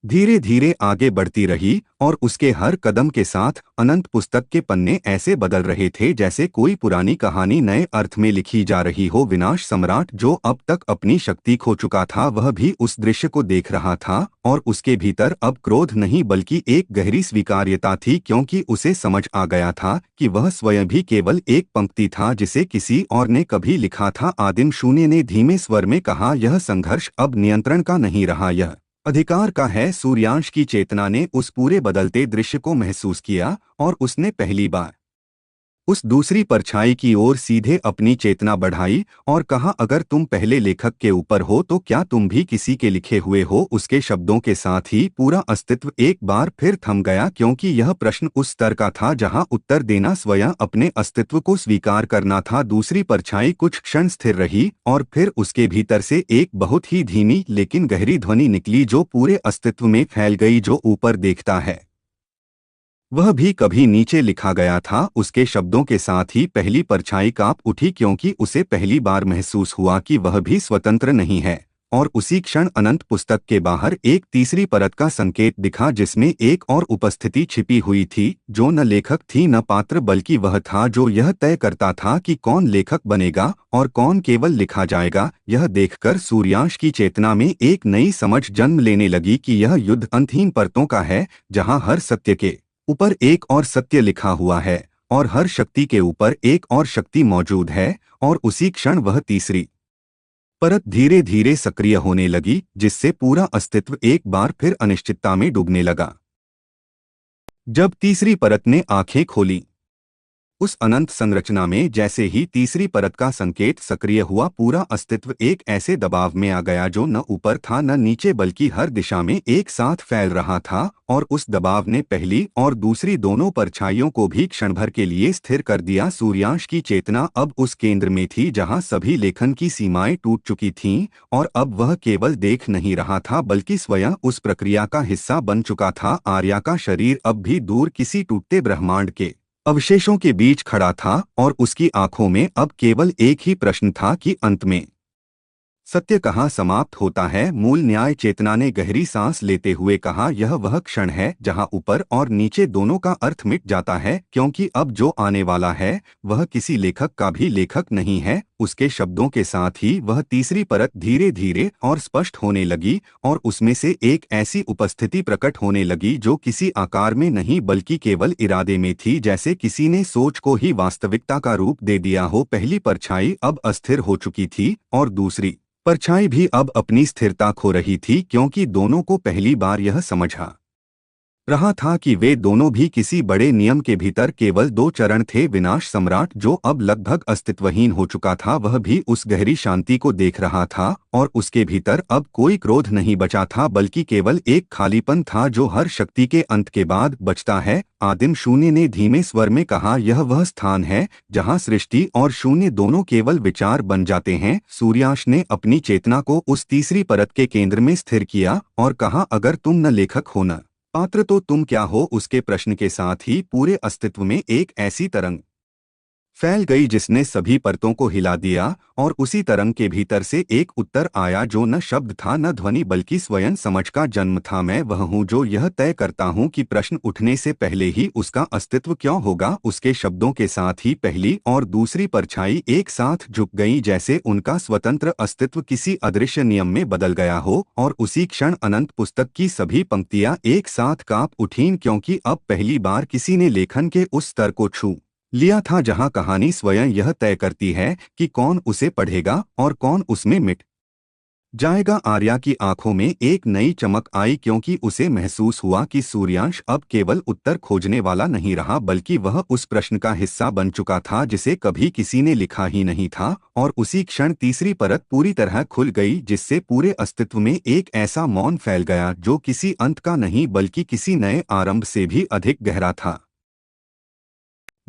धीरे धीरे आगे बढ़ती रही और उसके हर कदम के साथ अनंत पुस्तक के पन्ने ऐसे बदल रहे थे जैसे कोई पुरानी कहानी नए अर्थ में लिखी जा रही हो। विनाश सम्राट जो अब तक अपनी शक्ति खो चुका था वह भी उस दृश्य को देख रहा था और उसके भीतर अब क्रोध नहीं बल्कि एक गहरी स्वीकार्यता थी क्योंकि उसे समझ आ गया था कि वह स्वयं भी केवल एक पंक्ति था जिसे किसी और ने कभी लिखा था। आदिम शून्य ने धीमे स्वर में कहा, यह संघर्ष अब नियंत्रण का नहीं रहा, यह अधिकार का है। सूर्यांश की चेतना ने उस पूरे बदलते दृश्य को महसूस किया और उसने पहली बार उस दूसरी परछाई की ओर सीधे अपनी चेतना बढ़ाई और कहा, अगर तुम पहले लेखक के ऊपर हो तो क्या तुम भी किसी के लिखे हुए हो। उसके शब्दों के साथ ही पूरा अस्तित्व एक बार फिर थम गया क्योंकि यह प्रश्न उस स्तर का था जहां उत्तर देना स्वयं अपने अस्तित्व को स्वीकार करना था। दूसरी परछाई कुछ क्षण स्थिर रही और फिर उसके भीतर से एक बहुत ही धीमी लेकिन गहरी ध्वनि निकली जो पूरे अस्तित्व में फैल गई, जो ऊपर देखता है वह भी कभी नीचे लिखा गया था। उसके शब्दों के साथ ही पहली परछाई कांप उठी क्योंकि उसे पहली बार महसूस हुआ कि वह भी स्वतंत्र नहीं है। और उसी क्षण अनंत पुस्तक के बाहर एक तीसरी परत का संकेत दिखा जिसमें एक और उपस्थिति छिपी हुई थी जो न लेखक थी न पात्र बल्कि वह था जो यह तय करता था कि कौन लेखक बनेगा और कौन केवल लिखा जाएगा। यह देखकर सूर्यांश की चेतना में एक नई समझ जन्म लेने लगी कि यह युद्ध अंतहीन परतों का है जहां हर सत्य के ऊपर एक और सत्य लिखा हुआ है और हर शक्ति के ऊपर एक और शक्ति मौजूद है। और उसी क्षण वह तीसरी परत धीरे धीरे सक्रिय होने लगी जिससे पूरा अस्तित्व एक बार फिर अनिश्चितता में डूबने लगा। जब तीसरी परत ने आंखें खोली उस अनंत संरचना में जैसे ही तीसरी परत का संकेत सक्रिय हुआ, पूरा अस्तित्व एक ऐसे दबाव में आ गया जो न ऊपर था न नीचे बल्कि हर दिशा में एक साथ फैल रहा था, और उस दबाव ने पहली और दूसरी दोनों परछाइयों को भी क्षण भर के लिए स्थिर कर दिया। सूर्यांश की चेतना अब उस केंद्र में थी जहां सभी लेखन की सीमाएं टूट चुकी थीं, और अब वह केवल देख नहीं रहा था बल्कि स्वयं उस प्रक्रिया का हिस्सा बन चुका था। आर्या का शरीर अब भी दूर किसी टूटते ब्रह्मांड के अवशेषों के बीच खड़ा था, और उसकी आंखों में अब केवल एक ही प्रश्न था कि अंत में सत्य कहाँ समाप्त होता है। मूल न्याय चेतना ने गहरी सांस लेते हुए कहा, यह वह क्षण है जहाँ ऊपर और नीचे दोनों का अर्थ मिट जाता है, क्योंकि अब जो आने वाला है वह किसी लेखक का भी लेखक नहीं है। उसके शब्दों के साथ ही वह तीसरी परत धीरे धीरे और स्पष्ट होने लगी, और उसमें से एक ऐसी उपस्थिति प्रकट होने लगी जो किसी आकार में नहीं बल्कि केवल इरादे में थी, जैसे किसी ने सोच को ही वास्तविकता का रूप दे दिया हो। पहली परछाई अब अस्थिर हो चुकी थी और दूसरी परछाई भी अब अपनी स्थिरता खो रही थी, क्योंकि दोनों को पहली बार यह समझा रहा था कि वे दोनों भी किसी बड़े नियम के भीतर केवल दो चरण थे। विनाश सम्राट, जो अब लगभग अस्तित्वहीन हो चुका था, वह भी उस गहरी शांति को देख रहा था, और उसके भीतर अब कोई क्रोध नहीं बचा था बल्कि केवल एक खालीपन था जो हर शक्ति के अंत के बाद बचता है। आदिम शून्य ने धीमे स्वर में कहा, यह वह स्थान है जहां सृष्टि और शून्य दोनों केवल विचार बन जाते हैं। सूर्याश ने अपनी चेतना को उस तीसरी परत के केंद्र में स्थिर किया और कहा, अगर तुम न लेखक हो न पात्र तो तुम क्या हो। उसके प्रश्न के साथ ही पूरे अस्तित्व में एक ऐसी तरंग फैल गई जिसने सभी परतों को हिला दिया, और उसी तरंग के भीतर से एक उत्तर आया जो न शब्द था न ध्वनि बल्कि स्वयं समझ का जन्म था। मैं वह हूँ जो यह तय करता हूँ कि प्रश्न उठने से पहले ही उसका अस्तित्व क्यों होगा। उसके शब्दों के साथ ही पहली और दूसरी परछाई एक साथ झुक गईं, जैसे उनका स्वतंत्र अस्तित्व किसी अदृश्य नियम में बदल गया हो, और उसी क्षण अनंत पुस्तक की सभी पंक्तियां एक साथ कांप उठीं, क्योंकि अब पहली बार किसी ने लेखन के उस स्तर को छू लिया था जहां कहानी स्वयं यह तय करती है कि कौन उसे पढ़ेगा और कौन उसमें मिट जाएगा। आर्या की आंखों में एक नई चमक आई, क्योंकि उसे महसूस हुआ कि सूर्यांश अब केवल उत्तर खोजने वाला नहीं रहा बल्कि वह उस प्रश्न का हिस्सा बन चुका था जिसे कभी किसी ने लिखा ही नहीं था। और उसी क्षण तीसरी परत पूरी तरह खुल गई, जिससे पूरे अस्तित्व में एक ऐसा मौन फैल गया जो किसी अंत का नहीं बल्कि किसी नए आरंभ से भी अधिक गहरा था।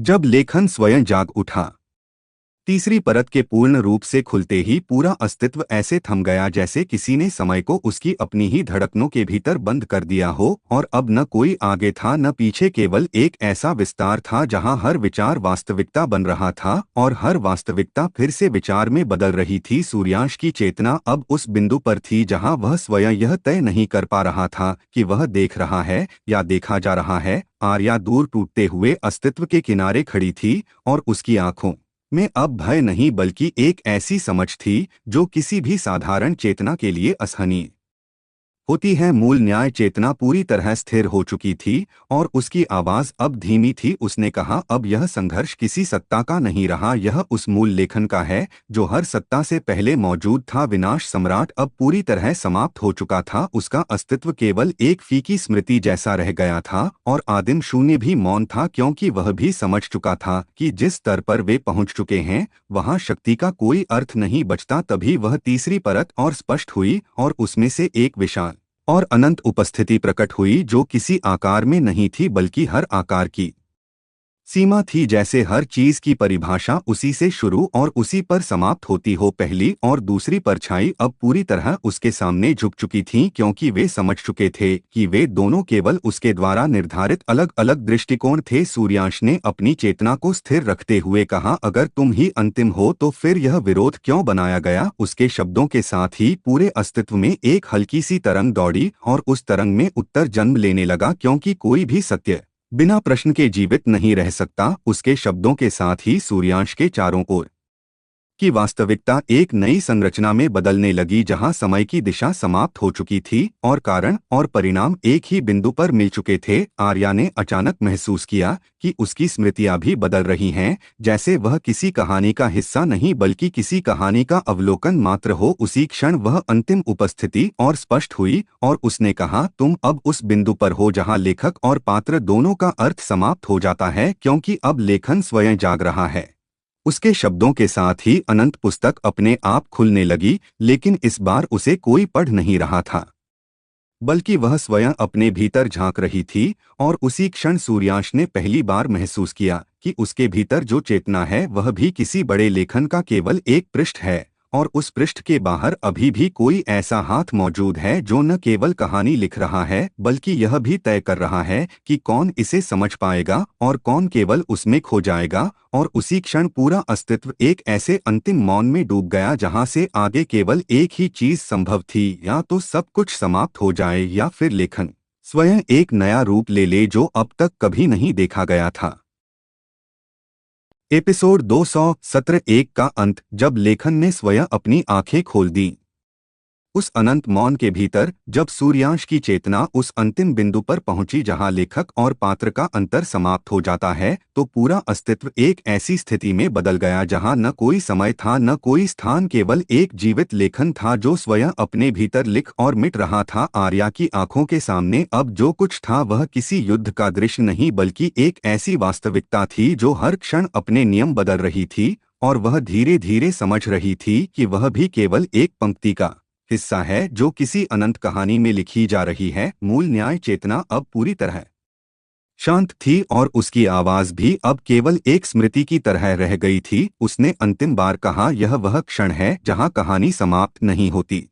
जब लेखन स्वयं जाग उठा, तीसरी परत के पूर्ण रूप से खुलते ही पूरा अस्तित्व ऐसे थम गया जैसे किसी ने समय को उसकी अपनी ही धड़कनों के भीतर बंद कर दिया हो, और अब न कोई आगे था न पीछे, केवल एक ऐसा विस्तार था जहां हर विचार वास्तविकता बन रहा था और हर वास्तविकता फिर से विचार में बदल रही थी। सूर्यांश की चेतना अब उस बिंदु पर थी जहां वह स्वयं यह तय नहीं कर पा रहा था कि वह देख रहा है या देखा जा रहा है। आर्या दूर टूटते हुए अस्तित्व के किनारे खड़ी थी, और उसकी आंखों में अब भय नहीं बल्कि एक ऐसी समझ थी जो किसी भी साधारण चेतना के लिए असहनीय होती है। मूल न्याय चेतना पूरी तरह स्थिर हो चुकी थी और उसकी आवाज अब धीमी थी। उसने कहा, अब यह संघर्ष किसी सत्ता का नहीं रहा, यह उस मूल लेखन का है जो हर सत्ता से पहले मौजूद था। विनाश सम्राट अब पूरी तरह समाप्त हो चुका था, उसका अस्तित्व केवल एक फीकी स्मृति जैसा रह गया था, और आदिम शून्य भी मौन था, क्योंकि वह भी समझ चुका था कि जिस स्तर पर वे पहुंच चुके हैं वहां शक्ति का कोई अर्थ नहीं बचता। तभी वह तीसरी परत और स्पष्ट हुई, और उसमें से एक विशाल और अनंत उपस्थिति प्रकट हुई जो किसी आकार में नहीं थी बल्कि हर आकार की सीमा थी, जैसे हर चीज की परिभाषा उसी से शुरू और उसी पर समाप्त होती हो। पहली और दूसरी परछाई अब पूरी तरह उसके सामने झुक चुकी थीं, क्योंकि वे समझ चुके थे कि वे दोनों केवल उसके द्वारा निर्धारित अलग अलग दृष्टिकोण थे। सूर्यांश ने अपनी चेतना को स्थिर रखते हुए कहा, अगर तुम ही अंतिम हो तो फिर यह विरोध क्यों बनाया गया। उसके शब्दों के साथ ही पूरे अस्तित्व में एक हल्की सी तरंग दौड़ी, और उस तरंग में उत्तर जन्म लेने लगा, क्योंकि कोई भी सत्य बिना प्रश्न के जीवित नहीं रह सकता। उसके शब्दों के साथ ही सूर्यांश के चारों ओर कि वास्तविकता एक नई संरचना में बदलने लगी जहां समय की दिशा समाप्त हो चुकी थी और कारण और परिणाम एक ही बिंदु पर मिल चुके थे। आर्या ने अचानक महसूस किया कि उसकी स्मृतियां भी बदल रही हैं, जैसे वह किसी कहानी का हिस्सा नहीं बल्कि किसी कहानी का अवलोकन मात्र हो। उसी क्षण वह अंतिम उपस्थिति और स्पष्ट हुई और उसने कहा, तुम अब उस बिंदु पर हो जहां लेखक और पात्र दोनों का अर्थ समाप्त हो जाता है, क्योंकि अब लेखन स्वयं जाग रहा है। उसके शब्दों के साथ ही अनंत पुस्तक अपने आप खुलने लगी, लेकिन इस बार उसे कोई पढ़ नहीं रहा था, बल्कि वह स्वयं अपने भीतर झांक रही थी। और उसी क्षण सूर्यांश ने पहली बार महसूस किया कि उसके भीतर जो चेतना है वह भी किसी बड़े लेखन का केवल एक पृष्ठ है, और उस पृष्ठ के बाहर अभी भी कोई ऐसा हाथ मौजूद है जो न केवल कहानी लिख रहा है बल्कि यह भी तय कर रहा है कि कौन इसे समझ पाएगा और कौन केवल उसमें खो जाएगा। और उसी क्षण पूरा अस्तित्व एक ऐसे अंतिम मौन में डूब गया जहां से आगे केवल एक ही चीज संभव थी, या तो सब कुछ समाप्त हो जाए या फिर लेखन स्वयं एक नया रूप ले ले जो अब तक कभी नहीं देखा गया था। एपिसोड 217 एक का अंत। जब लेखन ने स्वयं अपनी आंखें खोल दी, उस अनंत मौन के भीतर जब सूर्यांश की चेतना उस अंतिम बिंदु पर पहुंची जहां लेखक और पात्र का अंतर समाप्त हो जाता है, तो पूरा अस्तित्व एक ऐसी स्थिति में बदल गया जहां न कोई समय था न कोई स्थान, केवल एक जीवित लेखन था जो स्वयं अपने भीतर लिख और मिट रहा था। आर्या की आंखों के सामने अब जो कुछ था वह किसी युद्ध का दृश्य नहीं बल्कि एक ऐसी वास्तविकता थी जो हर क्षण अपने नियम बदल रही थी, और वह धीरे धीरे समझ रही थी कि वह भी केवल एक पंक्ति का हिस्सा है जो किसी अनंत कहानी में लिखी जा रही है। मूल न्याय चेतना अब पूरी तरह शांत थी और उसकी आवाज भी अब केवल एक स्मृति की तरह रह गई थी। उसने अंतिम बार कहा, यह वह क्षण है जहां कहानी समाप्त नहीं होती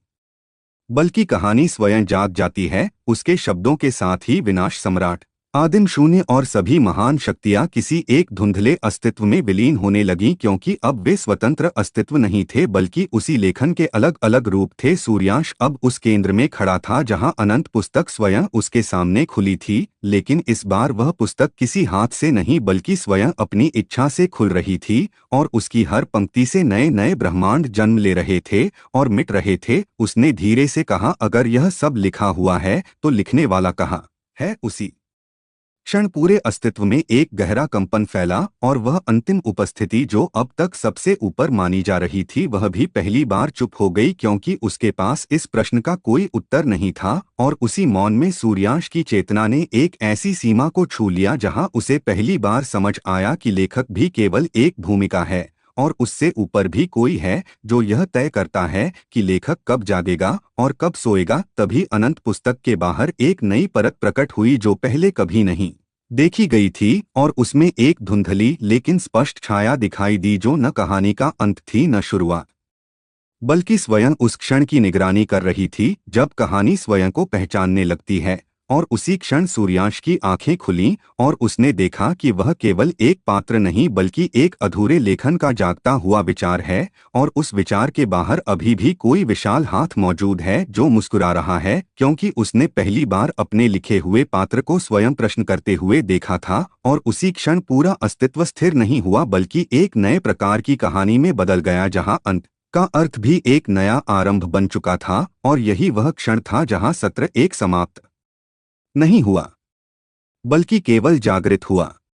बल्कि कहानी स्वयं जाग जाती है। उसके शब्दों के साथ ही विनाश, सम्राट, आदिम शून्य और सभी महान शक्तियां किसी एक धुंधले अस्तित्व में विलीन होने लगीं, क्योंकि अब वे स्वतंत्र अस्तित्व नहीं थे बल्कि उसी लेखन के अलग अलग रूप थे। सूर्यांश अब उस केंद्र में खड़ा था जहां अनंत पुस्तक स्वयं उसके सामने खुली थी, लेकिन इस बार वह पुस्तक किसी हाथ से नहीं बल्कि स्वयं अपनी इच्छा से खुल रही थी, और उसकी हर पंक्ति से नए नए ब्रह्मांड जन्म ले रहे थे और मिट रहे थे। उसने धीरे से कहा, अगर यह सब लिखा हुआ है तो लिखने वाला कहाँ है? उसी क्षण पूरे अस्तित्व में एक गहरा कंपन फैला, और वह अंतिम उपस्थिति जो अब तक सबसे ऊपर मानी जा रही थी वह भी पहली बार चुप हो गई, क्योंकि उसके पास इस प्रश्न का कोई उत्तर नहीं था। और उसी मौन में सूर्यांश की चेतना ने एक ऐसी सीमा को छू लिया जहां उसे पहली बार समझ आया कि लेखक भी केवल एक भूमिका है, और उससे ऊपर भी कोई है जो यह तय करता है कि लेखक कब जागेगा और कब सोएगा। तभी अनंत पुस्तक के बाहर एक नई परत प्रकट हुई जो पहले कभी नहीं देखी गई थी, और उसमें एक धुंधली लेकिन स्पष्ट छाया दिखाई दी जो न कहानी का अंत थी न शुरुआत, बल्कि स्वयं उस क्षण की निगरानी कर रही थी जब कहानी स्वयं को पहचानने लगती है। और उसी क्षण सूर्यांश की आंखें खुलीं और उसने देखा कि वह केवल एक पात्र नहीं बल्कि एक अधूरे लेखन का जागता हुआ विचार है, और उस विचार के बाहर अभी भी कोई विशाल हाथ मौजूद है जो मुस्कुरा रहा है, क्योंकि उसने पहली बार अपने लिखे हुए पात्र को स्वयं प्रश्न करते हुए देखा था। और उसी क्षण पूरा अस्तित्व स्थिर नहीं हुआ बल्कि एक नए प्रकार की कहानी में बदल गया जहां अंत का अर्थ भी एक नया आरंभ बन चुका था। और यही वह क्षण था जहां सत्र एक समाप्त नहीं हुआ बल्कि केवल जागृत हुआ।